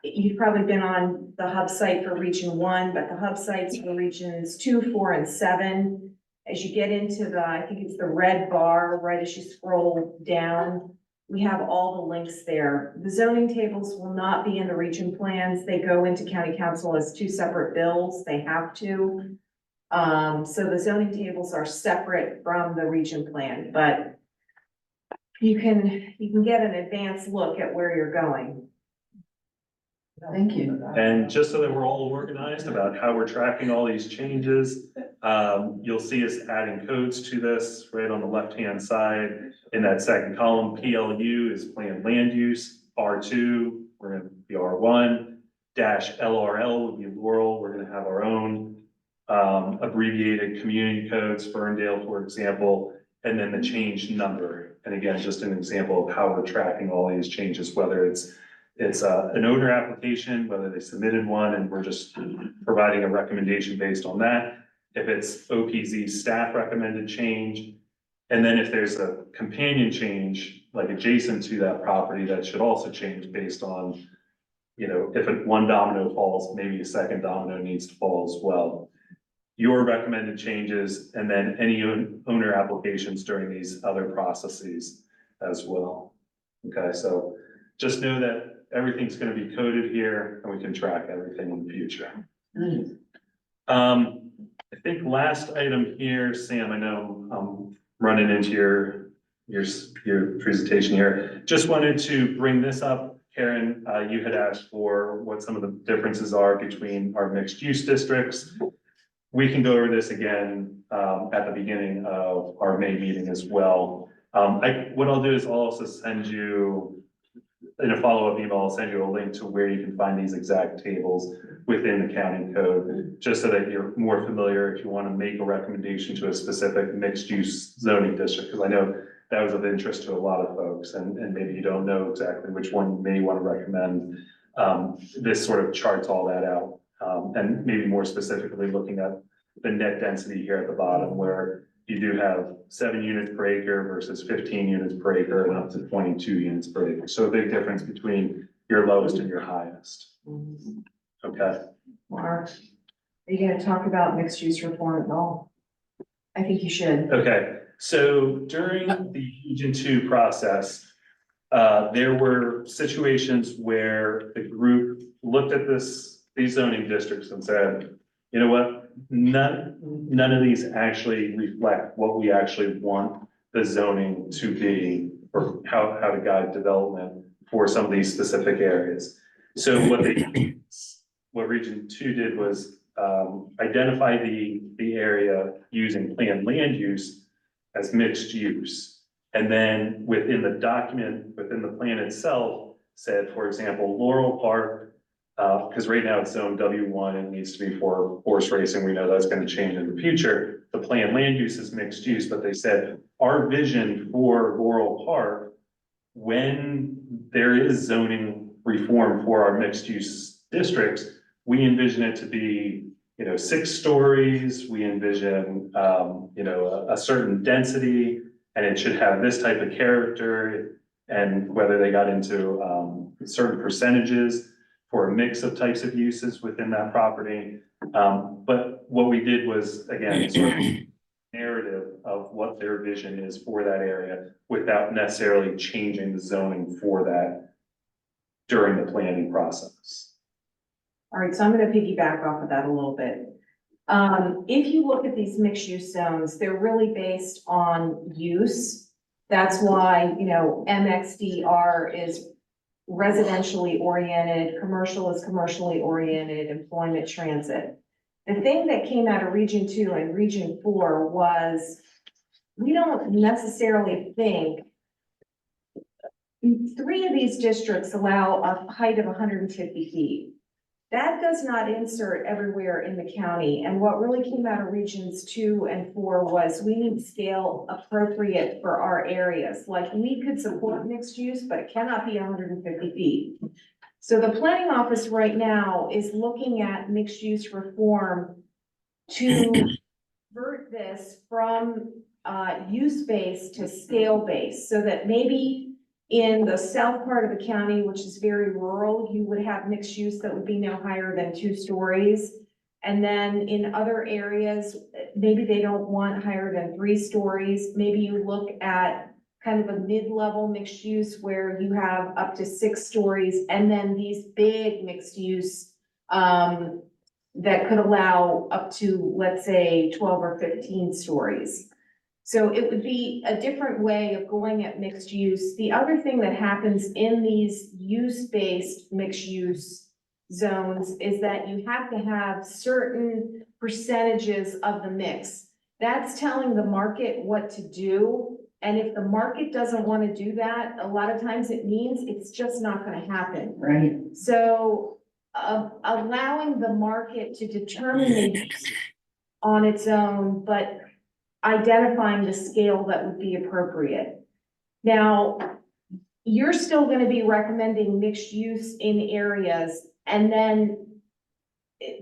you've probably been on the hub site for Region 1, but the hub sites for Regions 2, 4, and 7. As you get into the, I think it's the red bar, right as you scroll down, we have all the links there. The zoning tables will not be in the region plans. They go into County Council as 2 separate bills. They have to. So the zoning tables are separate from the region plan, but you can get an advanced look at where you're going. Thank you. And just so that we're all organized about how we're tracking all these changes, you'll see us adding codes to this right on the left-hand side. In that second column, PLU is planned land use, R2, we're gonna be R1, -LRL would be Laurel, we're gonna have our own abbreviated community codes, Ferndale, for example, and then the change number. And again, just an example of how we're tracking all these changes, whether it's an owner application, whether they submitted one, and we're just providing a recommendation based on that. If it's OPZ staff recommended change, and then if there's a companion change, like adjacent to that property, that should also change based on, you know, if one domino falls, maybe a second domino needs to fall as well. Your recommended changes, and then any owner applications during these other processes as well. Okay, so just know that everything's gonna be coded here and we can track everything in the future. I think last item here, Sam, I know I'm running into your presentation here. Just wanted to bring this up. Karen, you had asked for what some of the differences are between our mixed use districts. We can go over this again at the beginning of our May meeting as well. What I'll do is I'll also send you in a follow-up email, I'll send you a link to where you can find these exact tables within the county code, just so that you're more familiar if you want to make a recommendation to a specific mixed-use zoning district, because I know that was of interest to a lot of folks, and maybe you don't know exactly which one you may want to recommend. This sort of charts all that out, and maybe more specifically looking at the net density here at the bottom, where you do have 7 units per acre versus 15 units per acre and up to 22 units per acre. So a big difference between your lowest and your highest. Okay. Mark, are you gonna talk about mixed use reform at all? I think you should. Okay, so during the Region 2 process, there were situations where the group looked at these zoning districts and said, you know what? None of these actually reflect what we actually want the zoning to be, or how to guide development for some of these specific areas. So what Region 2 did was identify the area using planned land use as mixed use. And then within the document, within the plan itself, said, for example, Laurel Park, because right now it's zone W1 and needs to be for horse racing. We know that's going to change in the future. The planned land use is mixed use, but they said our vision for Laurel Park, when there is zoning reform for our mixed use districts, we envision it to be, 6 stories. We envision, a certain density, and it should have this type of character, and whether they got into certain percentages for a mix of types of uses within that property. But what we did was, again, sort of narrative of what their vision is for that area without necessarily changing the zoning for that during the planning process. All right, so I'm gonna piggyback off of that a little bit. If you look at these mixed use zones, they're really based on use. That's why, MXDR is residentially oriented, commercial is commercially oriented, employment, transit. The thing that came out of Region 2 and Region 4 was, we don't necessarily think 3 of these districts allow a height of 150 feet. That does not insert everywhere in the county. And what really came out of Regions 2 and 4 was, we need scale appropriate for our areas. Like, we could support mixed use, but it cannot be 150 feet. So the planning office right now is looking at mixed use reform to convert this from use-based to scale-based, so that maybe in the south part of the county, which is very rural, you would have mixed use that would be no higher than 2 stories. And then in other areas, maybe they don't want higher than 3 stories. Maybe you look at kind of a mid-level mixed use where you have up to 6 stories, and then these big mixed use that could allow up to, let's say, 12 or 15 stories. So it would be a different way of going at mixed use. The other thing that happens in these use-based mixed use zones is that you have to have certain percentages of the mix. That's telling the market what to do. And if the market doesn't want to do that, a lot of times it means it's just not going to happen. Right. So allowing the market to determine the use on its own, but identifying the scale that would be appropriate. Now, you're still going to be recommending mixed use in areas, and then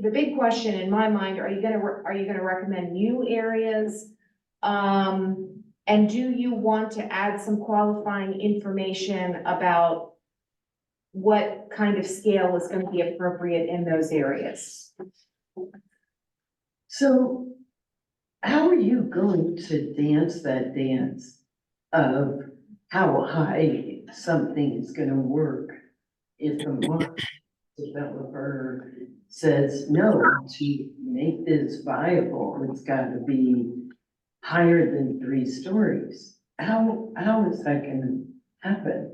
the big question in my mind, are you going to recommend new areas? And do you want to add some qualifying information about what kind of scale is going to be appropriate in those areas? So how are you going to dance that dance of how high something is gonna work if the market developer says, no, to make this viable, it's gotta be higher than 3 stories? How is that gonna happen?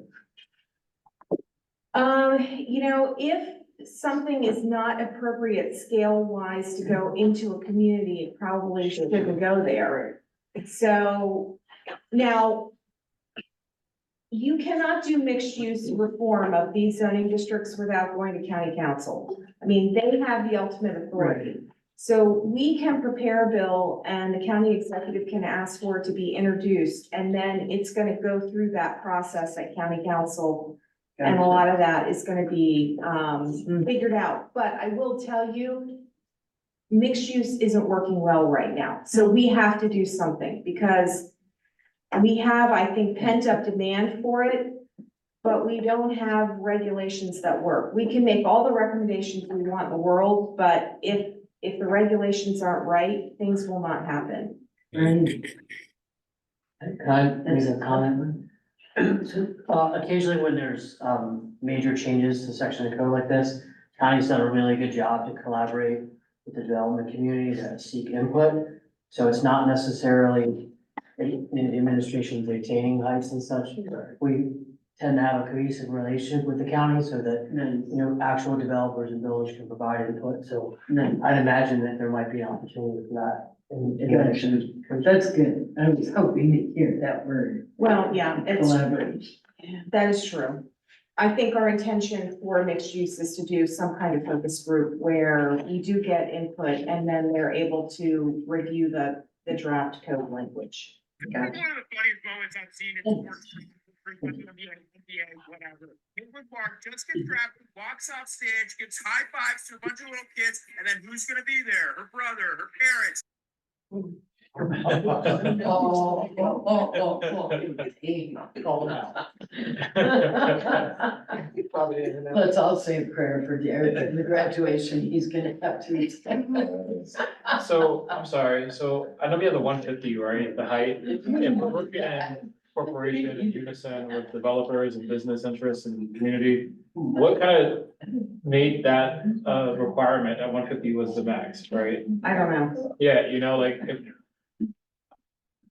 If something is not appropriate scale-wise to go into a community, it probably shouldn't go there. So now, you cannot do mixed use reform of these zoning districts without going to county council. I mean, they have the ultimate authority. So we can prepare a bill and the county executive can ask for it to be introduced, and then it's gonna go through that process at county council. And a lot of that is gonna be, figured out, but I will tell you, mixed use isn't working well right now, so we have to do something, because we have, I think, pent up demand for it, but we don't have regulations that work. We can make all the recommendations we want in the world, but if the regulations aren't right, things will not happen. And can I make a comment? Occasionally when there's, major changes to section of code like this, county's done a really good job to collaborate with the development community to seek input. So it's not necessarily in administration dictating heights and such. We tend to have a cohesive relationship with the county so that, you know, actual developers and builders can provide input. So I'd imagine that there might be an opportunity for that. That's good. I was hoping to hear that word. Well, yeah, Collaboration. that is true. I think our intention for mixed use is to do some kind of focus group where we do get input and then they're able to review the draft code language. One of the funniest moments I've seen in sports, whatever. Edward Mark just gets drafted, walks off stage, gives high fives to a bunch of little kids, and then who's gonna be there? Her brother, her parents. Let's all say a prayer for Derek and the graduation he's gonna have to attend. So, I'm sorry, so I know we have the 150, right, the height, if we're working in corporation in unison with developers and business interests and community, what kind of made that, requirement at 150 was the max, right? I don't know. Yeah, you know, like, if,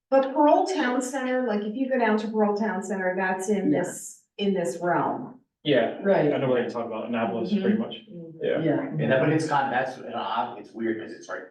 But Parole Town Center, like if you go down to Parole Town Center, that's in this realm. yeah, Right. I know what you're talking about, Annapolis, pretty much, yeah. Yeah. And then, but it's got, that's, it's weird because it's like,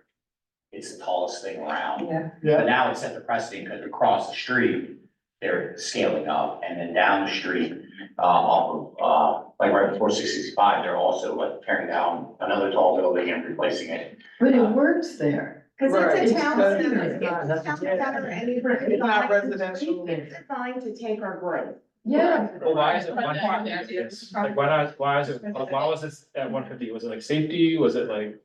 it's the tallest thing around. Yeah. But now it's set the precedent because across the street, they're scaling up, and then down the street, off of, like right before 665, they're also like tearing down another tall building and replacing it. But it works there. Cause it's a town Right. center, It's not- it's a town center, and It's not residential. It's designed to take our growth. Yeah. Well, why is it 150? Like, why is it, why was it at 150? Was it like safety? Was it like?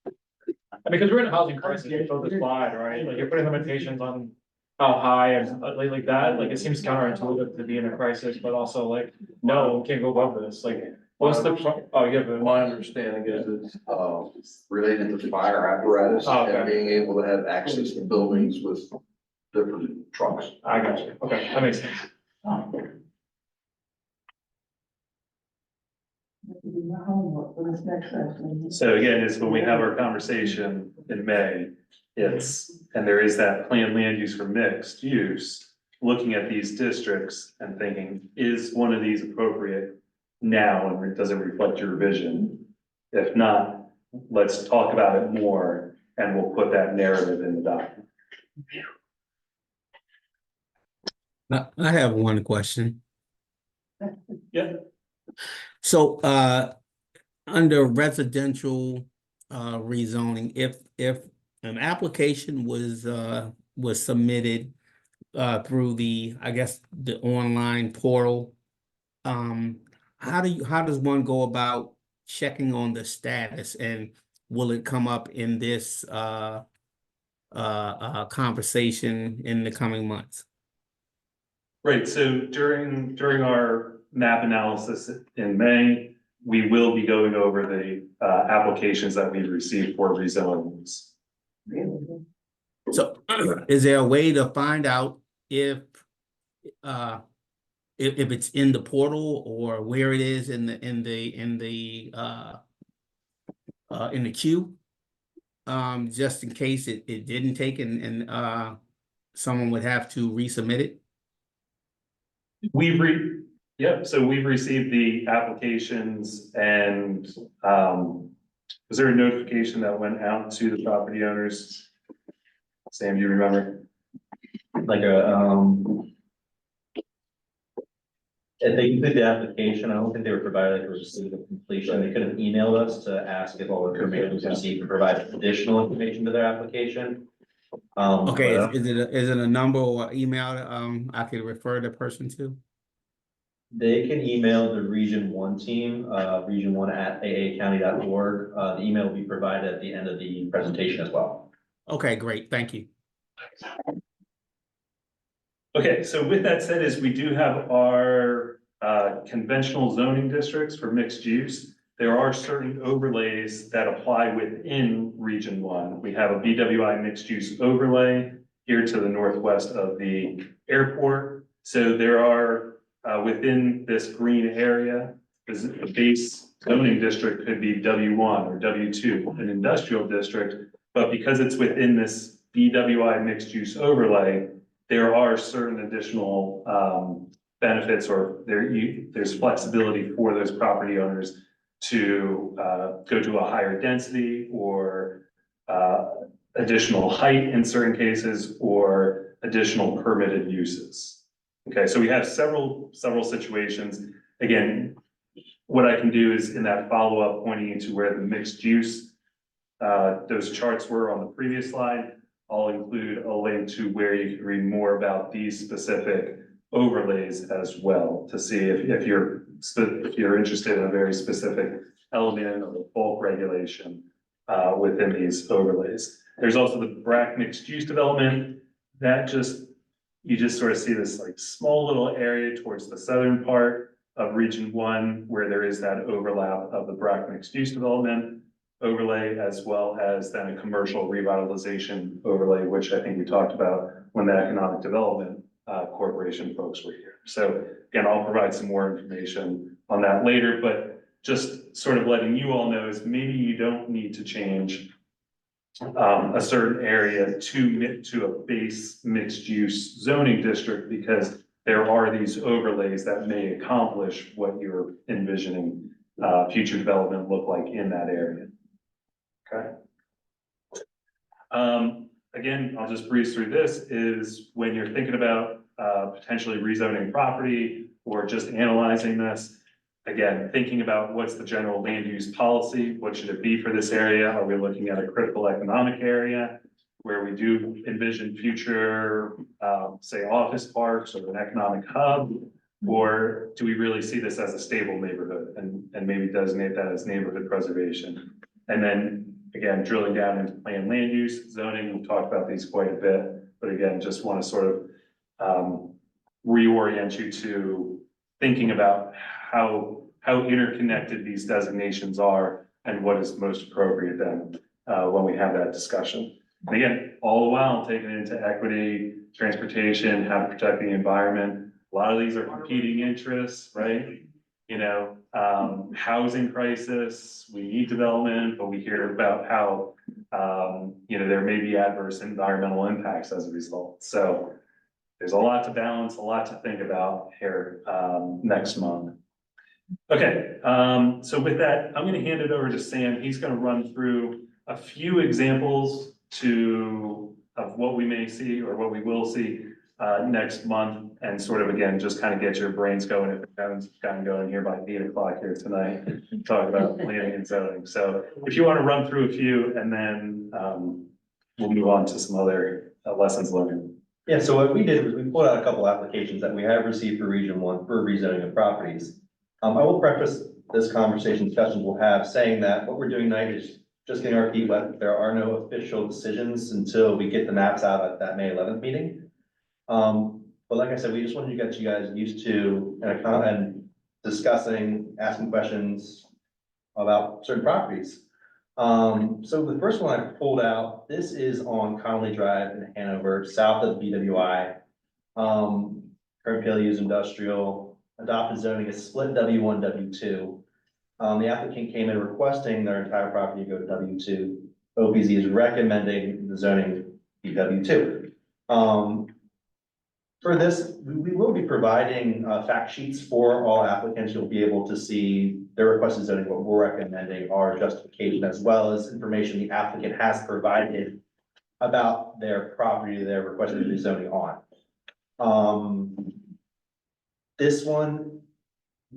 I mean, because we're in a housing crisis, you showed this slide, right? Like, you're putting limitations on how high and like that, like, it seems counterintuitive to be in a crisis, but also like, no, we can't go above this, like, what's the, oh, yeah, but. My understanding is it's, related to fire apparatus Oh, okay. and being able to have access to buildings with different trucks. I got you, okay, that makes sense. So again, it's when we have our conversation in May, and there is that planned land use for mixed use. Looking at these districts and thinking, is one of these appropriate now, and does it reflect your vision? If not, let's talk about it more, and we'll put that narrative in the document. I have one question. Yeah. So, under residential, rezoning, if an application was submitted, through the, I guess, the online portal, how does one go about checking on the status, and will it come up in this, conversation in the coming months? Right, so during our map analysis in May, we will be going over the applications that we've received for rezonings. So is there a way to find out if it's in the portal or where it is in the queue? Just in case it didn't take and someone would have to resubmit it? So we've received the applications, and was there a notification that went out to the property owners? Sam, do you remember? Like a If they complete the application, I don't think they were provided like a receipt of completion. They could have emailed us to ask if all the information was received and provide additional information to their application. Okay, But, is it a number or email, I could refer the person to? they can email the Region 1 team, region1@aacounty.org. The email will be provided at the end of the presentation as well. Okay, great, thank you. Okay, so with that said, is we do have our conventional zoning districts for mixed use. There are certain overlays that apply within Region 1. We have a BWI mixed use overlay here to the northwest of the airport. So there are within this green area, the base zoning district could be W1 or W2, an industrial district. But because it's within this BWI mixed use overlay, there are certain additional benefits, or there's flexibility for those property owners to go to a higher density or additional height in certain cases, or additional permitted uses. Okay, so we have several situations. Again, what I can do is in that follow-up pointing you to where the mixed use, those charts were on the previous slide. I'll include a link to where you can read more about these specific overlays as well, to see if you're interested in a very specific element of the bulk regulation within these overlays. There's also the BRAC mixed use development that you just sort of see this like small little area towards the southern part of Region 1 where there is that overlap of the BRAC mixed use development overlay, as well as then a commercial revitalization overlay, which I think we talked about when the Economic Development Corporation folks were here. So again, I'll provide some more information on that later, but just sort of letting you all know is maybe you don't need to change a certain area to a base mixed use zoning district, because there are these overlays that may accomplish what you're envisioning future development look like in that area. Okay. Again, I'll just breeze through this, is when you're thinking about potentially rezoning property or just analyzing this, again, thinking about what's the general land use policy, what should it be for this area? Are we looking at a critical economic area where we do envision future, say, office parks or an economic hub? Or do we really see this as a stable neighborhood and maybe designate that as neighborhood preservation? And then again, drilling down into planned land use, zoning, we've talked about these quite a bit, but again, just want to sort of reorient you to thinking about how interconnected these designations are and what is most appropriate then when we have that discussion. And again, all the while taking into equity, transportation, how to protect the environment. A lot of these are competing interests, right? You know, housing crisis, we need development, but we hear about how, you know, there may be adverse environmental impacts as a result. So there's a lot to balance, a lot to think about here next month. Okay, so with that, I'm going to hand it over to Sam. He's going to run through a few examples of what we may see or what we will see next month, and sort of again, just kind of get your brains going if it hasn't gotten going here by 8 o'clock here tonight, talk about planning and zoning. So if you want to run through a few, and then we'll move on to some other lessons learned. Yeah, so what we did was we pulled out a couple applications that we have received for Region 1 for rezoning of properties. I will preface this discussion we'll have saying that what we're doing tonight is just getting our feet wet. There are no official decisions until we get the maps out at that May 11th meeting. But like I said, we just wanted to get you guys used to and discussing, asking questions about certain properties. So the first one I pulled out, this is on Connolly Drive in Hanover, south of BWI. Currently used industrial, adopted zoning is split W1, W2. The applicant came in requesting their entire property go to W2. OPZ is recommending the zoning be W2. For this, we will be providing fact sheets for all applicants. You'll be able to see their requested zoning, what we're recommending, our justification, as well as information the applicant has provided about their property they're requesting the zoning on. This one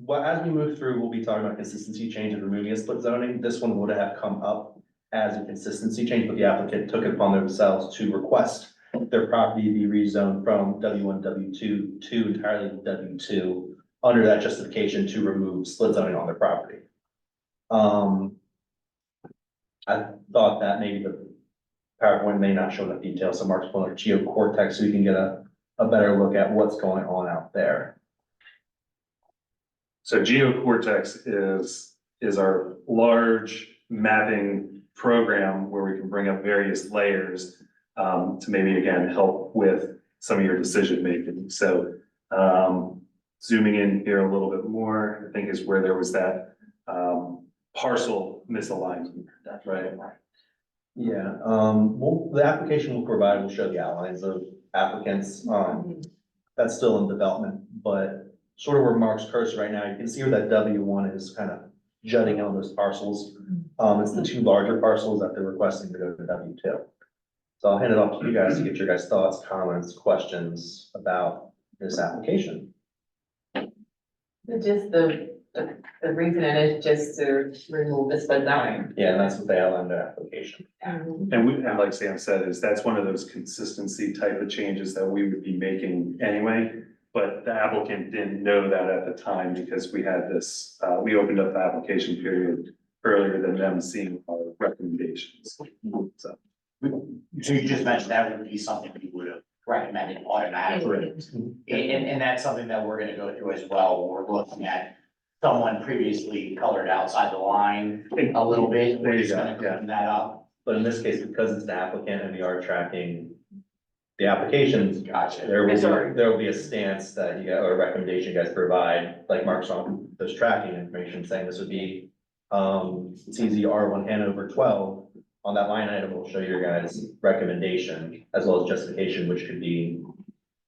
well, as we move through, we'll be talking about consistency change and removing a split zoning. This one would have come up as a consistency change, but the applicant took it upon themselves to request their property be rezoned from W1, W2 to entirely W2 under that justification to remove split zoning on their property. I thought that maybe the PowerPoint may not show enough detail, so Mark's pulling up GeoCortex so we can get a better look at what's going on out there. So GeoCortex is our large mapping program where we can bring up various layers to maybe again help with some of your decision making. So zooming in here a little bit more, I think is where there was that parcel misalignment. That's right. Yeah, well, the application will provide, will show the outlines of applicants. That's still in development, but sort of where Mark's cursor right now, you can see where that W1 is kind of jutting out those parcels. It's the two larger parcels that they're requesting to go to W2. So I'll hand it off to you guys to get your guys' thoughts, comments, questions about this application. Just the reason is just to remove the split zoning. Yeah, and that's what they outlined in their application. And like Sam said, is that's one of those consistency type of changes that we would be making anyway. But the applicant didn't know that at the time because we had this, we opened up the application period earlier than them seeing our recommendations. So you just mentioned that would be something we would have recommended automatically. And that's something that we're gonna go through as well, when we're looking at someone previously colored outside the line a little bit, we're just gonna clean that up. But in this case, because it's the applicant and we are tracking the applications, Gotcha. there will be a stance that you, or a recommendation you guys provide, like Mark's on, those tracking information saying this would be, it's easy R1 Hanover 12. On that line item, will show your guys' recommendation as well as justification, which could be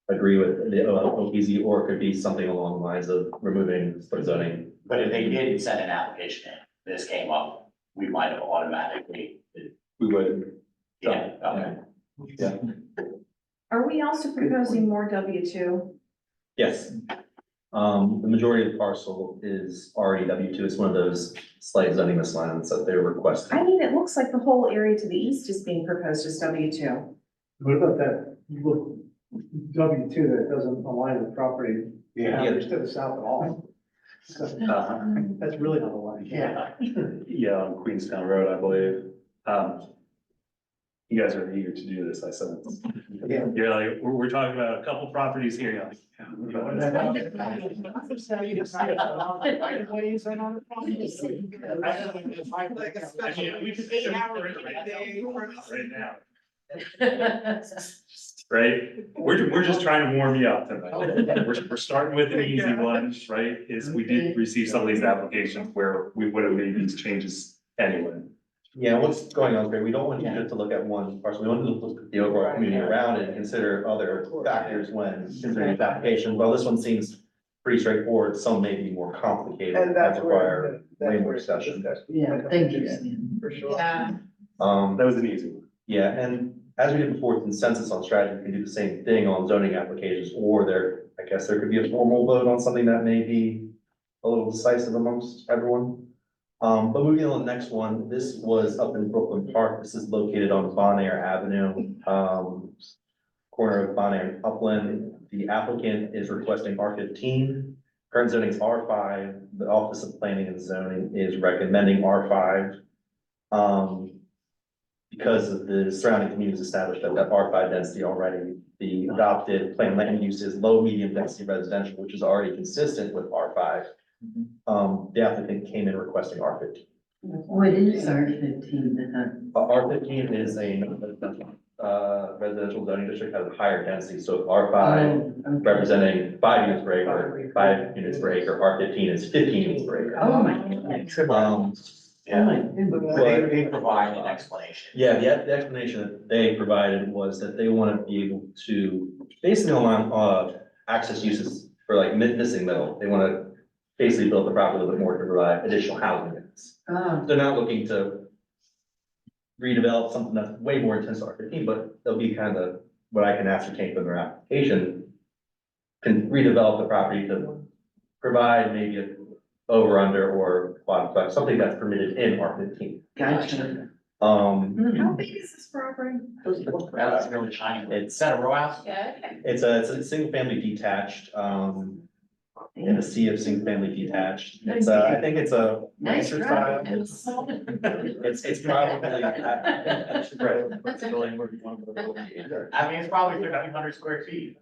agree with the OPZ, or it could be something along the lines of removing split zoning. But if they did send an application in, this came up, we might have automatically. we would. Yeah, okay. Yeah. Are we also proposing more W2? Yes. The majority of the parcel is already W2. It's one of those slight zoning misalignments that they're requesting. I mean, it looks like the whole area to the east is being proposed as W2. What about that, W2 that doesn't align with property? Yeah. It's to the south at all. So, that's really not aligned. Yeah. Yeah, on Queenstown Road, I believe. You guys are eager to do this, I sense. Yeah. You're like, we're talking about a couple properties here, you're like. I mean, we could show right now. Right? We're just trying to warm you up tonight. We're starting with an easy one, right? Is we did receive some of these applications where we would have made these changes anyway. Yeah, what's going on here? We don't want you just to look at one parcel. We want to look at the overall community around it and consider other factors when considering the application. Well, this one seems pretty straightforward. Some may be more complicated And and that's require where. way more discussion. Yeah, thank you, Sam. For sure. Yeah. That was an easy one. Yeah, and as we did before, consensus on strategy, we can do the same thing on zoning applications, or I guess there could be a formal vote on something that may be a little decisive amongst everyone. But moving on to the next one, this was up in Brooklyn Park. This is located on Bon Air Avenue, corner of Bon Air and Upland. The applicant is requesting R15. Current zoning is R5. The Office of Planning and Zoning is recommending R5. Because of the surrounding communities established at that R5 density already, the adopted plan land use is low, medium density residential, which is already consistent with R5. The applicant came in requesting R15. What is R15? R15 is a residential zoning district, has a higher density, so R5 representing 5 units per acre, 5 units per acre, R15 is 15 units per acre. Oh, my goodness. Yeah. Oh, my goodness. They provide an explanation. Yeah, the explanation that they provided was that they want to be able to basically allow access uses for like missing middle. They want to basically build the property a little bit more to provide additional housing units. They're not looking to redevelop something that's way more intense to R15, but they'll be kind of what I can ascertain from their application, can redevelop the property to provide maybe over, under, or quadplex, something that's permitted in R 15. Gotcha. How big is this property? That's really tiny. It's at a row house? Yeah. It's a single family detached, in a sea of single family detached. It's I think it's a Nice nicer drive. style. It's probably. That's the building where you want to go. I mean, it's probably 1,500 square feet.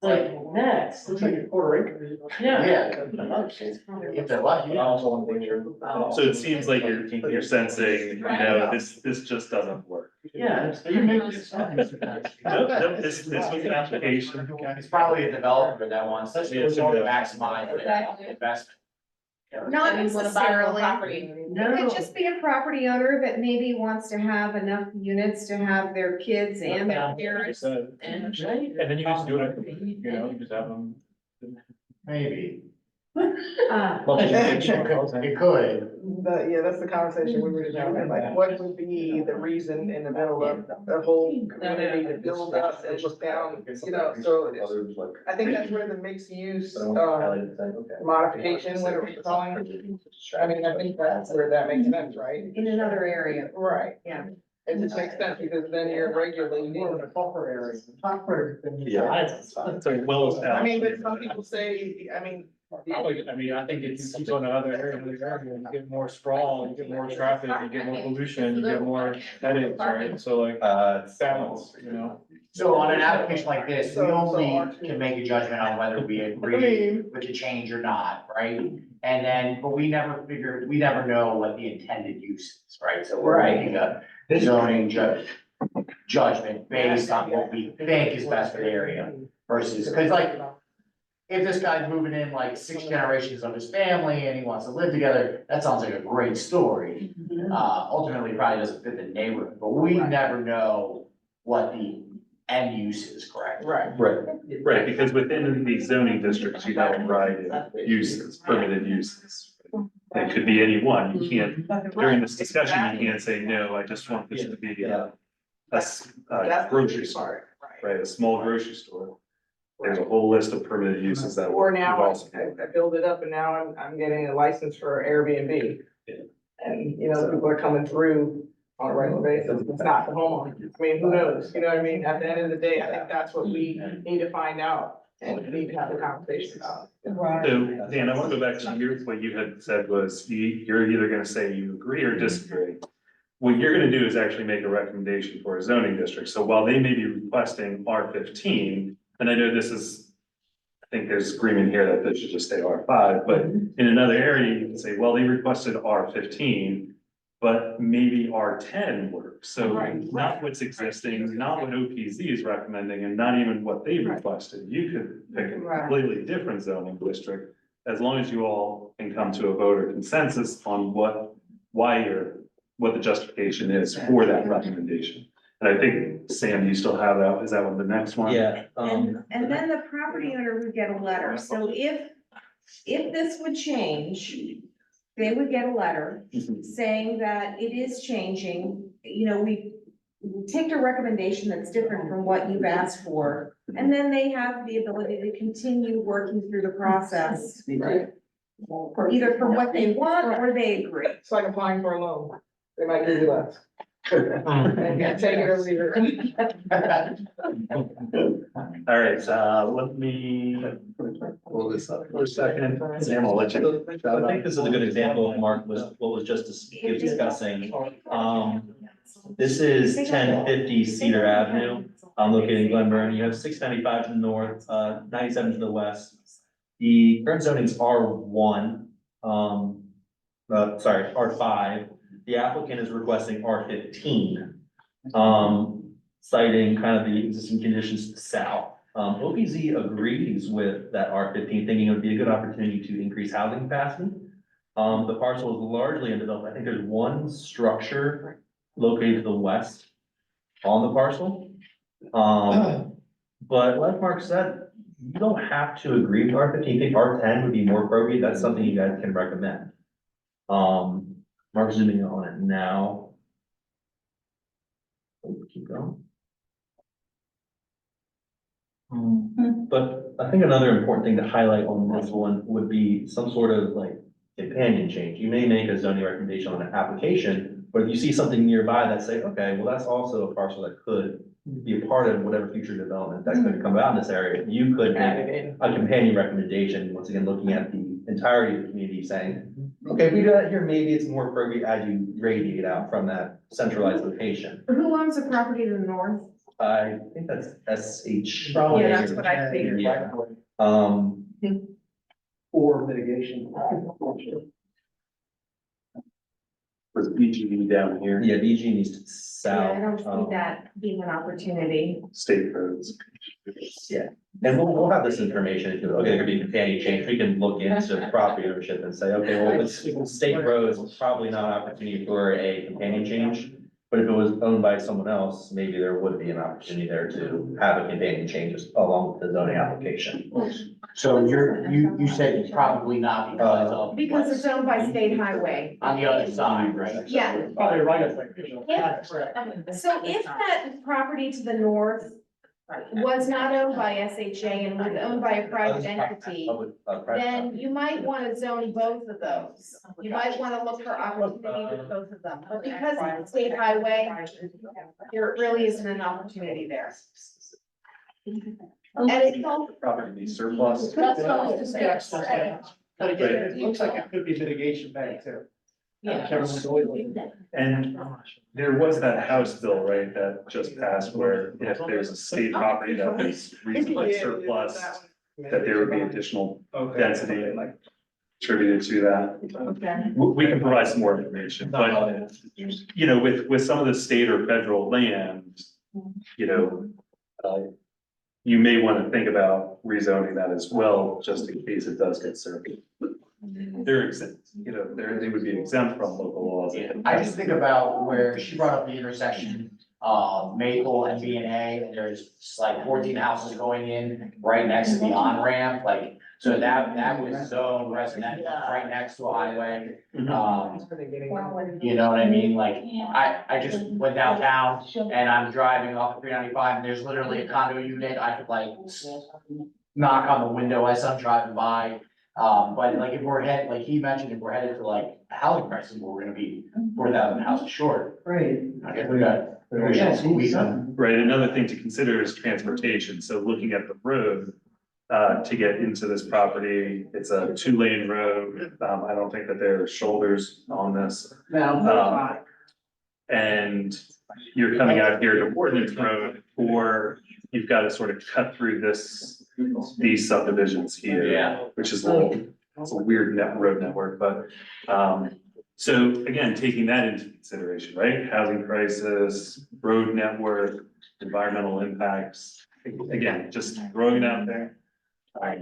Like, next. Looks like a quarter acre. Yeah. If they're lucky. So it seems like you're sensing, this just doesn't work. Yeah. You make this. No, this was an application. It's probably a developer that wants to maximize Exactly. investment. Not And you wanna buy more necessarily. property. It could just be a property owner that maybe wants to have enough units to have their kids and their parents. And then you just do it, you just have them. Maybe. Uh, It could. But yeah, that's the conversation we were just having, like, what would be the reason in the middle of the whole community to build up and look down, so I think that's where the mixed use, modification, what are we calling it? I mean, I think that's where that makes sense, right? In another area, Right, yeah. it just makes sense, because then you're regulating. Buffer area, buffer. Yeah, it's a well I established. mean, but some people say, I mean. I think if you keep going to other areas, you get more sprawl, you get more traffic, you get more pollution, you get more headaches, right? So like, balance, So on an application like this, we So only can make a judgment on whether we agree with the change or not, right? And then, but we never know what the intended use is, right? So we're making a zoning judgment based on what we think is best for the area versus, because like, if this guy's moving in like 6 generations of his family and he wants to live together, that sounds like a great story. Ultimately, probably doesn't fit the neighborhood, but we never know what the end use is, correct? Right. Right, because within these zoning districts, you have a variety of uses, permitted uses. It could be any one, you can't, during this discussion, you can't say, no, I just want this to be a grocery store, right, a small grocery store. There's a whole list of permitted uses that. Or now would also- I build it up and now I'm getting a license for Airbnb. Yeah. And, people are coming through on a regular basis. It's not the homeowner. I mean, who knows? You know what I mean? At the end of the day, I think that's what we need to find out and need to have a conversation about. So, Dan, I want to go back to what you had said was you're either gonna say you agree or disagree. What you're gonna do is actually make a recommendation for a zoning district. So while they may be requesting R15, and I know this is, I think there's agreement here that this should just stay R5, but in another area, you can say, well, they requested R15, but maybe R10 works. So not what's existing, not what OPZ is recommending, and not even what they requested. You could pick a completely different zoning district, as long as you all can come to a vote or consensus on what the justification is for that recommendation. And I think, Sam, you still have that, is that one the next one? Yeah. And then the property owner would get a letter, so if this would change, they would get a letter saying that it is changing, we take a recommendation that's different from what you've asked for, and then they have the ability to continue working through the process. Right. Either for what they want or they agree. It's like applying for a loan. They might give you less. And take it over here. All right, let me pull this up for a second. Sam, I'll let you. I think this is a good example of Mark was, what was just discussing. This is 1050 Cedar Avenue, located in Glen Burnie. You have 695 to the north, 97 to the west. The current zoning is R1, R5. The applicant is requesting R15, citing kind of the existing conditions to the south. OPZ agrees with that R15, thinking it would be a good opportunity to increase housing capacity. The parcel is largely undeveloped. I think there's one structure located to the west on the parcel. But like Mark said, you don't have to agree with R15. I think R10 would be more appropriate. That's something you guys can recommend. Mark's zooming on it now. Keep going. But I think another important thing to highlight on this one would be some sort of like companion change. You may make a zoning recommendation on an application, but if you see something nearby that say, okay, well, that's also a parcel that could be a part of whatever future development that could come out in this area, you could make a companion recommendation, once again, looking at the entirety of the community, saying, okay, if we do that here, maybe it's more appropriate as you radiate out from that centralized location. Who owns the property to the north? I think that's SH. Yeah, that's what I figured. Yeah. For mitigation. Was BGE down here? Yeah, BG needs to Yeah, I south. don't see that being an opportunity. State roads. Yeah, and we'll have this information, if, okay, there could be a companion change, we can look into property ownership and say, okay, well, it's state roads, probably not an opportunity for a companion change. But if it was owned by someone else, maybe there would be an opportunity there to have a companion change along with the zoning application. So you said probably not because of. Because it's owned by state highway. On the other side, right? Yeah. Probably right, I think. So if that property to the north was not owned by SHA and was owned by a private entity, then you might want to zone both of those. You might want to look for opportunity with both of them. But because it's a state highway, there really isn't an opportunity there. And it's all. Property surplus. But again, it looks like it could be mitigation back too. Yeah. And there was that House bill, right, that just passed where if there's a state property that was reasonably surplus, that there would be additional density and like attributed to that. Okay. We can provide some more information, but you know, with some of the state or federal land, you know, you may want to think about rezoning that as well, just in case it does get served. They're exempt, you know, they would be exempt from local laws. I just think about where she brought up the intersection, Maple and B and A, and there's like 14 houses going in right next to the on-ramp, like, so that was zoned residential right next to a highway. You know what I mean? Like, I just went downtown and I'm driving off of 395 and there's literally a condo unit, I could like knock on the window as I'm driving by. But like if we're like he mentioned, if we're headed to like housing crisis, we're gonna be 4,000 houses short. Right. I guess we got squeeze them. Right, another thing to consider is transportation, so looking at the road, to get into this property, it's a 2-lane road, I don't think that there are shoulders on this. No. And you're coming out here to Ordnance Road, or you've got to sort of cut through these subdivisions here. Yeah. Which is it's a weird road network, but, so again, taking that into consideration, right? Housing crisis, road network, environmental impacts, again, just throwing it out there.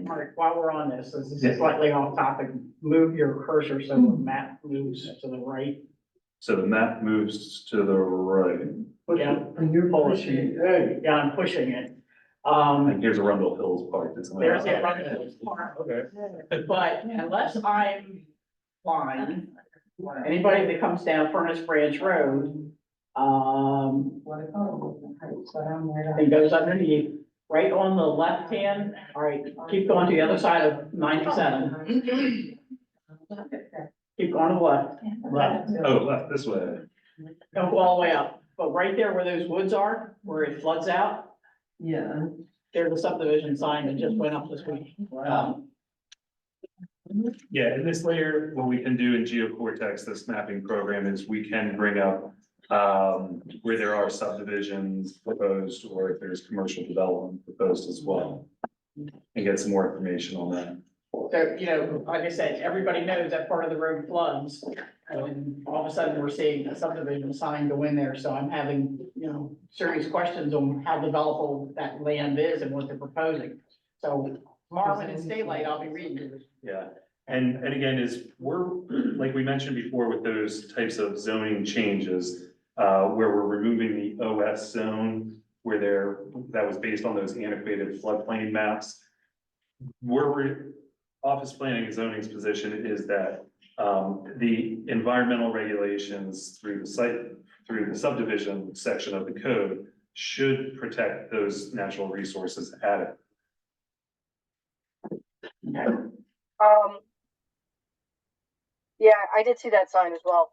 Mark, while we're on this is Yeah. slightly off topic, move your cursor so the map moves to the right. So the map moves to the right, Yeah, you're pushing, yeah, I'm pushing it. and here's Arundel Hills Park. That's on the There's a outside. Arundel Park. Okay. But unless I'm blind, anybody that comes down Furnace Branch Road, it goes underneath, right on the left hand, all right, keep going to the other side of 97. Keep going to the left. Oh, left this way. Don't go all the way up, but right there where those woods are, where it floods out, Yeah. there's a subdivision sign that just went up this week. Yeah, in this layer, what we can do in GeoCortex, this mapping program, is we can bring up where there are subdivisions proposed, or if there's commercial development proposed as well. And get some more information on that. So, you know, like I said, everybody knows that part of the road floods, and all of a sudden we're seeing a subdivision sign go in there, so I'm having, you know, serious questions on how developable that land is and what they're proposing. So tomorrow when it's daylight, I'll be reading it. Yeah, and again, we're, like we mentioned before with those types of zoning changes, where we're removing the OS zone, where that was based on those antiquated floodplain maps. Office Planning and Zoning's position is that, the environmental regulations through the subdivision section of the code should protect those natural resources adequately. Yeah, I did see that sign as well,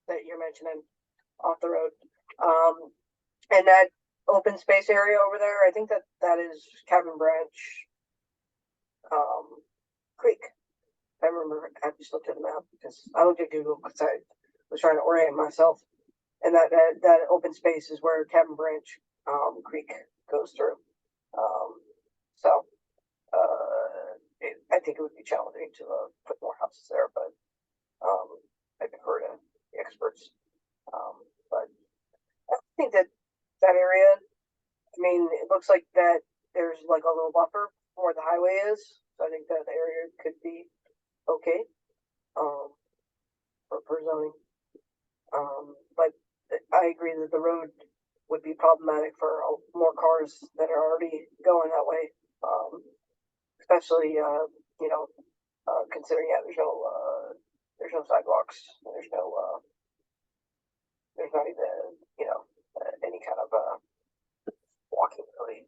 that you're mentioning off the road. And that open space area over there, I think that is Cabin Branch, Creek. I remember, I just looked at the map because I looked at Google because I was trying to orient myself. And that open space is where Cabin Branch, Creek goes through. So, I think it would be challenging to put more houses there, but I defer to the experts. But I think that area, I mean, it looks like that there's like a little buffer where the highway is, so I think that area could be okay, for zoning. But I agree that the road would be problematic for more cars that are already going that way. Especially, considering, there's no sidewalks, there's not even, any kind of, walking really.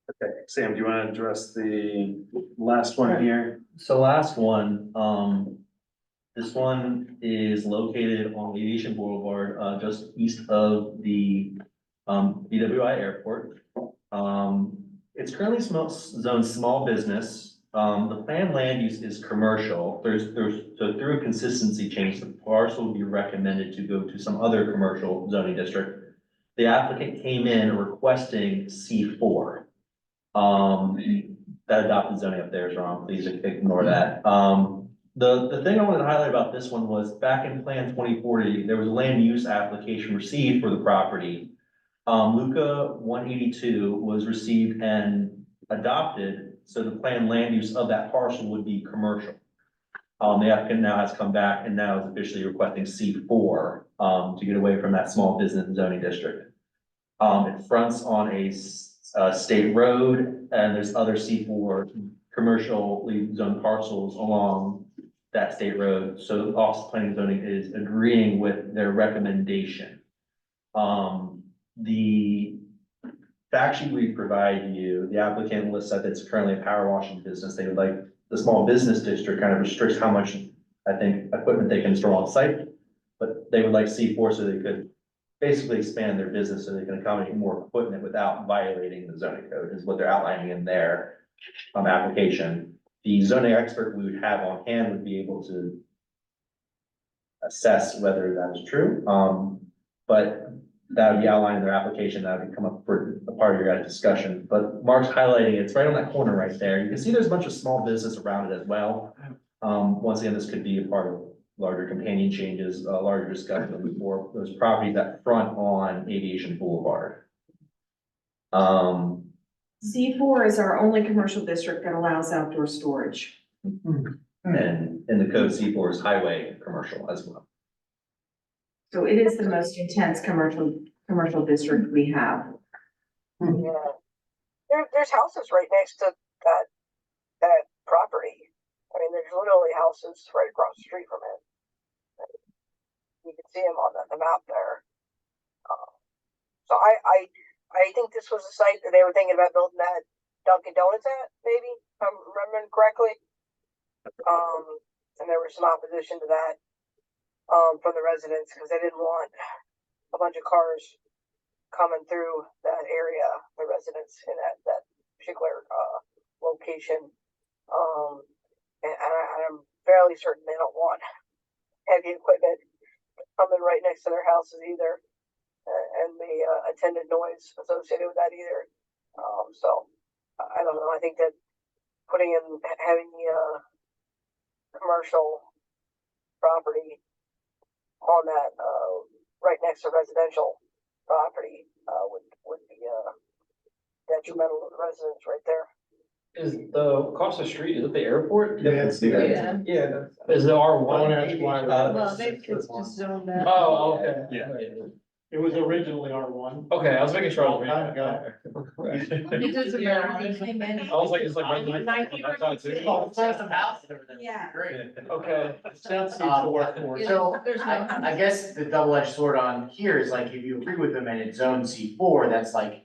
Okay, Sam, do you want to address the last one here? So last one, this one is located on Aviation Boulevard, just east of the, BWI Airport. It's currently zoned small business. The planned land use is commercial. So through a consistency change, the parcel will be recommended to go to some other commercial zoning district. The applicant came in requesting C4. That adopted zoning up there is wrong, please ignore that. The thing I wanted to highlight about this one was back in Plan 2040, there was a land use application received for the property. Luca 182 was received and adopted, so the planned land use of that parcel would be commercial. The applicant now has come back and now is officially requesting C4 to get away from that small business zoning district. It fronts on a state road, and there's other C4 commercially zoned parcels along that state road. So the Office of Planning and Zoning is agreeing with their recommendation. The fact sheet we provide you, the applicant lists that it's currently a power washing business. They would like, the small business district kind of restricts how much, I think, equipment they can store on site. But they would like C4 so they could basically expand their business so they can accommodate more equipment without violating the zoning code, is what they're outlining in their application. The zoning expert we would have on hand would be able to assess whether that is true. But that would be outlined in their application. That would come up for a part of your guys' discussion. But Mark's highlighting it. It's right on that corner right there. You can see there's a bunch of small business around it as well. Once again, this could be a part of larger companion changes, larger discussion for those properties that front on Aviation Boulevard. C4 is our only commercial district that allows outdoor storage. And in the code, C4 is highway commercial as well. So it is the most intense commercial district we have. Yeah. There's houses right next to that property. I mean, there's literally houses right across the street from it. You can see them on the map there. So I think this was a site that they were thinking about building that Dunkin' Donuts at, maybe, if I'm remembering correctly. And there was some opposition to that from the residents because they didn't want a bunch of cars coming through that area, the residents in that particular location. And I'm fairly certain they don't want heavy equipment coming right next to their houses either, and the attendant noise associated with that either. So I don't know. I think that having the commercial property on that right next to residential property would be detrimental to the residents right there. Is the across the street, is it the airport? Yeah. Yeah. Is it R1? Don't ask why. Well, they could just zone that. Oh, okay. Yeah. It was originally R1. Okay, I was making sure. Long time ago. It doesn't matter. I was like, it's like right I thought too. Yeah. Great. Okay. Sound seems to work for it. So There's no- I guess the double-edged sword on here is like, if you agree with them and it's zone C4, that's like,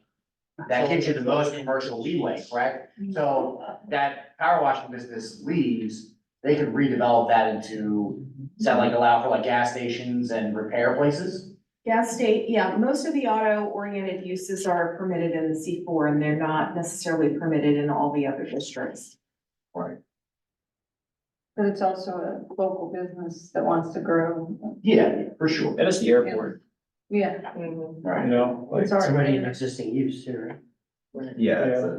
that gives you the most commercial leeway, correct? So that power washing business leaves, they could redevelop that into, does that like allow for like gas stations and repair places? Gas state, yeah, most of the auto-oriented uses are permitted in the C4 and they're not necessarily permitted in all the other districts. Right. But it's also a local business that wants to grow. Yeah, for sure. And it's the airport. Yeah. Right. You know, like It's already somebody in in existing use too, right? Yeah.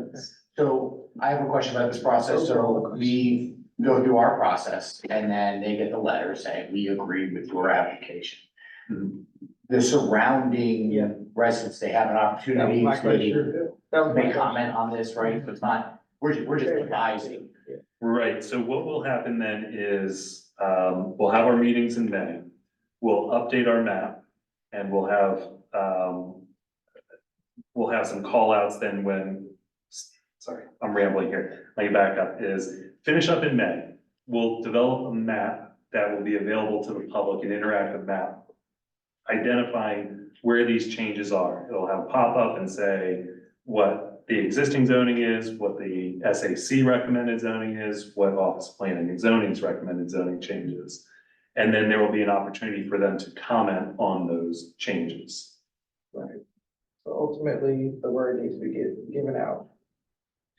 So I have a question about this process. So we go through our process and then they get the letter saying, we agree with your application. The surrounding residents, they have an opportunity to make comment on this, right? So it's not, we're just advising. Right, so what will happen then is, we'll have our meetings in May. We'll update our map and we'll have some call outs then when, sorry, I'm rambling here. Let me back up, is finish up in May. We'll develop a map that will be available to the public, an interactive map, identifying where these changes are. It'll have pop up and say what the existing zoning is, what the SAC recommended zoning is, what Office of Planning and Zoning's recommended zoning changes. And then there will be an opportunity for them to comment on those changes. Right. So ultimately, the word needs to be given out.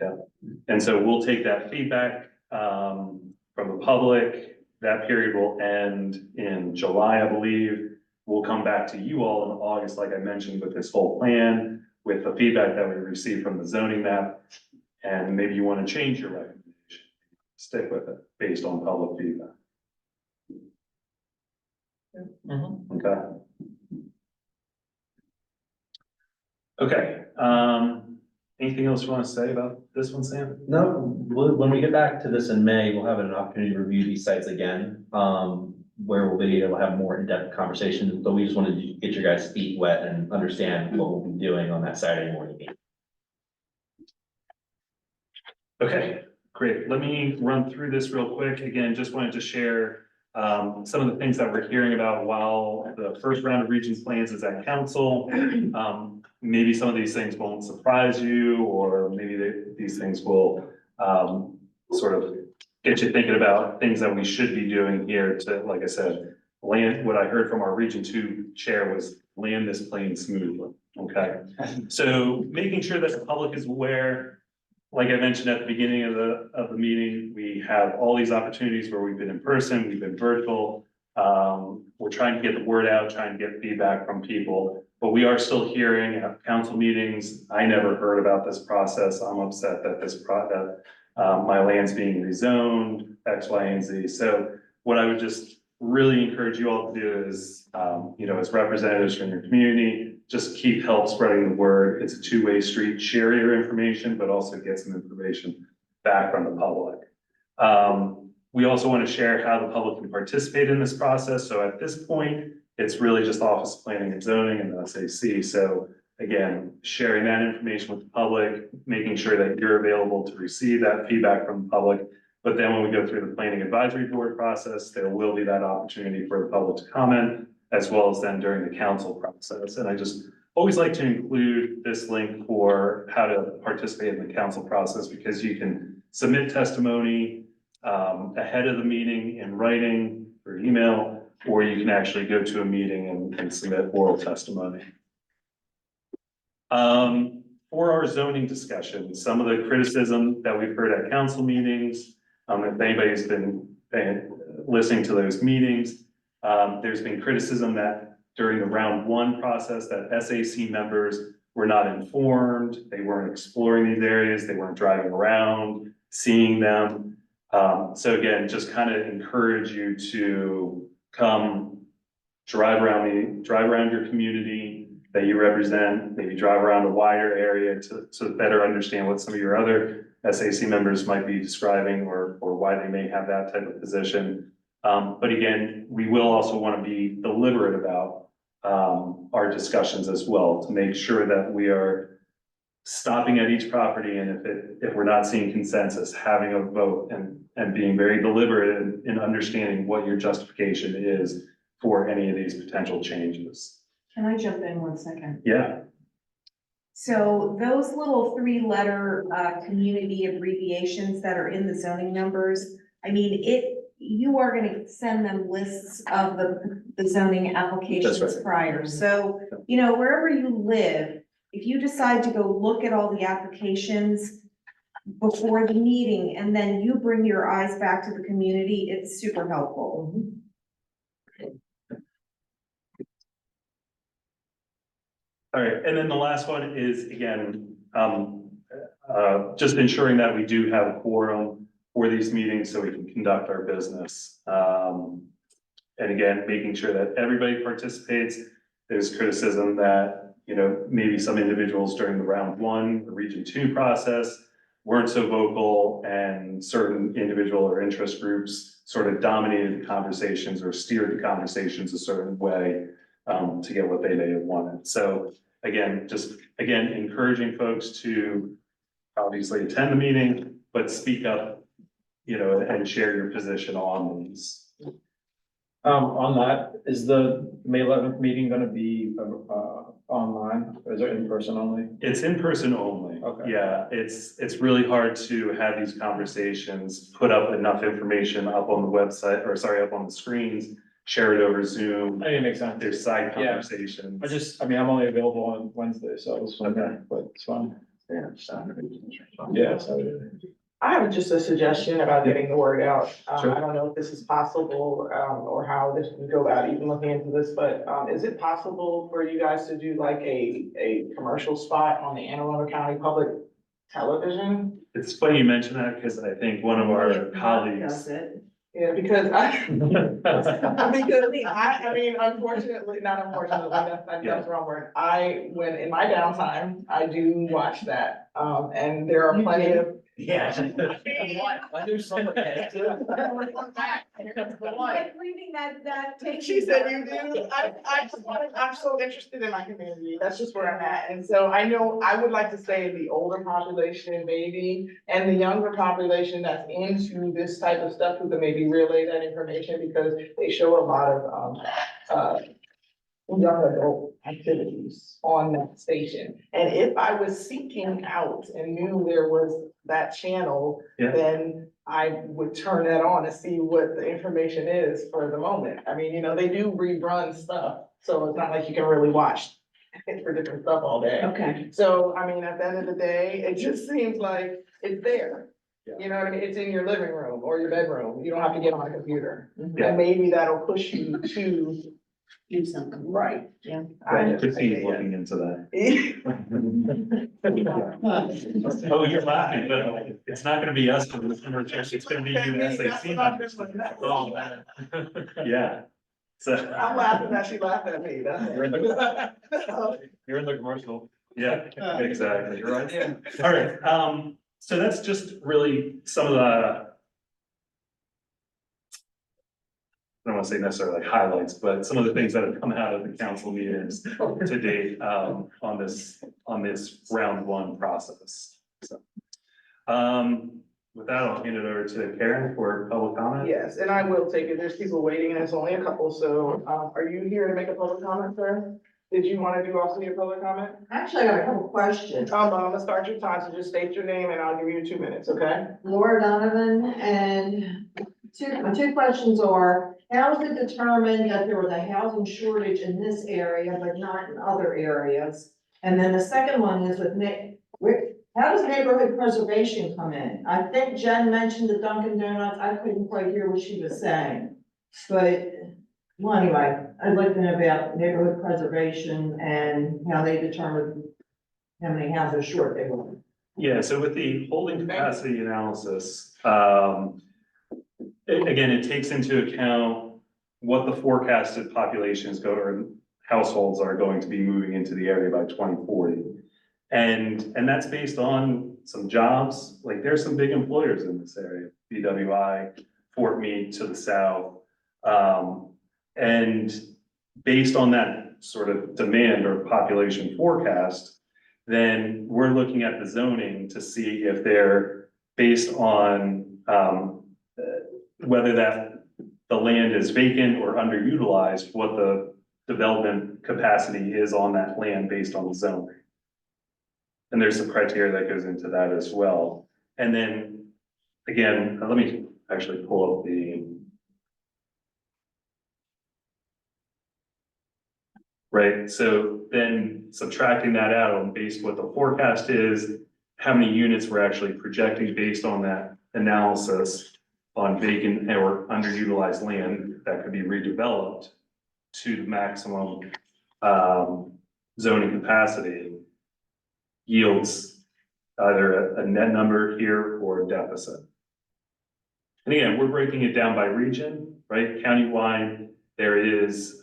Yeah, and so we'll take that feedback from the public. That period will end in July, I believe. We'll come back to you all in August, like I mentioned, with this whole plan, with the feedback that we received from the zoning map. And maybe you want to change your recommendation, stick with it based on public feedback. Okay. Okay, anything else you want to say about this one, Sam? No, when we get back to this in May, we'll have an opportunity to review these sites again, where we'll be able to have more in-depth conversations, but we just wanted to get your guys' feet wet and understand what we'll be doing on that Saturday morning meeting. Okay, great. Let me run through this real quick. Again, just wanted to share some of the things that we're hearing about while the first round of regions plans is at council. Maybe some of these things won't surprise you, or maybe these things will sort of get you thinking about things that we should be doing here to, like I said, land. What I heard from our Region 2 chair was land this plane smoothly. Okay, so making sure that the public is aware. Like I mentioned at the beginning of the meeting, we have all these opportunities where we've been in person, we've been virtual. We're trying to get the word out, trying to get feedback from people, but we are still hearing at council meetings. I never heard about this process. I'm upset that my land's being rezoned, X, Y, and Z. So what I would just really encourage you all to do is, as representatives from your community, just help spreading the word. It's a two-way street. Share your information, but also get some information back from the public. We also want to share how the public can participate in this process. So at this point, it's really just Office of Planning and Zoning and the SAC. So again, sharing that information with the public, making sure that you're available to receive that feedback from the public. But then when we go through the Planning Advisory Board process, there will be that opportunity for the public to comment, as well as then during the council process. And I just always like to include this link for how to participate in the council process, because you can submit testimony ahead of the meeting in writing or email, or you can actually go to a meeting and submit oral testimony. For our zoning discussion, some of the criticism that we've heard at council meetings, if anybody's been listening to those meetings, there's been criticism that during the round one process that SAC members were not informed, they weren't exploring these areas, they weren't driving around, seeing them. So again, just kind of encourage you to come drive around your community that you represent, maybe drive around a wider area to better understand what some of your other SAC members might be describing, or why they may have that type of position. But again, we will also want to be deliberate about our discussions as well, to make sure that we are stopping at each property, and if we're not seeing consensus, having a vote and being very deliberate in understanding what your justification is for any of these potential changes. Can I jump in 1 second? Yeah. So those little three-letter, community abbreviations that are in the zoning numbers, I mean, you are gonna send them lists of the zoning applications right. prior. So, you know, wherever you live, if you decide to go look at all the applications before the meeting, and then you bring your eyes back to the community, it's super helpful. All right, and then the last one is, again, just ensuring that we do have a quorum for these meetings so we can conduct our business. And again, making sure that everybody participates. There's criticism that, you know, maybe some individuals during the round one, the region two process weren't so vocal, and certain individual or interest groups sort of dominated the conversations or steered the conversations a certain way to get what they may have wanted. So again, encouraging folks to obviously attend the meeting, but speak up, you know, and share your position on these. On that, is the May 11th meeting gonna be, online, or is it in person only? It's in person only. Okay. Yeah, it's really hard to have these conversations, put up enough information up on the website, or sorry, up on the screens, share it over Zoom. I think it makes sense. There's side Yeah. conversations. I mean, I'm only available on Wednesday, so I was wondering, but it's fine. Yeah, so. I have just a suggestion about getting the word out. Sure. I don't know if this is possible, or how this can go about even looking into this, but, is it possible for you guys to do like a commercial spot on the Anne Arundel County Public Television? It's funny you mention that, because I think one of our colleagues. Does it? Yeah, because I mean, unfortunately, not unfortunately, that's the wrong word. When in my downtime, I do watch that, and there are plenty of. Yeah. I knew someone had to. Like leaving that tape. She said you do. I'm so interested in my community. That's just where I'm at. And so I know I would like to say the older population maybe, and the younger population that's into this type of stuff who can maybe relay that information, because they show a lot of, young adult activities on that station. And if I was seeking out and knew there was that channel, Yeah. then I would turn that on to see what the information is for the moment. I mean, you know, they do rerun stuff, so it's not like you can really watch for different stuff all day. Okay. So, I mean, at the end of the day, it just seems like it's there. You know what I mean? It's in your living room or your bedroom. You don't have to get on a computer. Yeah. And maybe that'll push you to Do something. right. Yeah. I could see you looking into that. Oh, you're laughing, but it's not gonna be us for this conversation, it's gonna be you and SAC members. Oh, man. Yeah, so. I'm laughing that she laughed at me, that's. You're in the commercial. Yeah, exactly, you're right. All right, so that's just really some of the. I don't want to say necessarily highlights, but some of the things that have come out of the council meetings to date, on this round one process, so. With that, I'll hand it over to Karen for public comment. Yes, and I will take it, there's people waiting and it's only a couple, so, are you here to make a public comment, sir? Did you want to do also your public comment? Actually, I got a couple questions. I'm gonna start your time, so just state your name and I'll give you 2 minutes, okay? Laura Donovan, and my two questions are, how is it determined that there was a housing shortage in this area but not in other areas? And then the second one is how does neighborhood preservation come in? I think Jen mentioned the Dunkin' Donuts, I couldn't quite hear what she was saying. But, well, anyway, I'd like to know about neighborhood preservation and how they determine how many houses short they were. Yeah, so with the holding capacity analysis, again, it takes into account what the forecasted populations or households are going to be moving into the area by 2040. And that's based on some jobs, like there's some big employers in this area, BWI, Fort Meade to the south. And based on that sort of demand or population forecast, then we're looking at the zoning to see if they're based on whether the land is vacant or underutilized, what the development capacity is on that land based on the zoning. And there's some criteria that goes into that as well. And then, again, let me actually pull up the. Right, so then subtracting that out on based what the forecast is, how many units we're actually projecting based on that analysis on vacant or underutilized land that could be redeveloped to the maximum zoning capacity yields either a net number here or a deficit. And again, we're breaking it down by region, right? Countywide, there is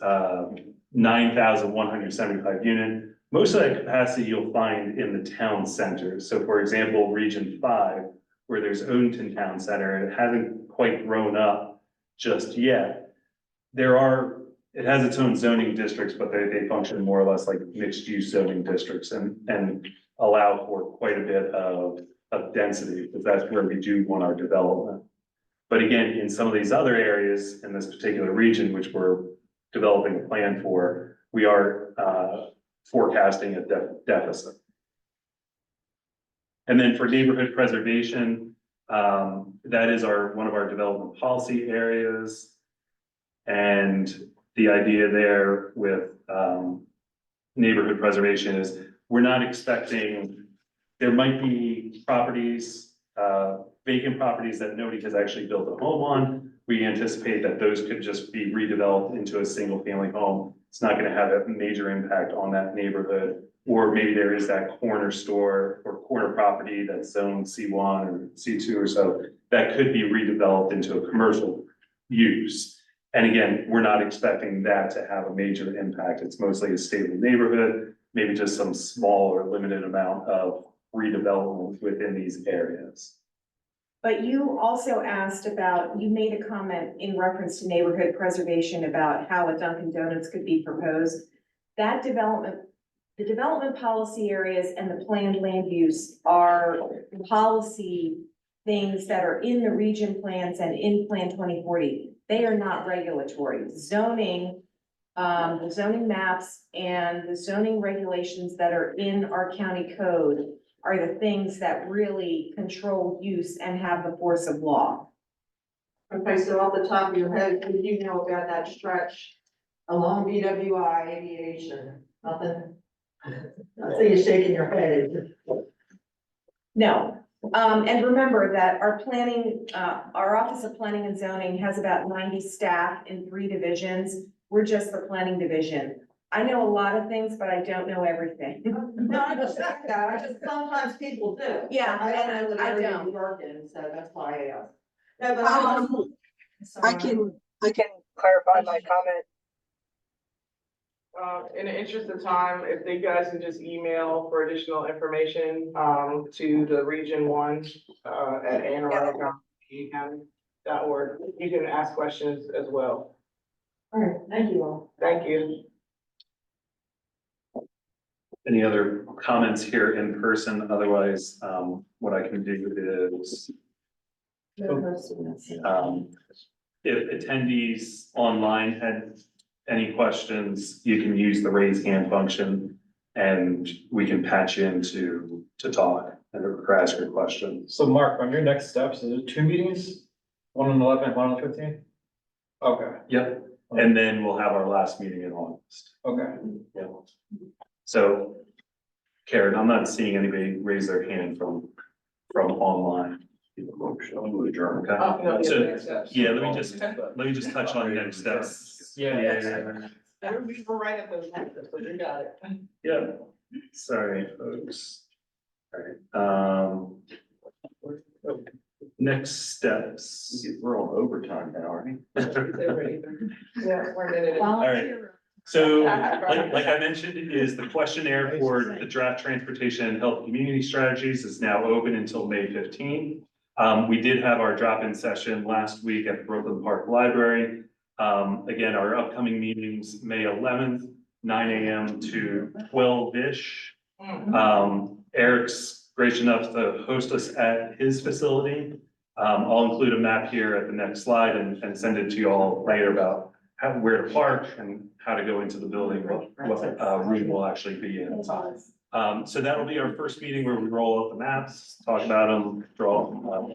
9,175 unit. Most of that capacity you'll find in the town centers. So for example, Region 5, where there's Odenton Town Center, and it hasn't quite grown up just yet. It has its own zoning districts, but they function more or less like mixed-use zoning districts and allow for quite a bit of density, because that's where we do want our development. But again, in some of these other areas in this particular region, which we're developing a plan for, we are forecasting a deficit. And then for neighborhood preservation, that is one of our development policy areas. And the idea there with neighborhood preservation is we're not expecting, there might be properties, vacant properties that nobody has actually built a home on. We anticipate that those could just be redeveloped into a single family home. It's not gonna have a major impact on that neighborhood. Or maybe there is that corner store or corner property that's zoned C1 or C2 or so that could be redeveloped into a commercial use. And again, we're not expecting that to have a major impact. It's mostly a stable neighborhood, maybe just some small or limited amount of redevelopment within these areas. But you also asked about, you made a comment in reference to neighborhood preservation about how a Dunkin' Donuts could be proposed. That development, the development policy areas and the planned land use are policy things that are in the region plans and in Plan 2040. They are not regulatory. Zoning, the zoning maps and the zoning regulations that are in our county code are the things that really control use and have the force of law. Okay, so off the top of your head, what do you know about that stretch along BWI aviation? Nothing? I see you shaking your head. No, and remember that our planning, our Office of Planning and Zoning has about 90 staff in 3 divisions. We're just the planning division. I know a lot of things, but I don't know everything. No, I respect that. I just, sometimes people do. Yeah, I don't know the I area don't. you work in, so that's why I asked. No, but I can clarify my comment. In the interest of time, if you guys can just email for additional information, to the Region 1, at ANR.org, you can ask questions as well. All right, thank you all. Thank you. Any other comments here in person? Otherwise, what I can do is, if attendees online had any questions, you can use the raise hand function and we can patch you in to talk or ask your question. So Mark, on your next steps, is it 2 meetings? One on the 11th, one on the 15th? Okay, Yep, and then we'll have our last meeting in August. okay. Yeah. So, Karen, I'm not seeing anybody raise their hand from online. Okay. No, So, next steps. yeah, let me just touch on next steps. Yeah. We were right at those next steps, so you got it. Yeah, sorry, folks. All right, next steps. We're on overtime now, aren't we? Yeah, we're in it. All right. So, like I mentioned, is the questionnaire for the draft transportation and health community strategies is now open until May 15. We did have our drop-in session last week at the Brooklyn Park Library. Again, our upcoming meetings, May 11th, 9 a.m. to 12-ish. Eric's gracious enough to host us at his facility. I'll include a map here at the next slide and send it to you all later about where to park and how to go into the building, what room will actually be in. So that'll be our first meeting where we roll out the maps, talk about them, draw,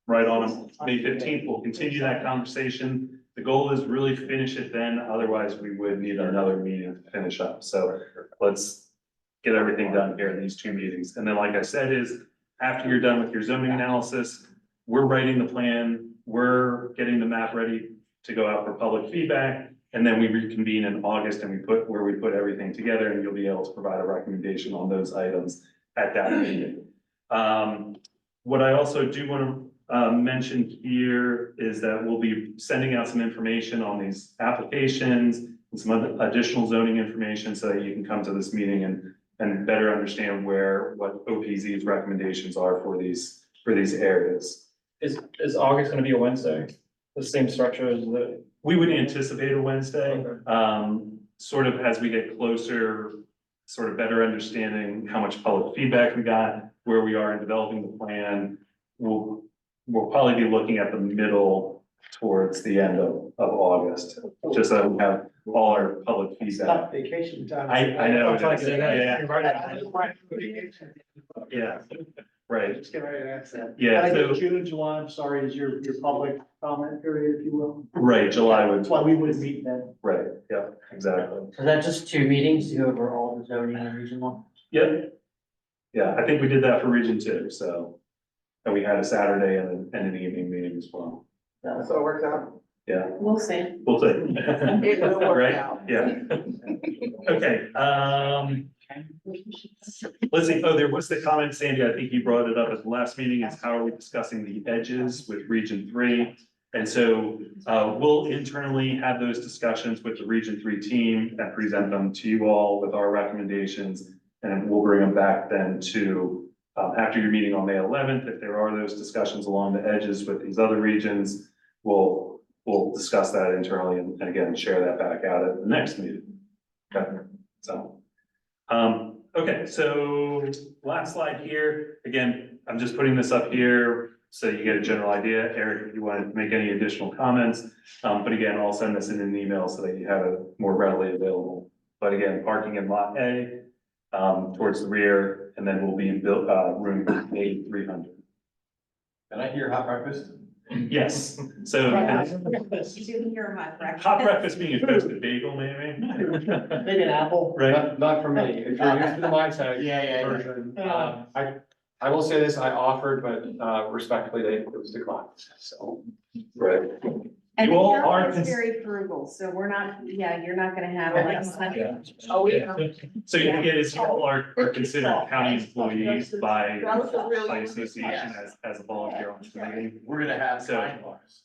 right on them. May 15th, we'll continue that conversation. The goal is really finish it then, otherwise we would need another meeting to finish up. So let's get everything done here in these 2 meetings. And then, like I said, is after you're done with your zoning analysis, we're writing the plan, we're getting the map ready to go out for public feedback. And then we reconvene in August and we put everything together, and you'll be able to provide a recommendation on those items at that meeting. What I also do want to mention here is that we'll be sending out some information on these applications and some other additional zoning information so that you can come to this meeting and better understand what OPZ's recommendations are for these areas. Is August gonna be a Wednesday? The same structure as the? We would anticipate a Wednesday, sort of as we get closer, sort of better understanding how much public feedback we got, where we are in developing the plan. We'll probably be looking at the middle towards the end of August, just so we have all our public feedback. Vacation time. I know, it is. Yeah. Yeah, right, Just get ready to ask that. Yeah, I think so- June, July, I'm sorry, is your public comment period, if you will. right, July would, That's why we would meet then. right, yeah, exactly. Is that just 2 meetings to go over all the zoning in Region 1? Yep. Yeah, I think we did that for Region 2, so, and we had a Saturday and an evening meeting as well. So it works out. Yeah, We'll see. we'll see. It will work Right? out. Yeah. Okay, let's see, there was the comment, Sandy, I think you brought it up at the last meeting, is how are we discussing the edges with Region 3? And so, we'll internally have those discussions with the Region 3 team and present them to you all with our recommendations. And we'll bring them back then to, after your meeting on May 11th, if there are those discussions along the edges with these other regions, we'll discuss that internally and again, share that back out at the next meeting. Okay, so, okay, so last slide here, again, I'm just putting this up here so you get a general idea. Eric, if you want to make any additional comments, but again, I'll send this in an email so that you have it more readily available. But again, parking in lot A, towards the rear, and then we'll be in built, room A300. Can I hear hot breakfast? Yes, so Didn't hear my breakfast. hot breakfast being a toasted bagel, maybe? Maybe an apple? Right. Not for me. If you're used to the mindset. Yeah. Version, I will say this, I offered, but respectfully, it was declined, so. Right. And You the all are county is cons- very frugal, so we're not, you're not gonna have like. Yeah. Oh, yeah. So you get is you all are considered county employees by That was a really. association as a volunteer on the committee. We're gonna have So- time bars.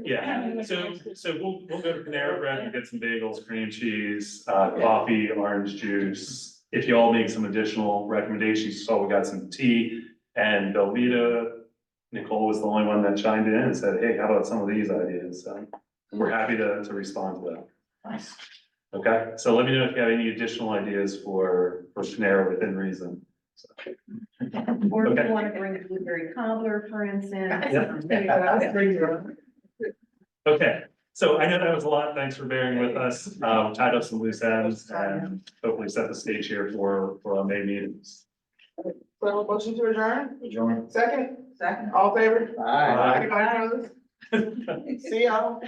Yeah, so we'll go to Panera Bread and get some bagels, cream cheese, coffee, orange juice. If you all make some additional recommendations, so we got some tea and Velveeta. Nicole was the only one that chimed in and said, hey, how about some of these ideas? So we're happy to respond to that. Nice. Okay, so let me know if you have any additional ideas for Panera within reason. So, Or if Okay. you wanna bring a blueberry cobbler, for instance. Yeah. Okay, so I know that was a lot. Thanks for bearing with us. Tied up some loose ends and hopefully set the stage here for our May meetings. So motion to adjourn, Adjourn. second, all in favor? Aye. Anybody opposed? See y'all.